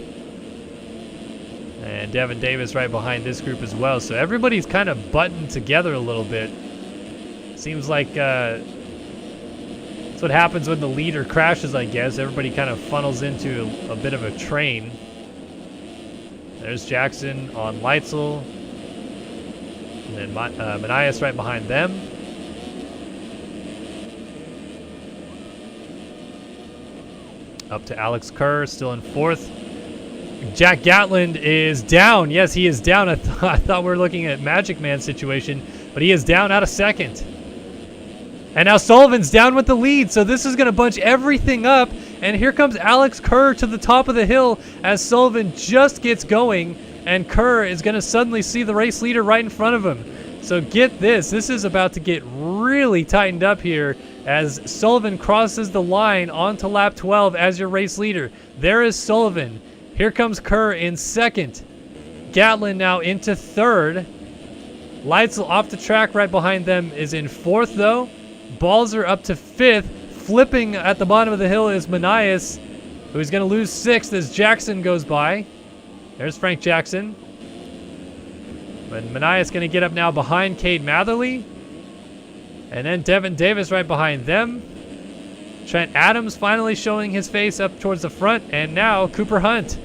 And Devin Davis right behind this group as well. So everybody's kind of buttoned together a little bit. Seems like that's what happens when the leader crashes, I guess. Everybody kind of funnels into a bit of a train. There's Jackson on Leitzel. And then Manias right behind them. Up to Alex Kerr, still in 4th. Jack Gatland is down. Yes, he is down. I thought we were looking at Magic Man situation, but he is down out of 2nd. And now Sullivan's down with the lead, so this is going to bunch everything up. And here comes Alex Kerr to the top of the hill as Sullivan just gets going, and Kerr is going to suddenly see the race leader right in front of him. So get this. This is about to get really tightened up here as Sullivan crosses the line onto lap 12 as your race leader. There is Sullivan. Here comes Kerr in 2nd. Gatlin now into 3rd. Leitzel off the track right behind them is in 4th, though. Balzer up to 5th. Flipping at the bottom of the hill is Manias, who's going to lose 6th as Jackson goes by. There's Frank Jackson. And Manias going to get up now behind Cade Matherly. And then Devin Davis right behind them. Trent Adams finally showing his face up towards the front. And now Cooper Hunt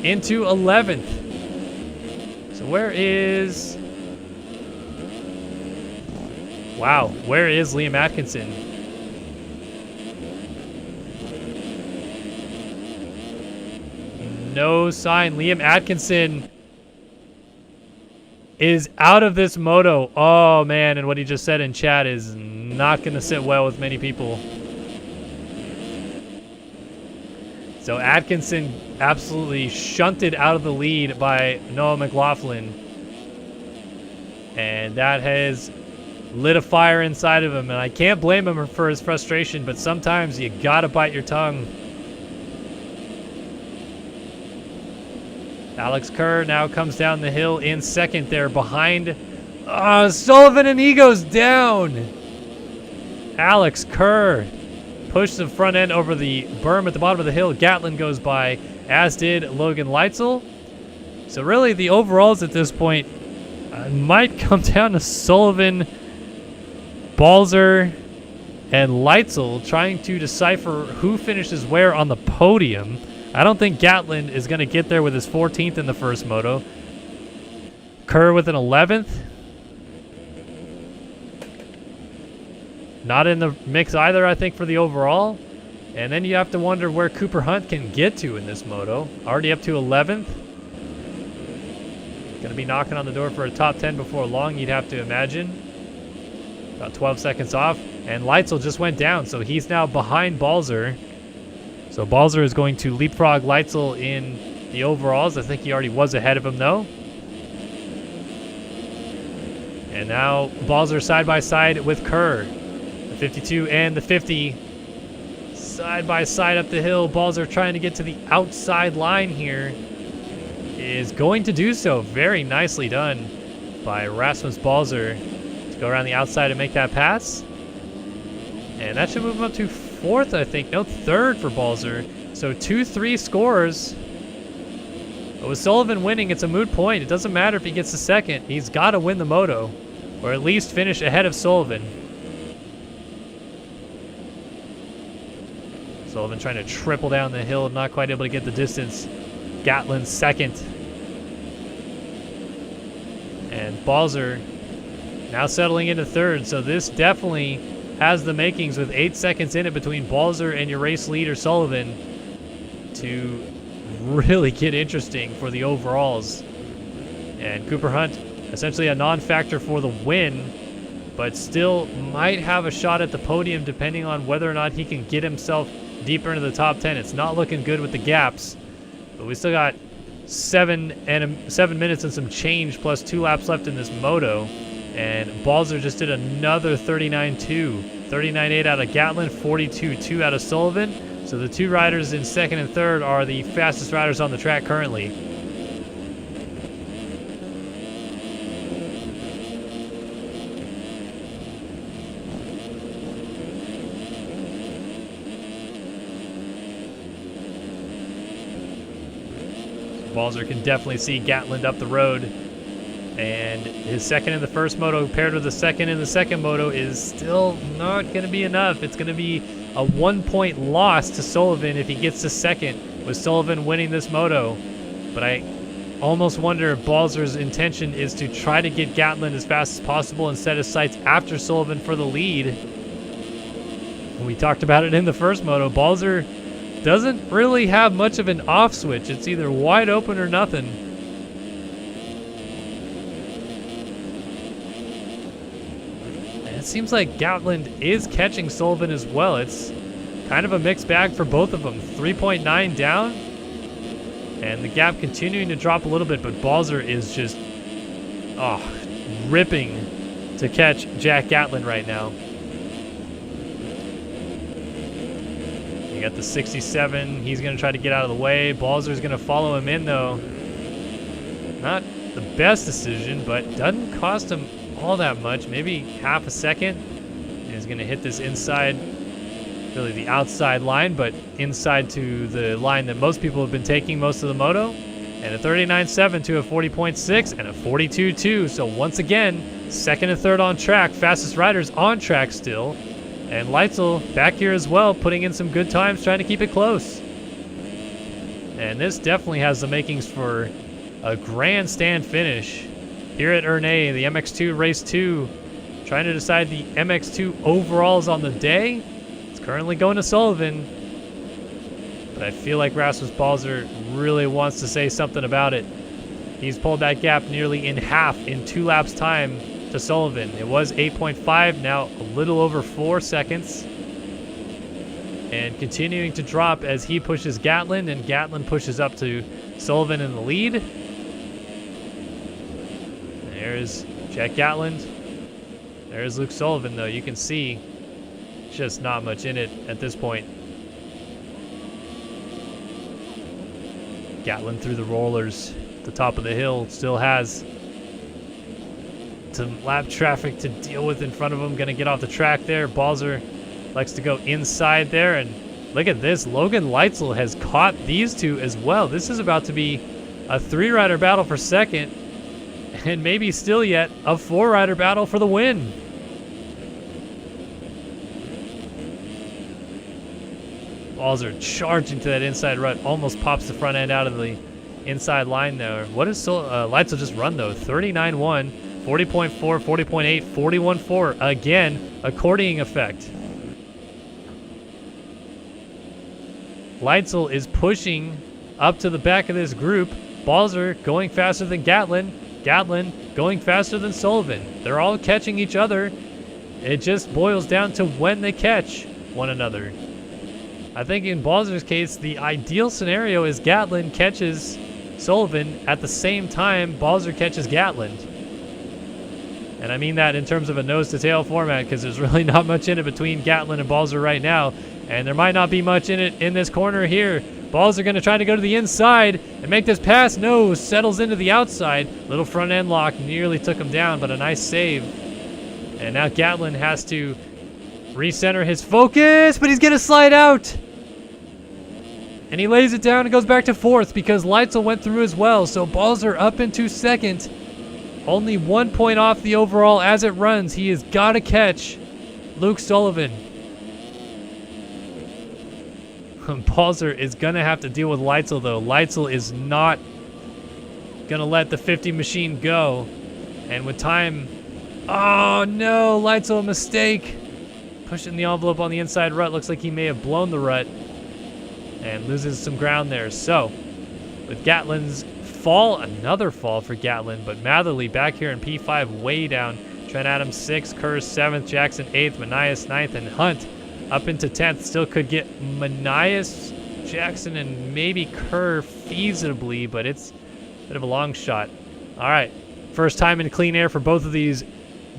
into 11th. So where is... Wow, where is Liam Atkinson? No sign. Liam Atkinson is out of this moto. Oh, man, and what he just said in chat is not going to sit well with many people. So Atkinson absolutely shunted out of the lead by Noah McLaughlin. And that has lit a fire inside of him. And I can't blame him for his frustration, but sometimes you got to bite your tongue. Alex Kerr now comes down the hill in 2nd there behind Sullivan, and he goes down. Alex Kerr pushed the front end over the berm at the bottom of the hill. Gatlin goes by, as did Logan Leitzel. So really the overalls at this point might come down to Sullivan, Balzer, and Leitzel trying to decipher who finishes where on the podium. I don't think Gatlin is going to get there with his 14th in the first moto. Kerr with an 11th. Not in the mix either, I think, for the overall. And then you have to wonder where Cooper Hunt can get to in this moto. Already up to 11th. Going to be knocking on the door for a top 10 before long, you'd have to imagine. About 12 seconds off. And Leitzel just went down, so he's now behind Balzer. So Balzer is going to leapfrog Leitzel in the overalls. I think he already was ahead of him, though. And now Balzer side by side with Kerr. The 52 and the 50 side by side up the hill. Balzer trying to get to the outside line here. Is going to do so. Very nicely done by Rasmus Balzer to go around the outside and make that pass. And that should move him up to 4th, I think. No, 3rd for Balzer. So 2-3 scores. But with Sullivan winning, it's a moot point. It doesn't matter if he gets the 2nd. He's got to win the moto, or at least finish ahead of Sullivan. Sullivan trying to triple down the hill, not quite able to get the distance. Gatlin 2nd. And Balzer now settling into 3rd. So this definitely has the makings, with 8 seconds in it between Balzer and your race leader Sullivan, to really get interesting for the overalls. And Cooper Hunt essentially a non-factor for the win, but still might have a shot at the podium depending on whether or not he can get himself deeper into the top 10. It's not looking good with the gaps, but we still got 7 minutes and some change plus 2 laps left in this moto. And Balzer just did another 39.2. 39.8 out of Gatlin, 42.2 out of Sullivan. So the 2 riders in 2nd and 3rd are the fastest riders on the track currently. Balzer can definitely see Gatland up the road. And his second in the first moto paired with the second in the second moto is still not going to be enough. It's going to be a 1-point loss to Sullivan if he gets to second, with Sullivan winning this moto. But I almost wonder if Balzer's intention is to try to get Gatland as fast as possible and set his sights after Sullivan for the lead. We talked about it in the first moto. Balzer doesn't really have much of an off switch. It's either wide open or nothing. And it seems like Gatland is catching Sullivan as well. It's kind of a mixed bag for both of them. 3.9 down. And the gap continuing to drop a little bit, but Balzer is just ripping to catch Jack Gatland right now. You got the 67. He's going to try to get out of the way. Balzer's going to follow him in, though. Not the best decision, but doesn't cost him all that much. Maybe half a second. He's going to hit this inside, really the outside line, but inside to the line that most people have been taking most of the moto. And a 39.7 to a 40.6 and a 42.2. So once again, second and third on track. Fastest riders on track still. And Leitzel back here as well, putting in some good times, trying to keep it close. And this definitely has the makings for a grandstand finish here at Ernee, the MX2 Race 2. Trying to decide the MX2 overalls on the day. It's currently going to Sullivan. But I feel like Rasmus Balzer really wants to say something about it. He's pulled that gap nearly in half in 2 laps time to Sullivan. It was 8.5, now a little over 4 seconds. And continuing to drop as he pushes Gatland, and Gatland pushes up to Sullivan in the lead. There's Jack Gatland. There's Luke Sullivan, though. You can see just not much in it at this point. Gatland through the rollers. The top of the hill still has some lap traffic to deal with in front of him. Going to get off the track there. Balzer likes to go inside there. And look at this. Logan Leitzel has caught these two as well. This is about to be a 3-rider battle for second. And maybe still yet a 4-rider battle for the win. Balzer charging to that inside rut. Almost pops the front end out of the inside line there. What does Leitzel just run, though? 39.1. 40.4, 40.8, 41.4. Again, accordioning effect. Leitzel is pushing up to the back of this group. Balzer going faster than Gatland. Gatland going faster than Sullivan. They're all catching each other. It just boils down to when they catch one another. I think in Balzer's case, the ideal scenario is Gatland catches Sullivan at the same time Balzer catches Gatland. And I mean that in terms of a nose-to-tail format, because there's really not much in it between Gatland and Balzer right now. And there might not be much in it in this corner here. Balzer going to try to go to the inside and make this pass. No, settles into the outside. Little front end lock nearly took him down, but a nice save. And now Gatland has to recenter his focus, but he's going to slide out. And he lays it down and goes back to fourth because Leitzel went through as well. So Balzer up into second. Only 1 point off the overall as it runs. He has got to catch Luke Sullivan. Balzer is going to have to deal with Leitzel, though. Leitzel is not going to let the 50 machine go. And with time... Oh, no. Leitzel, a mistake. Pushing the envelope on the inside rut. Looks like he may have blown the rut. And loses some ground there. So, with Gatland's fall, another fall for Gatland, but Matherly back here in P5 way down. Trent Adams 6th, Kerr 7th, Jackson 8th, Manias 9th, and Hunt up into 10th. Still could get Manias, Jackson, and maybe Kerr feasibly, but it's a bit of a long shot. All right, first time in clean air for both of these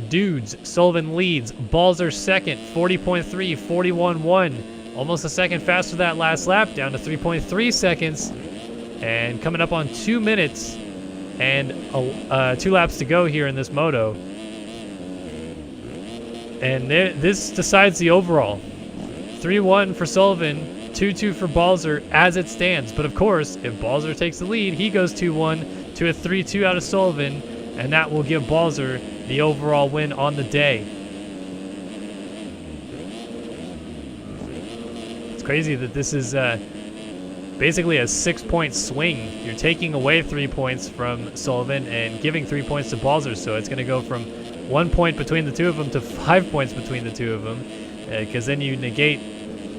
dudes. Sullivan leads, Balzer second, 40.3, 41.1. Almost a second faster that last lap, down to 3.3 seconds. And coming up on 2 minutes and 2 laps to go here in this moto. And this decides the overall. 3-1 for Sullivan, 2-2 for Balzer as it stands. But of course, if Balzer takes the lead, he goes 2-1 to a 3-2 out of Sullivan, and that will give Balzer the overall win on the day. It's crazy that this is basically a 6-point swing. You're taking away 3 points from Sullivan and giving 3 points to Balzer, so it's going to go from 1 point between the two of them to 5 points between the two of them, because then you negate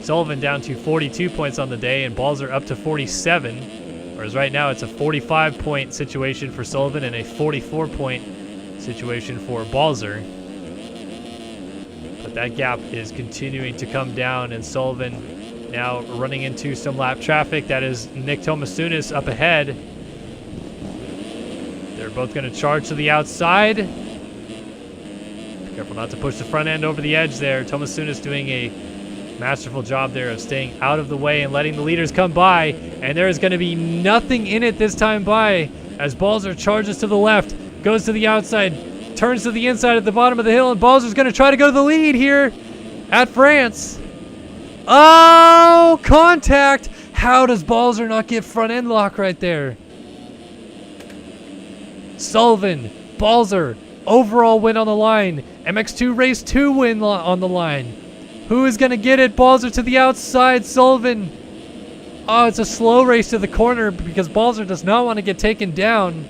Sullivan down to 42 points on the day and Balzer up to 47, whereas right now it's a 45-point situation for Sullivan and a 44-point situation for Balzer. But that gap is continuing to come down, and Sullivan now running into some lap traffic. That is Nick Tomasunis up ahead. They're both going to charge to the outside. Careful not to push the front end over the edge there. Tomasunis doing a masterful job there of staying out of the way and letting the leaders come by. And there is going to be nothing in it this time by as Balzer charges to the left, goes to the outside, turns to the inside at the bottom of the hill, and Balzer's going to try to go to the lead here at France. Oh, contact! How does Balzer not get front end lock right there? Sullivan, Balzer, overall win on the line. MX2 race 2 win on the line. Who is going to get it? Balzer to the outside, Sullivan. Oh, it's a slow race to the corner because Balzer does not want to get taken down.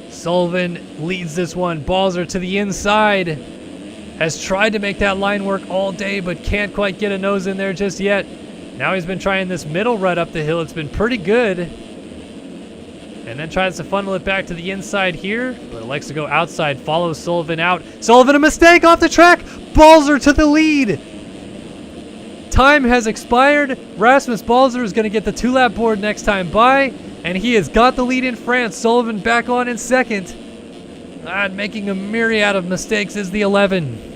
Sullivan leads this one. Balzer to the inside. Has tried to make that line work all day, but can't quite get a nose in there just yet. Now he's been trying this middle rut up the hill. It's been pretty good. And then tries to funnel it back to the inside here, but likes to go outside, follows Sullivan out. Sullivan, a mistake off the track. Balzer to the lead. Time has expired. Rasmus Balzer is going to get the 2-lap board next time by. And he has got the lead in France. Sullivan back on in second. And making a myriad of mistakes is the 11.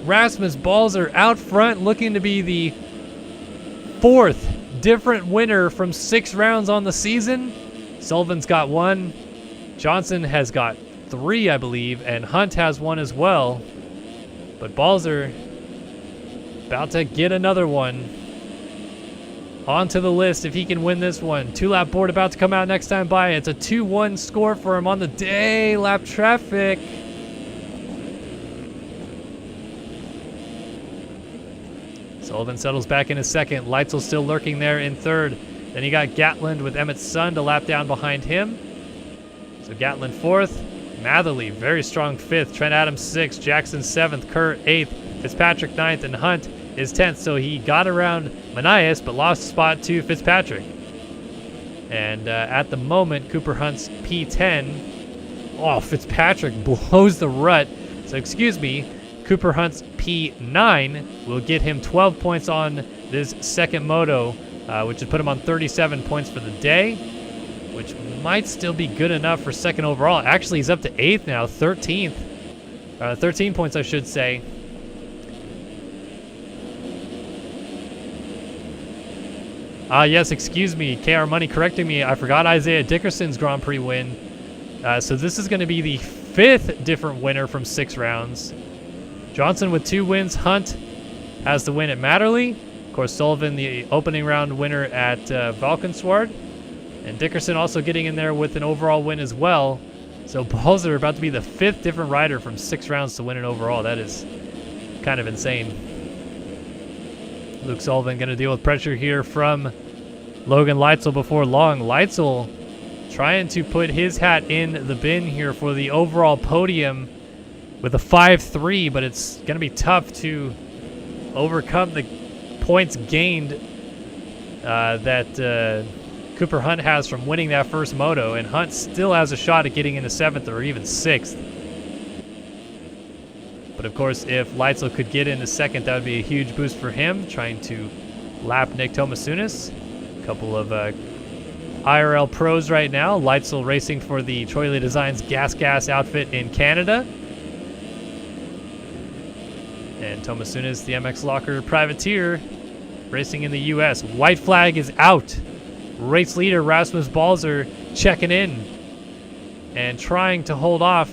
Rasmus Balzer out front, looking to be the 4th different winner from 6 rounds on the season. Sullivan's got 1. Johnson has got 3, I believe. And Hunt has 1 as well. But Balzer about to get another one. Onto the list if he can win this one. 2-lap board about to come out next time by. It's a 2-1 score for him on the day. Lap traffic. Sullivan settles back in a second. Leitzel still lurking there in third. Then you got Gatland with Emmett's son to lap down behind him. So Gatland 4th. Matherly, very strong 5th. Trent Adams 6th. Jackson 7th. Kerr 8th. Fitzpatrick 9th. And Hunt is 10th, so he got around Manias, but lost a spot to Fitzpatrick. And at the moment, Cooper Hunt's P10. Oh, Fitzpatrick blows the rut. So excuse me, Cooper Hunt's P9 will get him 12 points on this second moto, which would put him on 37 points for the day, which might still be good enough for second overall. Actually, he's up to 8th now, 13th. 13 points, I should say. Yes, excuse me. KR Money correcting me. I forgot Isaiah Dickerson's Grand Prix win. So this is going to be the 5th different winner from 6 rounds. Johnson with 2 wins. Hunt has the win at Matterley. Of course, Sullivan, the opening round winner at Valkenswaard. And Dickerson also getting in there with an overall win as well. So Balzer about to be the 5th different rider from 6 rounds to win an overall. That is kind of insane. Luke Sullivan going to deal with pressure here from Logan Leitzel before long. Leitzel trying to put his hat in the bin here for the overall podium with a 5-3, but it's going to be tough to overcome the points gained that Cooper Hunt has from winning that first moto, and Hunt still has a shot at getting into 7th or even 6th. But of course, if Leitzel could get into 2nd, that would be a huge boost for him, trying to lap Nick Tomasunis. A couple of IRL pros right now. Leitzel racing for the Troy Lee Designs Gas outfit in Canada. And Tomasunis, the MX Locker privateer, racing in the U.S. White flag is out. Race leader Rasmus Balzer checking in. and trying to hold off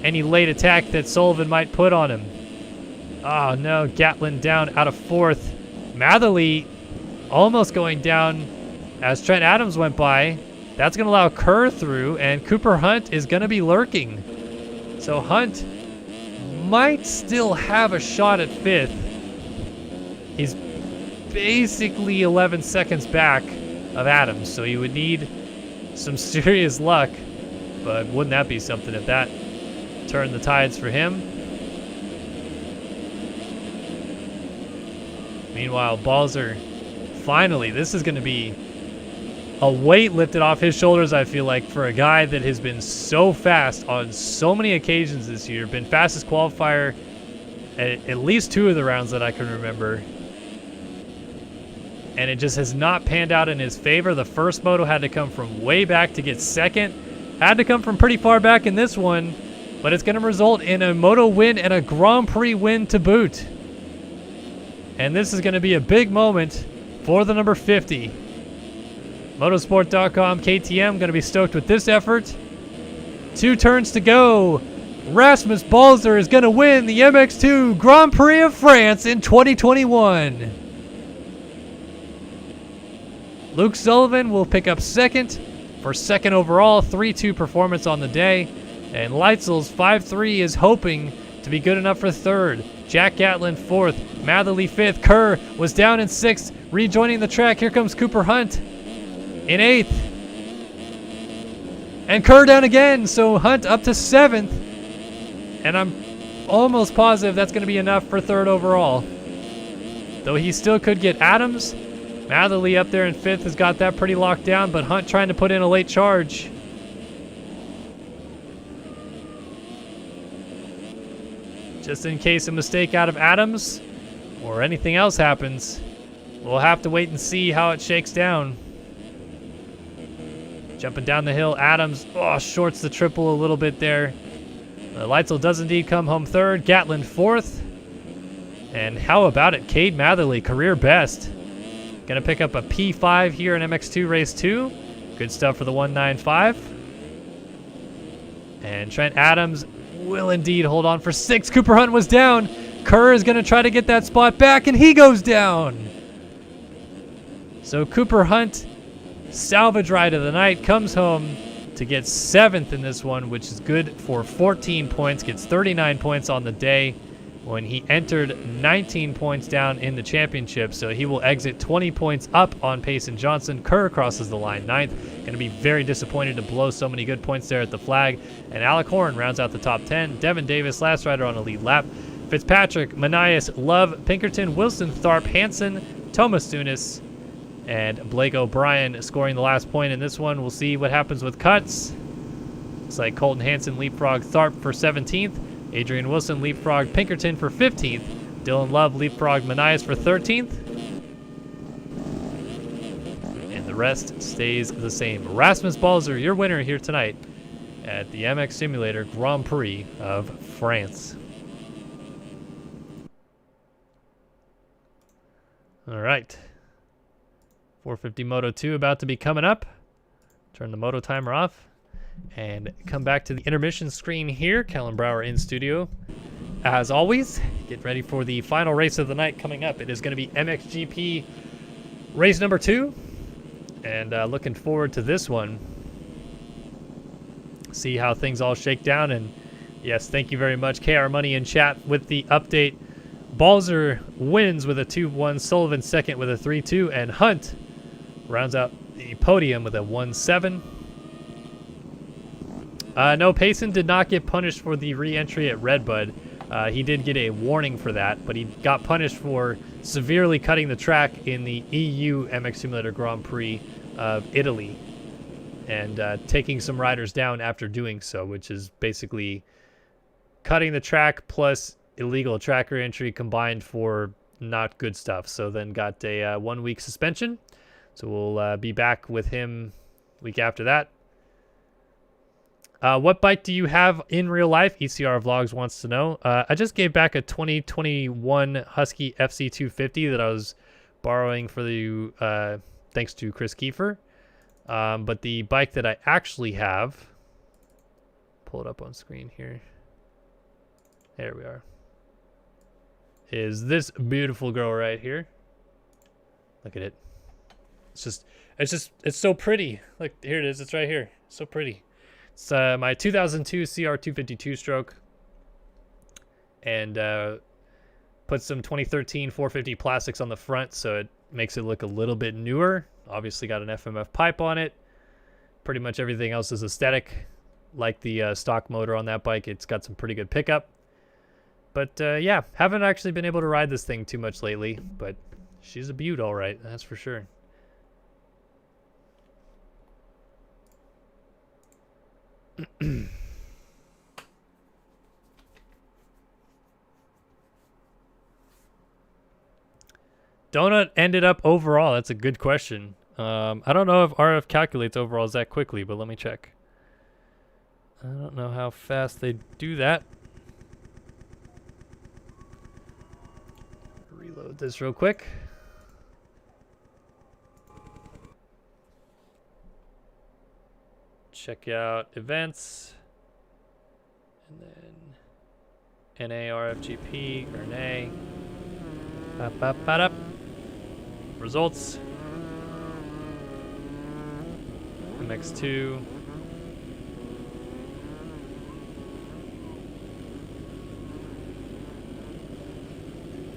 any late attack that Sullivan might put on him. Oh no, Gatlin down out of 4th. Matherly almost going down as Trent Adams went by. That's going to allow Kerr through, and Cooper Hunt is going to be lurking. So Hunt might still have a shot at 5th. He's basically 11 seconds back of Adams, so you would need some serious luck. But wouldn't that be something if that turned the tides for him? Meanwhile, Balzer, finally, this is going to be a weight lifted off his shoulders, I feel like, for a guy that has been so fast on so many occasions this year. Been fastest qualifier at least 2 of the rounds that I can remember. And it just has not panned out in his favor. The first moto had to come from way back to get 2nd. Had to come from pretty far back in this one. But it's going to result in a moto win and a Grand Prix win to boot. And this is going to be a big moment for the number 50. Motorsport.com KTM going to be stoked with this effort. 2 turns to go. Rasmus Balzer is going to win the MX2 Grand Prix of France in 2021. Luke Sullivan will pick up 2nd for 2nd overall, 3-2 performance on the day. And Leitzel's 5-3 is hoping to be good enough for 3rd. Jack Gatlin 4th, Matherly 5th, Kerr was down in 6th, rejoining the track. Here comes Cooper Hunt in 8th. And Kerr down again, so Hunt up to 7th. And I'm almost positive that's going to be enough for 3rd overall. Though he still could get Adams. Matherly up there in 5th has got that pretty locked down, but Hunt trying to put in a late charge. Just in case a mistake out of Adams or anything else happens, we'll have to wait and see how it shakes down. Jumping down the hill, Adams shorts the triple a little bit there. Leitzel does indeed come home 3rd, Gatlin 4th. And how about it, Cade Matherly, career best. Gonna pick up a P5 here in MX2 Race 2. Good stuff for the 195. And Trent Adams will indeed hold on for 6th. Cooper Hunt was down. Kerr is going to try to get that spot back, and he goes down. So Cooper Hunt, salvage ride of the night, comes home to get 7th in this one, which is good for 14 points. Gets 39 points on the day when he entered 19 points down in the championship. So he will exit 20 points up on Payson Johnson. Kerr crosses the line 9th. Going to be very disappointed to blow so many good points there at the flag. And Alec Horn rounds out the top 10. Devin Davis, last rider on a lead lap. Fitzpatrick, Manias, Love, Pinkerton, Wilson, Tharp, Hansen, Thomas Tunis, and Blake O'Brien scoring the last point in this one. We'll see what happens with cuts. Looks like Colton Hansen leapfrog Tharp for 17th. Adrian Wilson leapfrog Pinkerton for 15th. Dylan Love leapfrog Manias for 13th. And the rest stays the same. Rasmus Balzer, your winner here tonight at the MX Simulator Grand Prix of France. All right. 450 Moto 2 about to be coming up. Turn the Moto timer off and come back to the intermission screen here. Kellen Brower in studio. As always, get ready for the final race of the night coming up. It is going to be MXGP race number 2. And looking forward to this one. See how things all shake down. And yes, thank you very much, KR Money in chat with the update. Balzer wins with a 2-1, Sullivan second with a 3-2, and Hunt rounds out the podium with a 1-7. No, Payson did not get punished for the re-entry at Redbud. He did get a warning for that, but he got punished for severely cutting the track in the EU MX Simulator Grand Prix of Italy and taking some riders down after doing so, which is basically cutting the track plus illegal tracker entry combined for not good stuff. So then got a 1-week suspension. So we'll be back with him week after that. What bike do you have in real life? ECR Vlogs wants to know. I just gave back a 2021 Husky FC250 that I was borrowing for the thanks to Chris Kiefer. But the bike that I actually have pull it up on screen here. There we are. Is this beautiful girl right here. Look at it. It's so pretty. Look, here it is. It's right here. So pretty. It's my 2002 CR252 stroke. And put some 2013 450 plastics on the front so it makes it look a little bit newer. Obviously got an FMF pipe on it. Pretty much everything else is aesthetic. Like the stock motor on that bike, it's got some pretty good pickup. But yeah, haven't actually been able to ride this thing too much lately, but she's a beaut all right, that's for sure. Donut ended up overall. That's a good question. I don't know if RF calculates overalls that quickly, but let me check. I don't know how fast they do that. Reload this real quick. Check out events. And then NA, RFGP, Ernee. Results. MX2.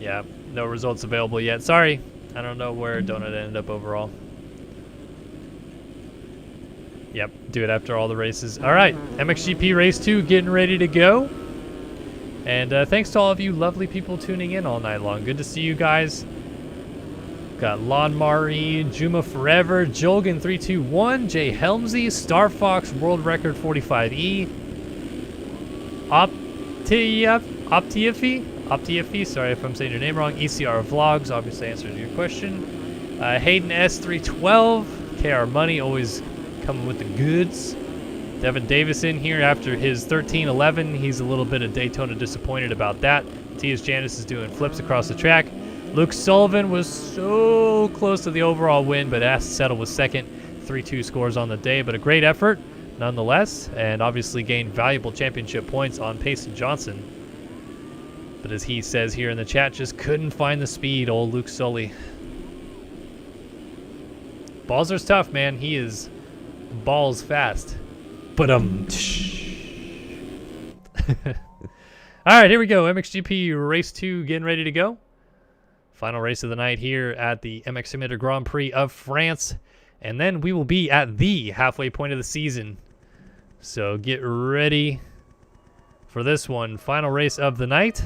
Yeah, no results available yet. Sorry. I don't know where Donut ended up overall. Yep, do it after all the races. All right, MXGP Race 2 getting ready to go. And thanks to all of you lovely people tuning in all night long. Good to see you guys. Got Lon Mari, Juma Forever, Jolgan321, Jay Helmsy, Star Fox, World Record 45E, Optiafi, sorry if I'm saying your name wrong, ECR Vlogs, obviously answering your question. Hayden S312, KR Money, always coming with the goods. Devin Davis in here after his 13-11. He's a little bit of Daytona disappointed about that. T.S. Janice is doing flips across the track. Luke Sullivan was so close to the overall win, but has to settle with second. 3-2 scores on the day, but a great effort nonetheless, and obviously gained valuable championship points on Payson Johnson. But as he says here in the chat, just couldn't find the speed, old Luke Sully. Balzer's tough, man. He is balls fast. But All right, here we go. MXGP Race 2 getting ready to go. Final race of the night here at the MX Simulator Grand Prix of France. And then we will be at the halfway point of the season. So get ready for this one. Final race of the night.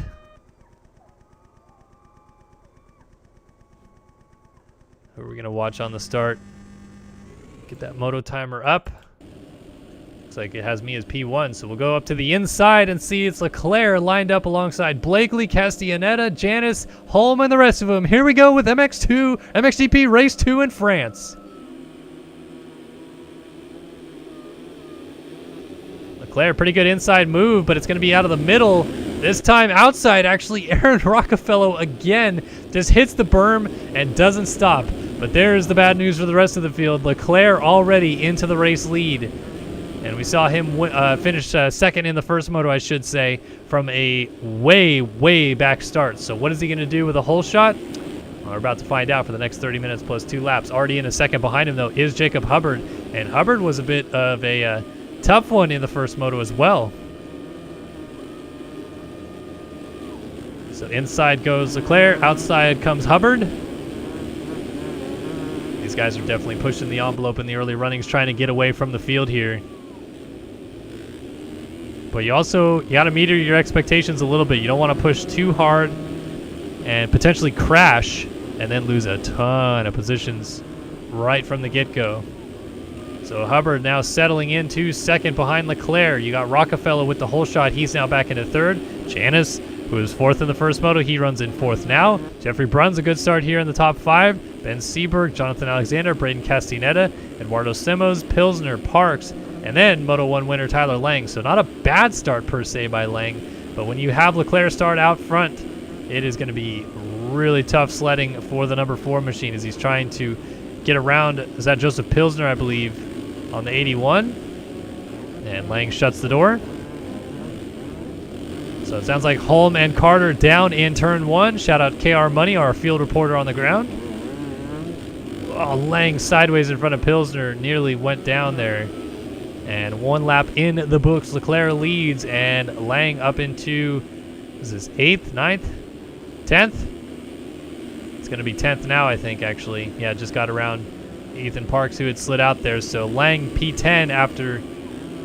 Who are we going to watch on the start? Get that moto timer up. Looks like it has me as P1, so we'll go up to the inside and see it's Leclerc lined up alongside Blakely, Castellaneta, Janice, Holm, and the rest of them. Here we go with MXGP Race 2 in France. Leclerc, pretty good inside move, but it's going to be out of the middle. This time outside, actually, Aaron Rockefeller again just hits the berm and doesn't stop. But there's the bad news for the rest of the field. Leclerc already into the race lead. And we saw him finish second in the first moto, I should say, from a way, way back start. So what is he going to do with a hole shot? Well, we're about to find out for the next 30 minutes plus 2 laps. Already in a second behind him, though, is Jacob Hubbard. And Hubbard was a bit of a tough one in the first moto as well. So inside goes Leclerc, outside comes Hubbard. These guys are definitely pushing the envelope in the early runnings, trying to get away from the field here. But you got to meter your expectations a little bit. You don't want to push too hard and potentially crash and then lose a ton of positions right from the get-go. So Hubbard now settling into second behind Leclerc. You got Rockefeller with the hole shot. He's now back into third. Janice, who was fourth in the first moto, he runs in fourth now. Jeffrey Brunn's a good start here in the top 5. Ben Seberg, Jonathan Alexander, Braden Castaneda, Eduardo Semos, Pilsner, Parks, and then Moto 1 winner Tyler Lang. So not a bad start per se by Lang, but when you have Leclerc start out front, it is going to be really tough sledding for the number 4 machine as he's trying to get around. Is that Joseph Pilsner, I believe, on the 81? And Lang shuts the door. So it sounds like Holm and Carter down in turn 1. Shout out KR Money, our field reporter on the ground. Oh, Lang sideways in front of Pilsner, nearly went down there. And 1 lap in the books. Leclerc leads, and Lang up into, is this 8th, 9th, 10th? It's going to be 10th now, I think, actually. Yeah, just got around Ethan Parks, who had slid out there. So Lang P10 after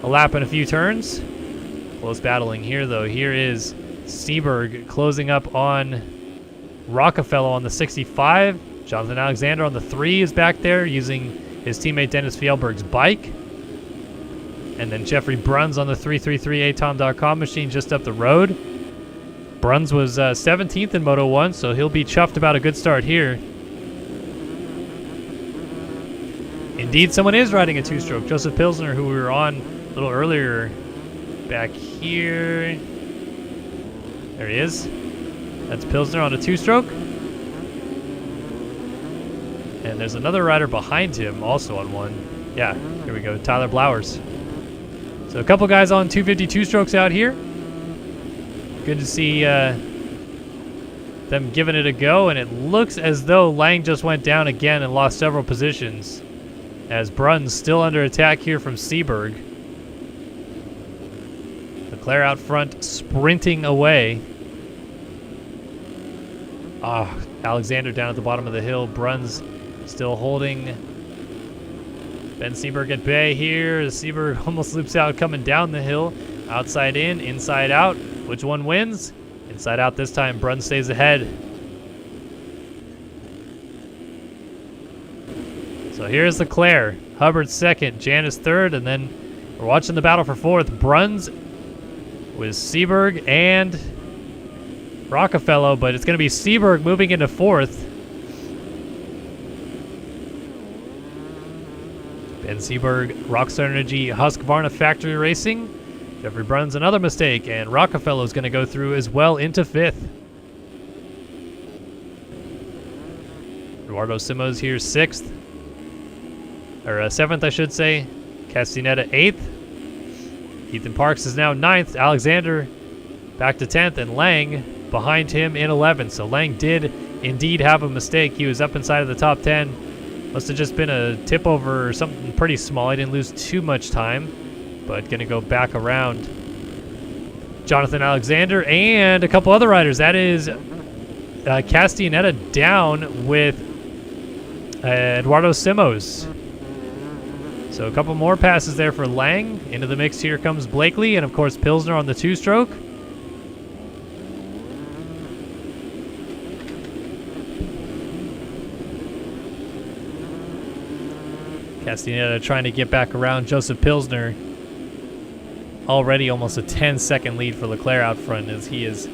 a lap and a few turns. Close battling here, though. Here is Seberg closing up on Rockefeller on the 65. Jonathan Alexander on the 3 is back there using his teammate Dennis Fjellberg's bike. And then Jeffrey Bruns on the 333atom.com machine just up the road. Bruns was 17th in Moto 1, so he'll be chuffed about a good start here. Indeed, someone is riding a 2-stroke. Joseph Pilsner, who we were on a little earlier, back here. There he is. That's Pilsner on a 2-stroke. And there's another rider behind him, also on 1. Yeah, here we go, Tyler Blowers. So a couple guys on 250 2-strokes out here. Good to see them giving it a go, and it looks as though Lang just went down again and lost several positions, as Bruns still under attack here from Seberg. Leclerc out front sprinting away. Alexander down at the bottom of the hill. Bruns still holding Ben Seberg at bay here. Seberg almost loops out coming down the hill. Outside in, inside out. Which one wins? Inside out this time. Bruns stays ahead. So here's Leclerc. Hubbard 2nd, Janis 3rd, and then we're watching the battle for 4th. Bruns with Seberg and Rockefeller, but it's going to be Seberg moving into 4th. Ben Seberg, Rockstar Energy, Husqvarna Factory Racing. Jeffrey Bruns, another mistake, and Rockefeller is going to go through as well into 5th. Eduardo Simos here 6th. Or 7th, I should say. Castaneda 8th. Ethan Parks is now 9th. Alexander back to 10th, and Lang behind him in 11th. So Lang did indeed have a mistake. He was up inside of the top 10. Must have just been a tip over or something pretty small. He didn't lose too much time, but going to go back around Jonathan Alexander and a couple other riders. That is Castaneda down with Eduardo Simos. So a couple more passes there for Lang. Into the mix here comes Blakely, and of course Pilsner on the 2-stroke. Castaneda trying to get back around Joseph Pilsner. Already almost a 10-second lead for Leclerc out front, as he is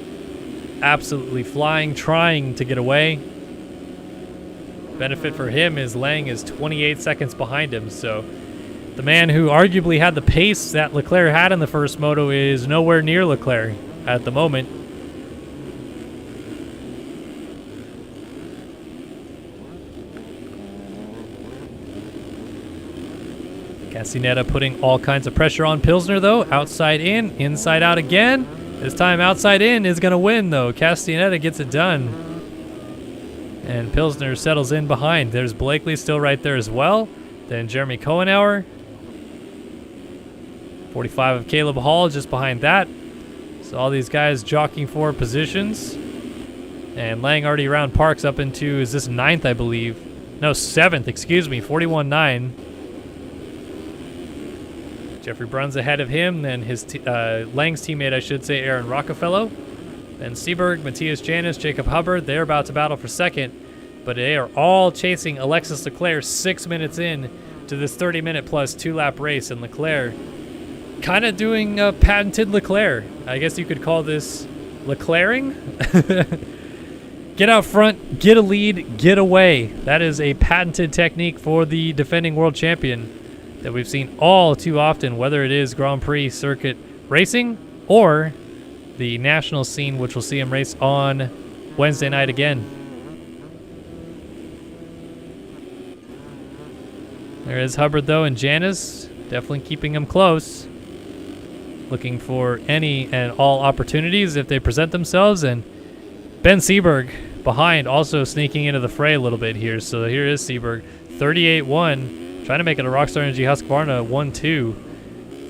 absolutely flying, trying to get away. Benefit for him is Lang is 28 seconds behind him, so the man who arguably had the pace that Leclerc had in the first moto is nowhere near Leclerc at the moment. Castaneda putting all kinds of pressure on Pilsner, though. Outside in, inside out again. This time outside in is going to win, though. Castaneda gets it done. And Pilsner settles in behind. There's Blakely still right there as well. Then Jeremy Cohenauer. 45 of Caleb Hall just behind that. So all these guys jockeying for positions. And Lang already around Parks up into, is this 9th, I believe? No, 7th, excuse me, 41.9. Jeffrey Bruns ahead of him, then his Lang's teammate, I should say, Aaron Rockefeller. Then Seberg, Matthias Janis, Jacob Hubbard, they're about to battle for 2nd. But they are all chasing Alexis Leclerc 6 minutes in to this 30-minute plus 2-lap race. And Leclerc kind of doing a patented Leclerc. I guess you could call this Leclercing. Get out front, get a lead, get away. That is a patented technique for the defending world champion that we've seen all too often, whether it is Grand Prix circuit racing or the national scene, which we'll see him race on Wednesday night again. There is Hubbard, though, and Janis definitely keeping him close. looking for any and all opportunities if they present themselves. And Ben Seberg behind, also sneaking into the fray a little bit here. So here is Seberg, 38-1, trying to make it a Rockstar Energy Husqvarna 1-2.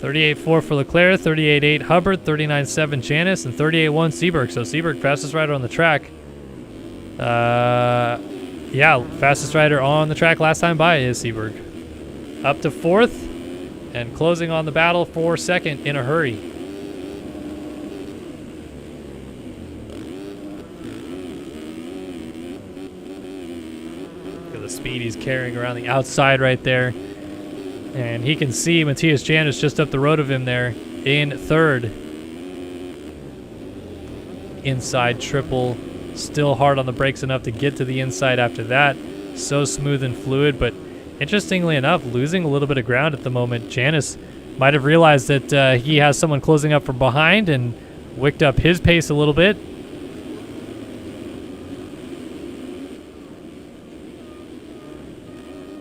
38-4 for Leclerc, 38-8 Hubbard, 39-7 Janice, and 38-1 Seberg. So Seberg, fastest rider on the track. Yeah, fastest rider on the track last time by is Seberg. Up to 4th and closing on the battle for 2nd in a hurry. Look at the speed he's carrying around the outside right there. And he can see Matthias Janus just up the road of him there in 3rd. Inside triple. Still hard on the brakes enough to get to the inside after that. So smooth and fluid, but interestingly enough, losing a little bit of ground at the moment. Janus might have realized that he has someone closing up from behind and wicked up his pace a little bit.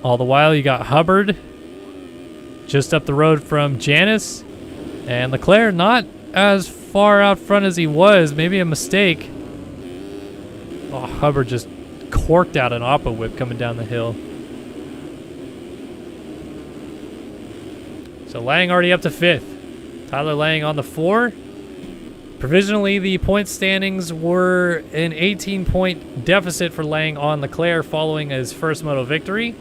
All the while, you got Hubbard just up the road from Janus, and Leclerc not as far out front as he was. Maybe a mistake. Oh, Hubbard just corked out an Oppo whip coming down the hill. So Lang already up to 5th. Tyler Lang on the 4. Provisionally, the point standings were an 18-point deficit for Lang on Leclerc following his first moto victory.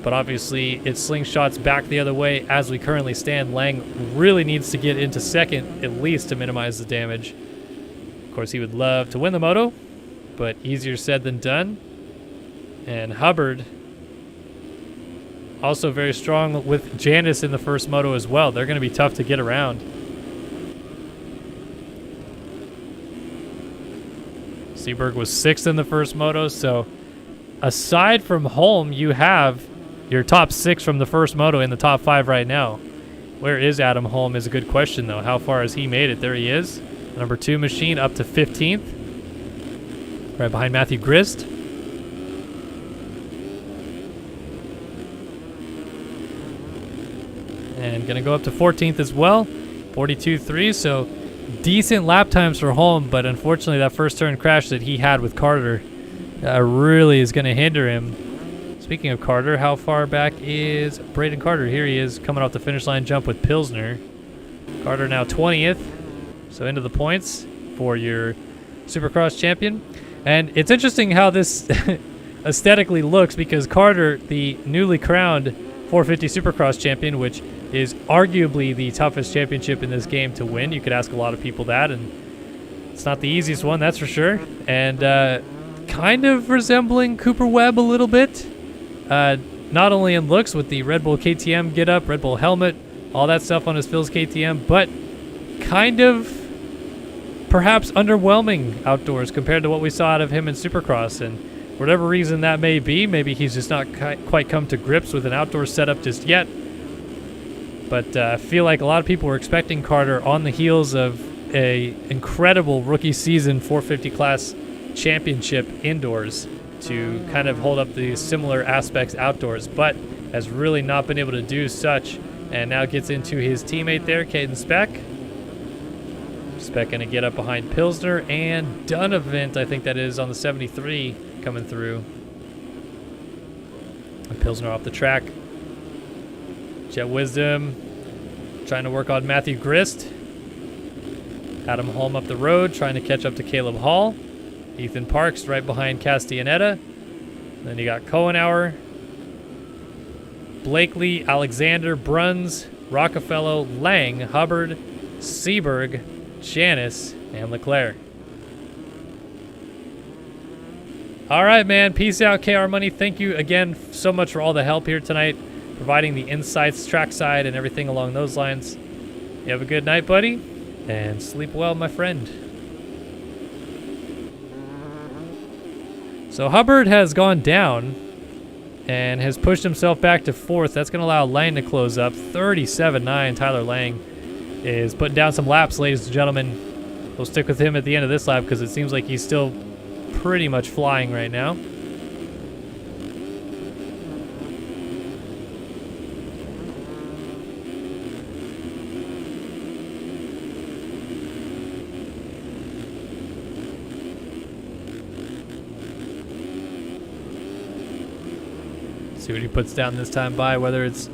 But obviously, it slingshots back the other way as we currently stand. Lang really needs to get into 2nd, at least, to minimize the damage. Of course, he would love to win the moto, but easier said than done. And Hubbard, also very strong with Janus in the first moto as well. They're going to be tough to get around. Seberg was 6th in the first moto, so aside from Holm, you have your top 6 from the first moto in the top 5 right now. Where is Adam Holm is a good question, though. How far has he made it? There he is. Number 2 machine up to 15th. Right behind Matthew Grist. And going to go up to 14th as well. 42.3, so decent lap times for Holm, but unfortunately that first turn crash that he had with Carter really is going to hinder him. Speaking of Carter, how far back is Braden Carter? Here he is, coming off the finish line jump with Pilsner. Carter now 20th, so into the points for your Supercross champion. And it's interesting how this aesthetically looks, because Carter, the newly crowned 450 Supercross champion, which is arguably the toughest championship in this game to win. You could ask a lot of people that, and it's not the easiest one, that's for sure. And kind of resembling Cooper Webb a little bit. Not only in looks with the Red Bull KTM get up, Red Bull helmet, all that stuff on his Phil's KTM, but kind of perhaps underwhelming outdoors compared to what we saw out of him in Supercross. And for whatever reason that may be, maybe he's just not quite come to grips with an outdoor setup just yet. But I feel like a lot of people were expecting Carter on the heels of a incredible rookie season 450 class championship indoors to kind of hold up the similar aspects outdoors, but has really not been able to do such, and now gets into his teammate there, Caden Speck. Speck going to get up behind Pilsner and Donovan, I think that is, on the 73 coming through. And Pilsner off the track. Jet Wisdom trying to work on Matthew Grist. Adam Holm up the road trying to catch up to Caleb Hall. Ethan Parks right behind Castellaneta. Then you got Cohenauer, Blakely, Alexander, Bruns, Rockefeller, Lang, Hubbard, Seberg, Janice, and Leclerc. All right, man. Peace out, KR Money. Thank you again so much for all the help here tonight, providing the insights, trackside, and everything along those lines. You have a good night, buddy, and sleep well, my friend. So Hubbard has gone down and has pushed himself back to 4th. That's going to allow Lang to close up. 37.9. Tyler Lang is putting down some laps, ladies and gentlemen. We'll stick with him at the end of this lap because it seems like he's still pretty much flying right now. See what he puts down this time by, whether it's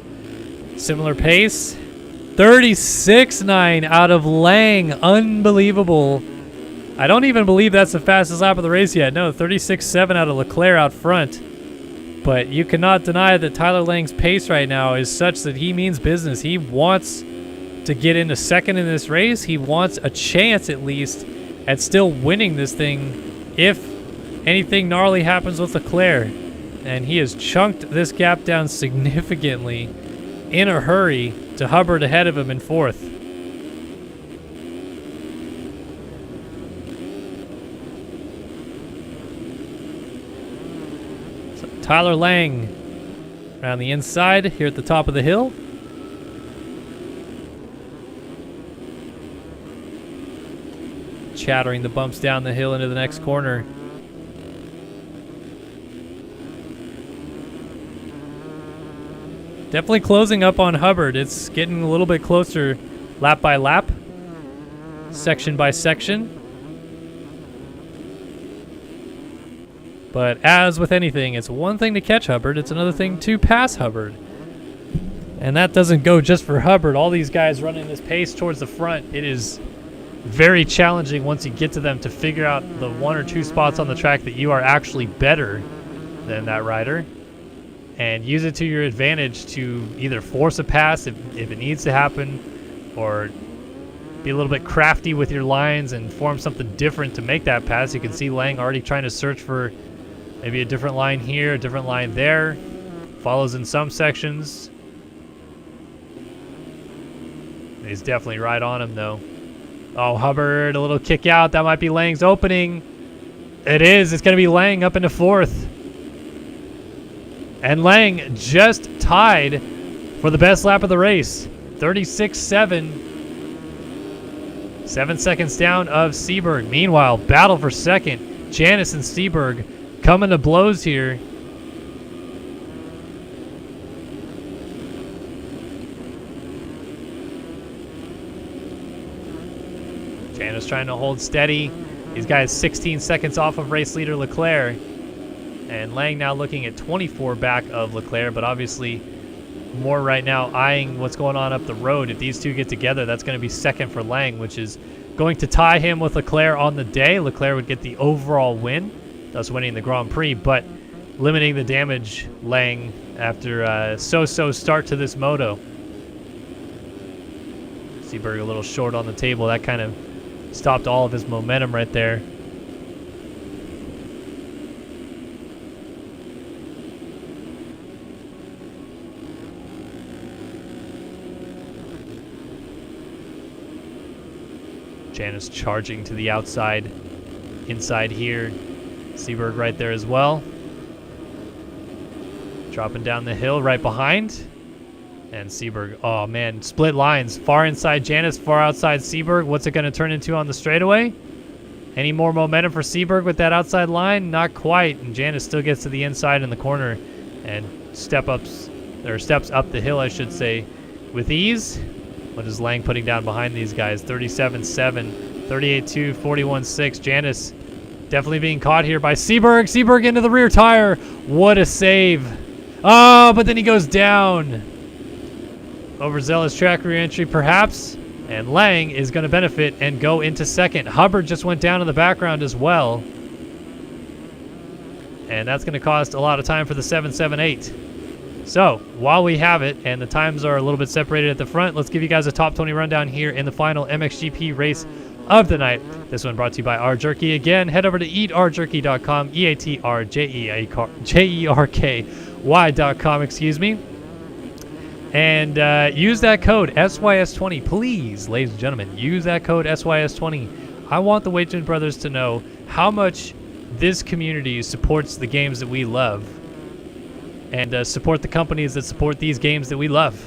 similar pace. 36.9 out of Lang. Unbelievable. I don't even believe that's the fastest lap of the race yet. No, 36.7 out of Leclerc out front. But you cannot deny that Tyler Lang's pace right now is such that he means business. He wants to get into second in this race. He wants a chance, at least, at still winning this thing if anything gnarly happens with Leclerc. And he has chunked this gap down significantly in a hurry to Hubbard ahead of him in fourth. So Tyler Lang around the inside here at the top of the hill. Chattering the bumps down the hill into the next corner. Definitely closing up on Hubbard. It's getting a little bit closer lap by lap, section by section. But as with anything, it's one thing to catch Hubbard, it's another thing to pass Hubbard. And that doesn't go just for Hubbard. All these guys running this pace towards the front, it is very challenging once you get to them to figure out the one or two spots on the track that you are actually better than that rider and use it to your advantage to either force a pass if it needs to happen, or be a little bit crafty with your lines and form something different to make that pass. You can see Lang already trying to search for maybe a different line here, a different line there. Follows in some sections. He's definitely right on him though. Oh, Hubbard, a little kick out. That might be Lang's opening. It is. It's going to be Lang up into fourth. And Lang just tied for the best lap of the race. 36.7. 7 seconds down of Seberg. Meanwhile, battle for second. Janice and Seberg coming to blows here. Janice trying to hold steady. These guys 16 seconds off of race leader Leclerc. And Lang now looking at 24 back of Leclerc, but obviously more right now eyeing what's going on up the road. If these two get together, that's going to be second for Lang, which is going to tie him with Leclerc on the day. Leclerc would get the overall win, thus winning the Grand Prix, but limiting the damage Lang after a so-so start to this moto. Seberg a little short on the table. That kind of stopped all of his momentum right there. Janice charging to the outside, inside here. Seberg right there as well. Dropping down the hill right behind. And Seberg, oh man, split lines. Far inside Janice, far outside Seberg. What's it going to turn into on the straightaway? Any more momentum for Seberg with that outside line? Not quite. And Janice still gets to the inside in the corner and steps up the hill, I should say, with ease. What is Lang putting down behind these guys? 37.7, 38.2, 41.6. Janice definitely being caught here by Seberg. Seberg into the rear tire. What a save. Oh, but then he goes down. Overzealous track re-entry perhaps. And Lang is going to benefit and go into second. Hubbard just went down in the background as well. And that's going to cost a lot of time for the 778. So, while we have it, and the times are a little bit separated at the front, let's give you guys a top 20 rundown here in the final MXGP race of the night. This one brought to you by R Jerky. Again, head over to eatrjerky.com, eatrjerky.com, excuse me. And use that code SYS20, please, ladies and gentlemen. Use that code SYS20. I want the Waitman brothers to know how much this community supports the games that we love. And support the companies that support these games that we love.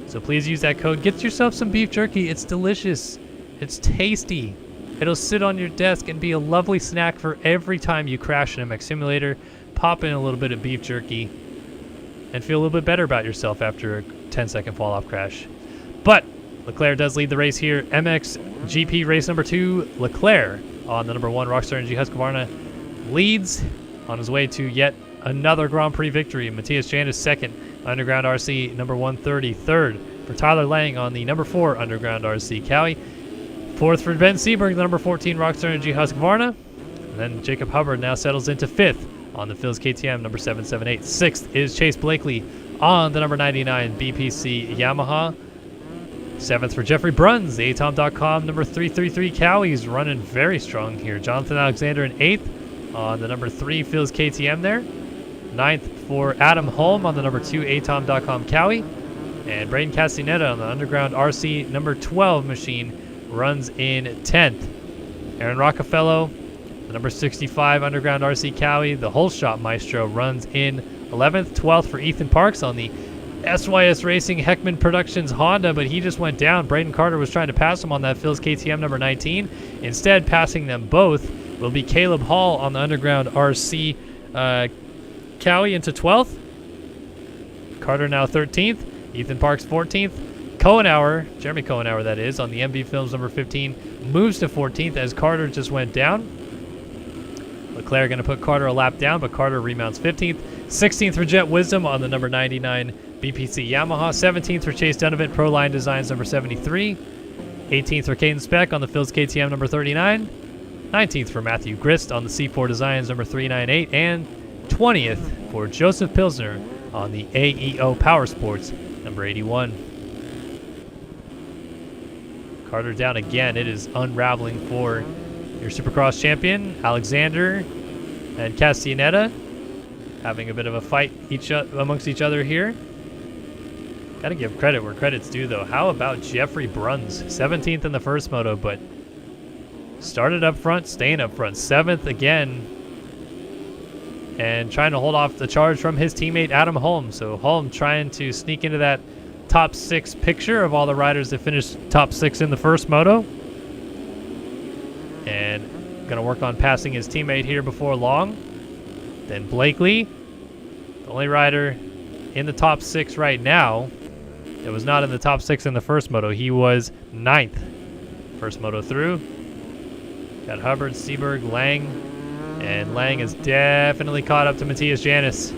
So please use that code. Get yourself some beef jerky. It's delicious. It's tasty. It'll sit on your desk and be a lovely snack for every time you crash an MX Simulator. Pop in a little bit of beef jerky and feel a little bit better about yourself after a 10-second fall-off crash. But Leclerc does lead the race here. MXGP race number 2. Leclerc on the number 1 Rockstar Energy Husqvarna leads on his way to yet another Grand Prix victory. Matthias Janis second, Underground RC number 130. Third for Tyler Lang on the number 4 Underground RC Cowie. Fourth for Ben Seberg, the number 14 Rockstar Energy Husqvarna. And then Jacob Hubbard now settles into 5th on the Phil's KTM number 778. 6th is Chase Blakely on the number 99 BPC Yamaha. 7th for Jeffrey Bruns, the atom.com number 333 Cowie's running very strong here. Jonathan Alexander in 8th on the number 3 Phil's KTM there. 9th for Adam Holm on the number 2 atom.com Cowie. And Braden Castaneda on the Underground RC number 12 machine runs in 10th. Aaron Rockefeller, the number 65 Underground RC Cowie, the whole shot maestro, runs in 11th. 12th for Ethan Parks on the SYS Racing Heckman Productions Honda, but he just went down. Braden Carter was trying to pass him on that Phil's KTM number 19. Instead, passing them both will be Caleb Hall on the Underground RC Cowie into 12th. Carter now 13th. Ethan Parks 14th. Jeremy Cohenauer that is, on the MB Films number 15, moves to 14th as Carter just went down. Leclerc going to put Carter a lap down, but Carter remounts 15th. 16th for Jet Wisdom on the number 99 BPC Yamaha. 17th for Chase Donovan, Pro Line Designs number 73. 18th for Caden Speck on the Phil's KTM number 39. 19th for Matthew Grist on the C4 Designs number 398. And 20th for Joseph Pilsner on the AEO Power Sports number 81. Carter down again. It is unraveling for your Supercross champion, Alexander and Castaneda, having a bit of a fight amongst each other here. Gotta give credit where credit's due, though. How about Jeffrey Bruns? 17th in the first moto, but started up front, staying up front. 7th again, and trying to hold off the charge from his teammate Adam Holm. So Holm trying to sneak into that top 6 picture of all the riders that finished top 6 in the first moto. And going to work on passing his teammate here before long. Then Blakely, the only rider in the top 6 right now that was not in the top 6 in the first moto. He was 9th. First moto through. Got Hubbard, Seberg, Lang. And Lang is definitely caught up to Matthias Janis.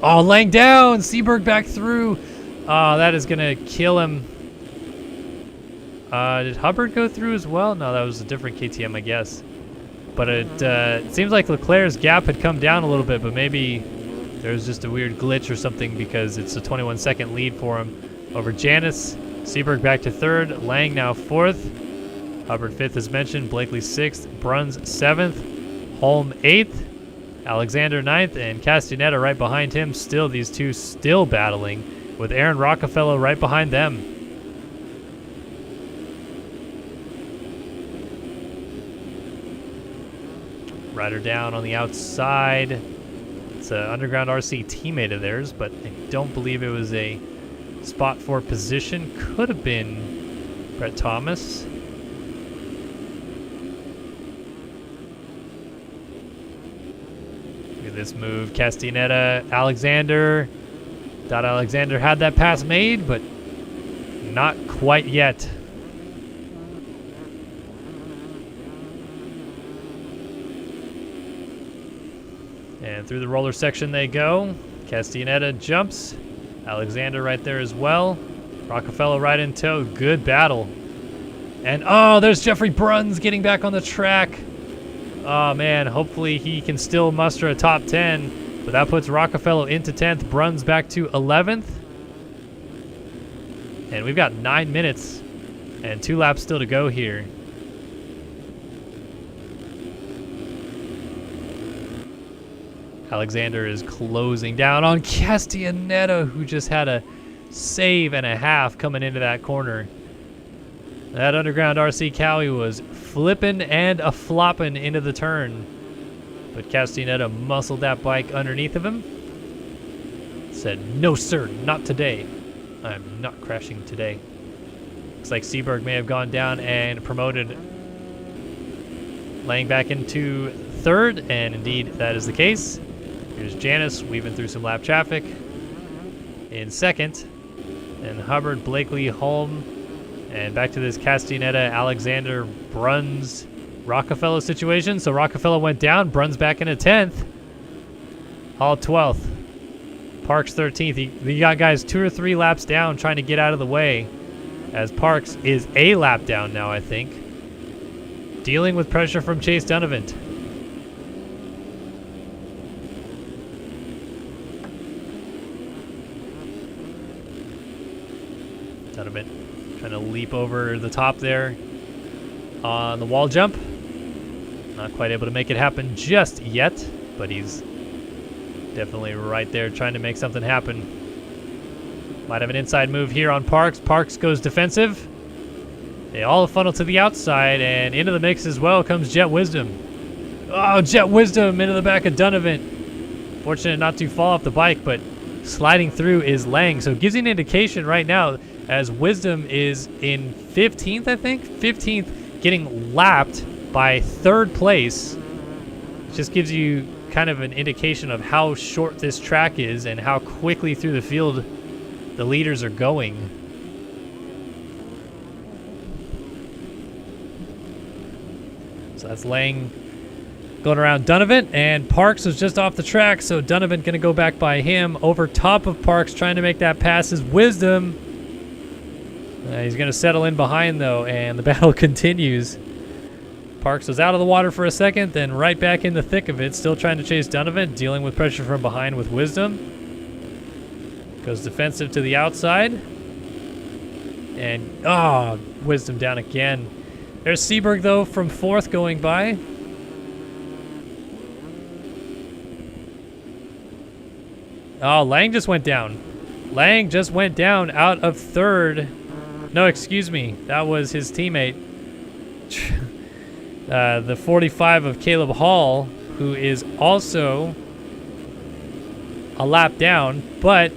Oh, Lang down. Seberg back through. Oh, that is going to kill him. Did Hubbard go through as well? No, that was a different KTM, I guess. But it seems like Leclerc's gap had come down a little bit, but maybe there was just a weird glitch or something because it's a 21-second lead for him over Janis. Seberg back to 3rd. Lang now 4th. Hubbard 5th as mentioned. Blakely 6th. Bruns 7th. Holm 8th. Alexander 9th, and Castaneda right behind him. Still, these two still battling with Aaron Rockefeller right behind them. Rider down on the outside. It's an Underground RC teammate of theirs, but I don't believe it was a spot for position. Could have been Brett Thomas. This move, Castaneda, Alexander. Thought Alexander had that pass made, but not quite yet. And through the roller section they go. Castaneda jumps. Alexander right there as well. Rockefeller right in tow. Good battle. And oh, there's Jeffrey Bruns getting back on the track. Oh man, hopefully he can still muster a top 10, but that puts Rockefeller into 10th, Bruns back to 11th. And we've got 9 minutes and 2 laps still to go here. Alexander is closing down on Castaneda, who just had a save and a half coming into that corner. That Underground RC Cowie was flipping and a-flopping into the turn. But Castaneda muscled that bike underneath of him. Said, no sir, not today. I'm not crashing today. Looks like Seberg may have gone down and promoted Lang back into 3rd, and indeed that is the case. Here's Janis weaving through some lap traffic. in second. And Hubbard, Blakely, Holm, and back to this Castaneda, Alexander, Bruns, Rockefeller situation. So Rockefeller went down, Bruns back into 10th. Hall 12th. Parks 13th. You got guys 2 or 3 laps down trying to get out of the way, as Parks is a lap down now, I think. Dealing with pressure from Chase Donovan. Donovan trying to leap over the top there on the wall jump. Not quite able to make it happen just yet, but he's definitely right there trying to make something happen. Might have an inside move here on Parks. Parks goes defensive. They all funnel to the outside, and into the mix as well comes Jet Wisdom. Oh, Jet Wisdom into the back of Donovan. Fortunate not to fall off the bike, but sliding through is Lang. So it gives you an indication right now as Wisdom is in 15th, I think? 15th, getting lapped by 3rd place. It just gives you kind of an indication of how short this track is and how quickly through the field the leaders are going. So that's Lang going around Donovan, and Parks was just off the track, so Donovan going to go back by him. Over top of Parks, trying to make that pass is Wisdom. He's going to settle in behind, though, and the battle continues. Parks was out of the water for a second, then right back in the thick of it, still trying to chase Donovan, dealing with pressure from behind with Wisdom. Goes defensive to the outside. And, Wisdom down again. There's Seberg, though, from 4th going by. Oh, Lang just went down. Lang just went down out of 3rd. No, excuse me. That was his teammate. The 45 of Caleb Hall, who is also a lap down, but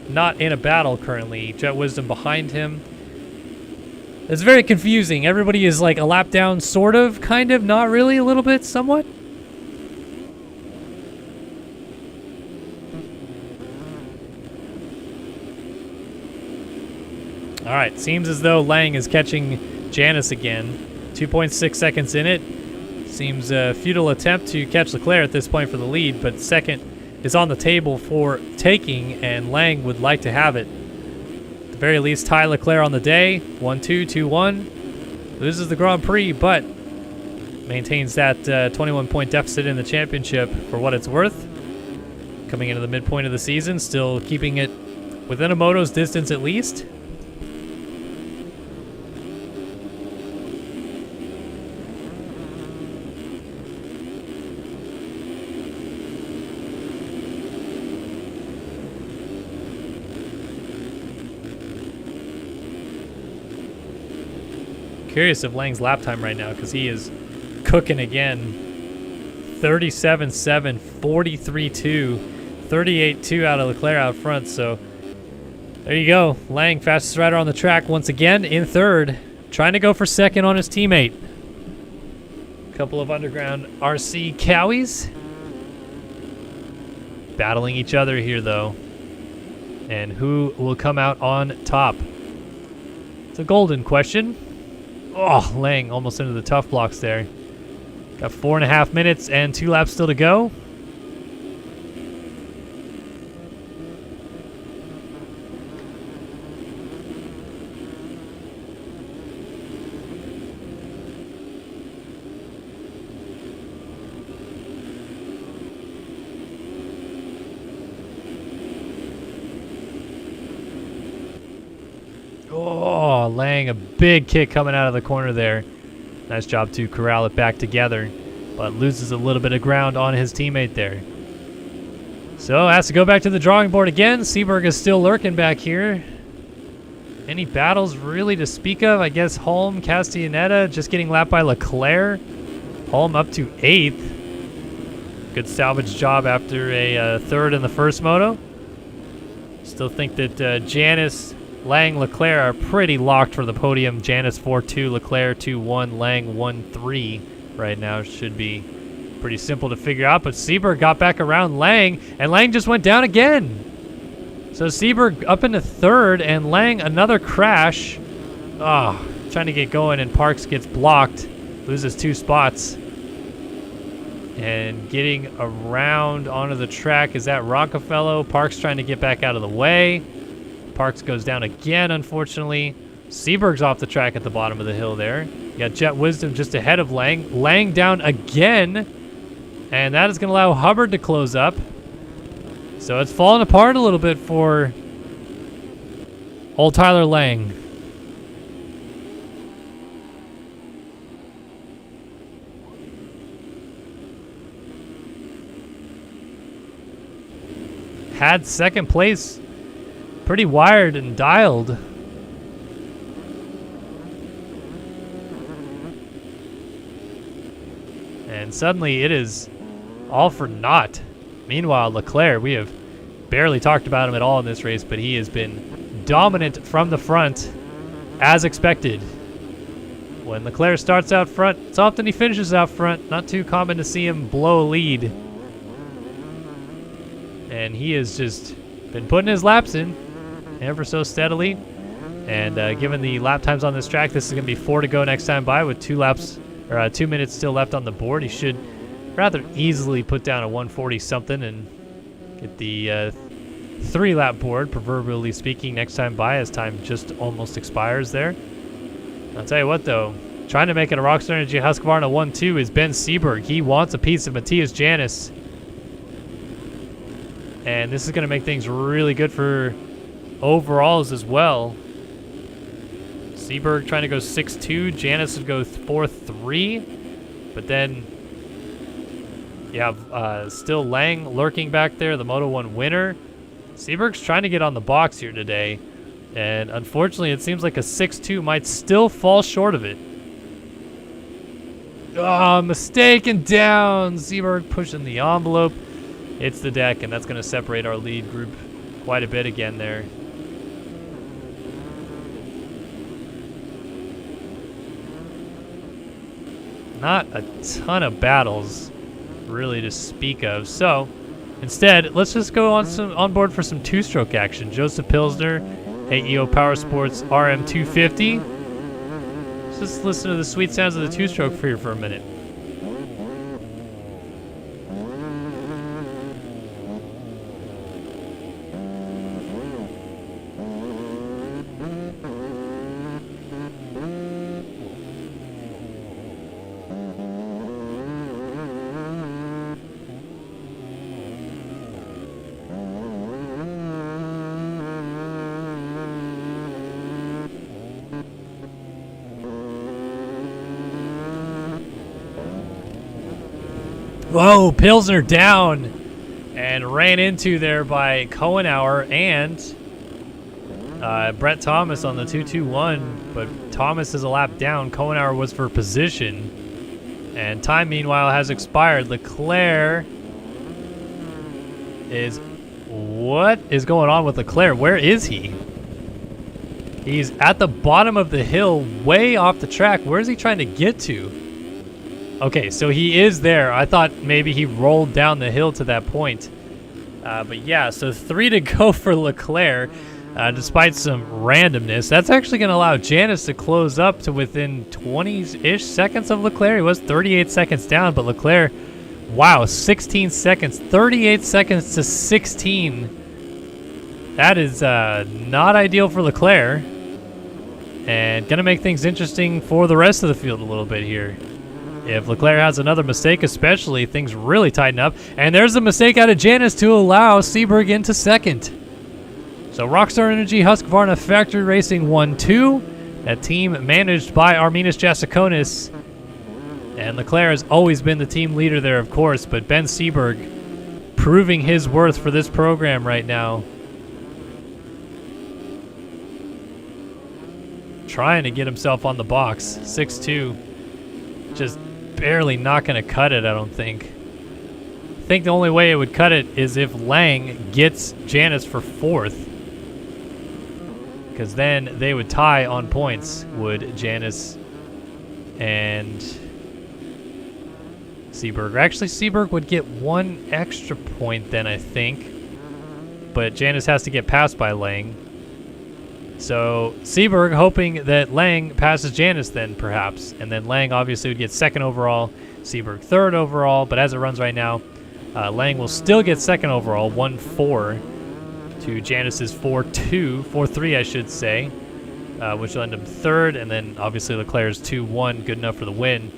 not in a battle currently. Jet Wisdom behind him. It's very confusing. Everybody is like a lap down, sort of, kind of, not really, a little bit, somewhat. All right, seems as though Lang is catching Janice again. 2.6 seconds in it. Seems a futile attempt to catch Leclerc at this point for the lead, but second is on the table for taking, and Lang would like to have it. At the very least, tie Leclerc on the day. 1-2, 2-1. Loses the Grand Prix, but maintains that 21-point deficit in the championship for what it's worth. Coming into the midpoint of the season, still keeping it within a moto's distance at least. Curious of Lang's lap time right now, because he is cooking again. 37.7, 43.2, 38.2 out of Leclerc out front. So there you go. Lang, fastest rider on the track once again in 3rd, trying to go for 2nd on his teammate. Couple of underground RC cowies battling each other here, though. And who will come out on top? It's a golden question. Oh, Lang almost into the tough blocks there. Got 4.5 minutes and 2 laps still to go. Oh, Lang, a big kick coming out of the corner there. Nice job to corral it back together, but loses a little bit of ground on his teammate there. So has to go back to the drawing board again. Seberg is still lurking back here. Any battles really to speak of? I guess Holm, Castaneda just getting lapped by Leclerc. Holm up to 8th. Good salvage job after a 3rd in the first moto. Still think that Janice, Lang, Leclerc are pretty locked for the podium. Janice 4-2, Leclerc 2-1, Lang 1-3 right now. Should be pretty simple to figure out, but Seberg got back around Lang, and Lang just went down again. So Seberg up into third, and Lang another crash. Oh, trying to get going, and Parks gets blocked, loses 2 spots. And getting around onto the track is that Rockefeller. Parks trying to get back out of the way. Parks goes down again, unfortunately. Seberg's off the track at the bottom of the hill there. You got Jet Wisdom just ahead of Lang. Lang down again. And that is going to allow Hubbard to close up. So it's falling apart a little bit for old Tyler Lang. Had second place pretty wired and dialed. And suddenly it is all for naught. Meanwhile, Leclerc, we have barely talked about him at all in this race, but he has been dominant from the front, as expected. When Leclerc starts out front, it's often he finishes out front. Not too common to see him blow a lead. And he has just been putting his laps in ever so steadily. And given the lap times on this track, this is going to be 4 to go next time by with 2 laps, or 2 minutes still left on the board. He should rather easily put down a 140 something and get the 3-lap board, proverbially speaking, next time by, as time just almost expires there. I'll tell you what, though, trying to make it a Rockstar Energy Husqvarna 1-2 is Ben Seberg. He wants a piece of Matthias Janis. And this is going to make things really good for overalls as well. Seberg trying to go 6-2. Janis would go 4-3. But then you have still Lang lurking back there, the Moto 1 winner. Seberg's trying to get on the box here today. And unfortunately, it seems like a 6-2 might still fall short of it. Oh, mistake and down. Seberg pushing the envelope. It's the deck, and that's going to separate our lead group quite a bit again there. Not a ton of battles really to speak of. So instead, let's just go on board for some 2-stroke action. Joseph Pilsner, AEO Power Sports RM250. Let's just listen to the sweet sounds of the 2-stroke for here for a minute. Whoa, Pilsner down and ran into there by Cohenauer and Brett Thomas on the 221, but Thomas is a lap down. Cohenauer was for position, and time meanwhile has expired. Leclerc is... What is going on with Leclerc? Where is he? He's at the bottom of the hill, way off the track. Where is he trying to get to? Okay, so he is there. I thought maybe he rolled down the hill to that point. But yeah, so 3 to go for Leclerc, despite some randomness. That's actually going to allow Janis to close up to within 20-ish seconds of Leclerc. He was 38 seconds down, but Leclerc, wow, 16 seconds. 38 seconds to 16. That is not ideal for Leclerc. And going to make things interesting for the rest of the field a little bit here. If Leclerc has another mistake especially, things really tighten up. And there's a mistake out of Janis to allow Seberg into second. So Rockstar Energy Husqvarna Factory Racing 1-2. That team managed by Arminas Jasikonis. And Leclerc has always been the team leader there, of course. But Ben Seberg proving his worth for this program right now. Trying to get himself on the box. 6-2. Just barely not going to cut it, I don't think. I think the only way it would cut it is if Lang gets Janis for 4th. Because then they would tie on points, would Janis and Seberg. Actually, Seberg would get 1 extra point then, I think. but Janus has to get passed by Lang. So Seberg hoping that Lang passes Janus then, perhaps. And then Lang obviously would get 2nd overall, Seberg 3rd overall. But as it runs right now, Lang will still get 2nd overall, 1-4 to Janus's 4-2, 4-3 I should say, which will end him 3rd. And then obviously Leclerc's 2-1, good enough for the win.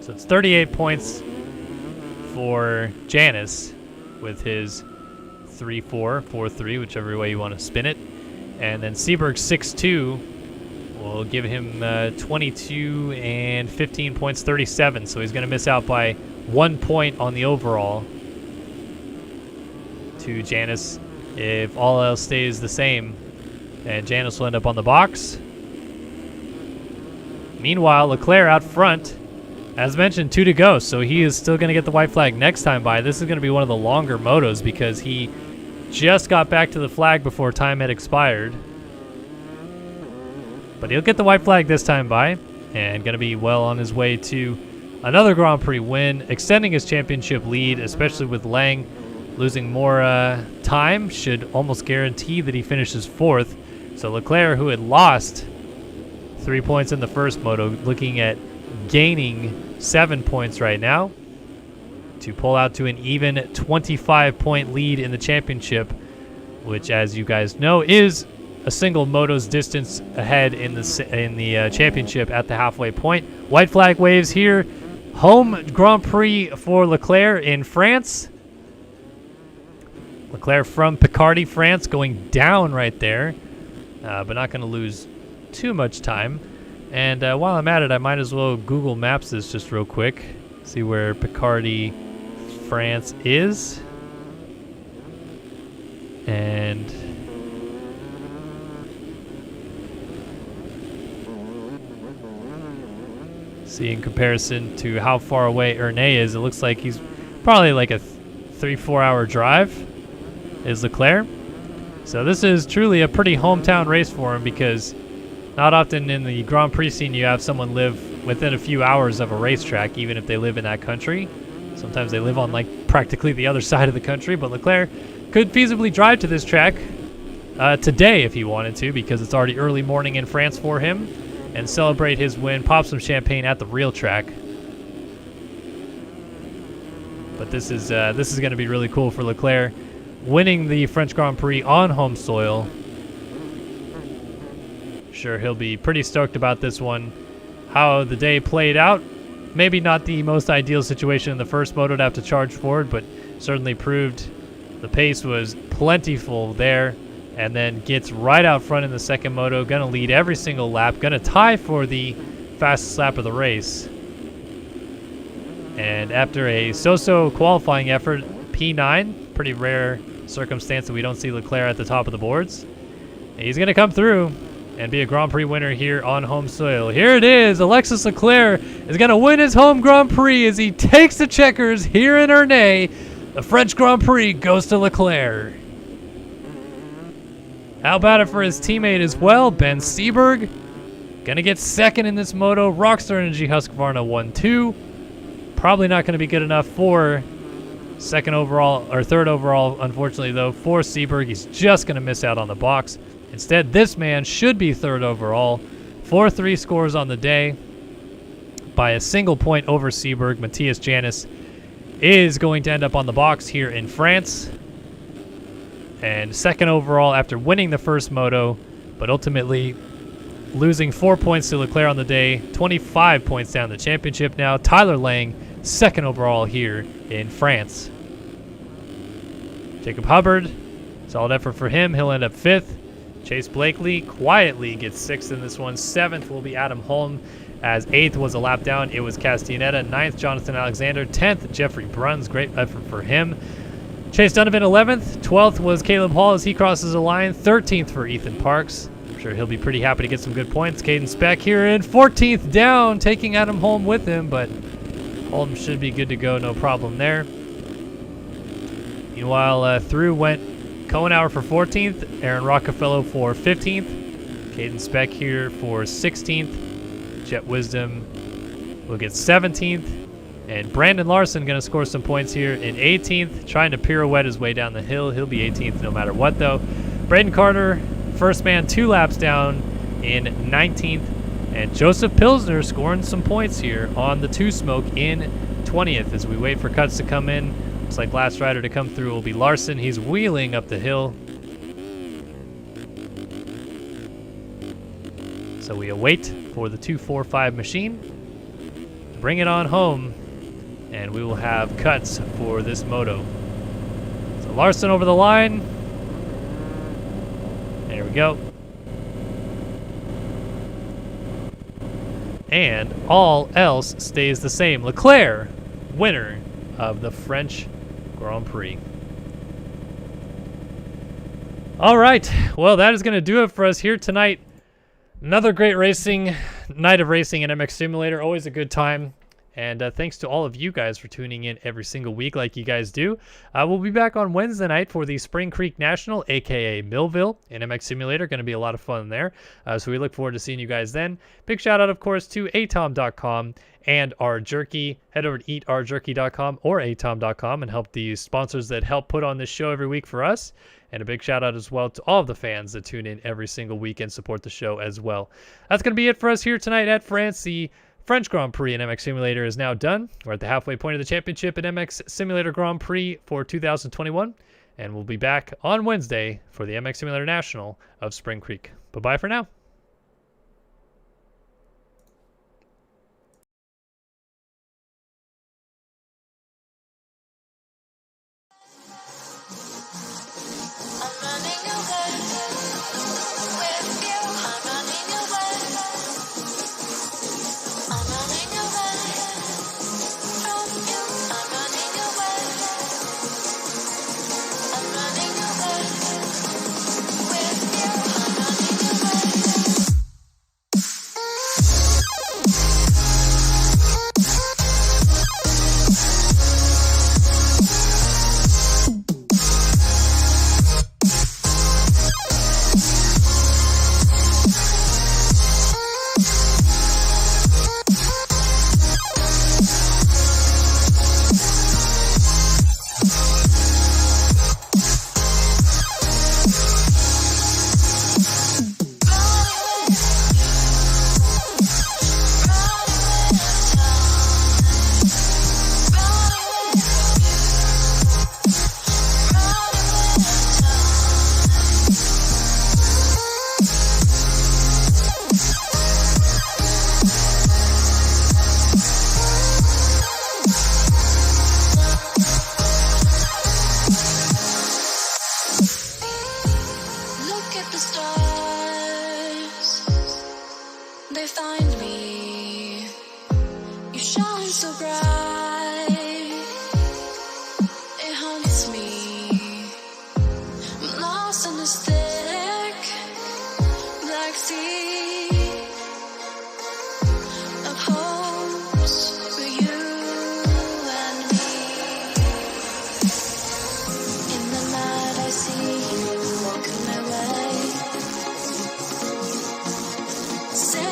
So it's 38 points for Janus with his 3-4, 4-3, whichever way you want to spin it. And then Seberg's 6-2 will give him 22 and 15 points, 37. So he's going to miss out by 1 point on the overall to Janus if all else stays the same. And Janus will end up on the box. Meanwhile, Leclerc out front. As mentioned, 2 to go, so he is still going to get the white flag next time by. This is going to be one of the longer motos because he just got back to the flag before time had expired. But he'll get the white flag this time by and going to be well on his way to another Grand Prix win, extending his championship lead, especially with Lang losing more time, should almost guarantee that he finishes 4th. So Leclerc, who had lost 3 points in the first moto, looking at gaining 7 points right now to pull out to an even 25-point lead in the championship, which, as you guys know, is a single moto's distance ahead in the championship at the halfway point. White flag waves here. Home Grand Prix for Leclerc in France. Leclerc from Picardy, France, going down right there, but not going to lose too much time. And while I'm at it, I might as well Google Maps this just real quick. See where Picardy, France is. And see in comparison to how far away Ernee is, it looks like he's probably like a 3-4 hour drive is Leclerc. So this is truly a pretty hometown race for him because not often in the Grand Prix scene you have someone live within a few hours of a racetrack, even if they live in that country. Sometimes they live on like practically the other side of the country, but Leclerc could feasibly drive to this track today if he wanted to, because it's already early morning in France for him, and celebrate his win, pop some champagne at the real track. But this is going to be really cool for Leclerc, winning the French Grand Prix on home soil. Sure, he'll be pretty stoked about this one. How the day played out, maybe not the most ideal situation in the first moto to have to charge forward, but certainly proved the pace was plentiful there, and then gets right out front in the second moto, gonna lead every single lap, gonna tie for the fastest lap of the race. And after a so-so qualifying effort, P9, pretty rare circumstance that we don't see Leclerc at the top of the boards. He's gonna come through and be a Grand Prix winner here on home soil. Here it is. Alexis Leclerc is going to win his home Grand Prix as he takes the checkers here in Ernee. The French Grand Prix goes to Leclerc. How about it for his teammate as well, Ben Seberg? Going to get 2nd in this moto. Rockstar Energy Husqvarna 1-2. Probably not going to be good enough for 2nd overall, or 3rd overall, unfortunately, though, for Seberg. He's just going to miss out on the box. Instead, this man should be 3rd overall. 4-3 scores on the day by a single point over Seberg. Matthias Janus is going to end up on the box here in France. And 2nd overall after winning the first moto, but ultimately losing 4 points to Leclerc on the day. 25 points down the championship now. Tyler Lang, 2nd overall here in France. Jacob Hubbard, solid effort for him. He'll end up 5th. Chase Blakely quietly gets 6th in this one. 7th will be Adam Holm, as 8th was a lap down. It was Castaneda. 9th, Jonathan Alexander. 10th, Jeffrey Bruns. Great effort for him. Chase Donovan, 11th. 12th was Caleb Hall as he crosses the line. 13th for Ethan Parks. I'm sure he'll be pretty happy to get some good points. Caden Speck here in 14th down, taking Adam Holm with him, but Holm should be good to go, no problem there. Meanwhile, through went Cohenauer for 14th, Aaron Rockefeller for 15th, Caden Speck here for 16th, Jet Wisdom will get 17th, And Brandon Larson going to score some points here in 18th, trying to pirouette his way down the hill. He'll be 18th no matter what, though. Braden Carter, first man 2 laps down in 19th. And Joseph Pilsner scoring some points here on the 2-smoke in 20th as we wait for cuts to come in. Looks like last rider to come through will be Larson. He's wheeling up the hill. So we await for the 245 machine. Bring it on home. And we will have cuts for this moto. So Larson over the line. There we go. And all else stays the same. Leclerc, winner of the French Grand Prix. All right. Well, that is going to do it for us here tonight. Another great night of racing in MX Simulator. Always a good time. And thanks to all of you guys for tuning in every single week like you guys do. We'll be back on Wednesday night for the Spring Creek National, a.k.a. Millville, in MX Simulator. Going to be a lot of fun there. So we look forward to seeing you guys then. Big shout out, of course, to atom.com and our jerky. Head over to eatourjerky.com or atom.com and help the sponsors that help put on this show every week for us. And a big shout out as well to all of the fans that tune in every single week and support the show as well. That's going to be it for us here tonight at France. The French Grand Prix in MX Simulator is now done. We're at the halfway point of the championship at MX Simulator Grand Prix for 2021. And we'll be back on Wednesday for the MX Simulator National of Spring Creek. Bye-bye for now. Say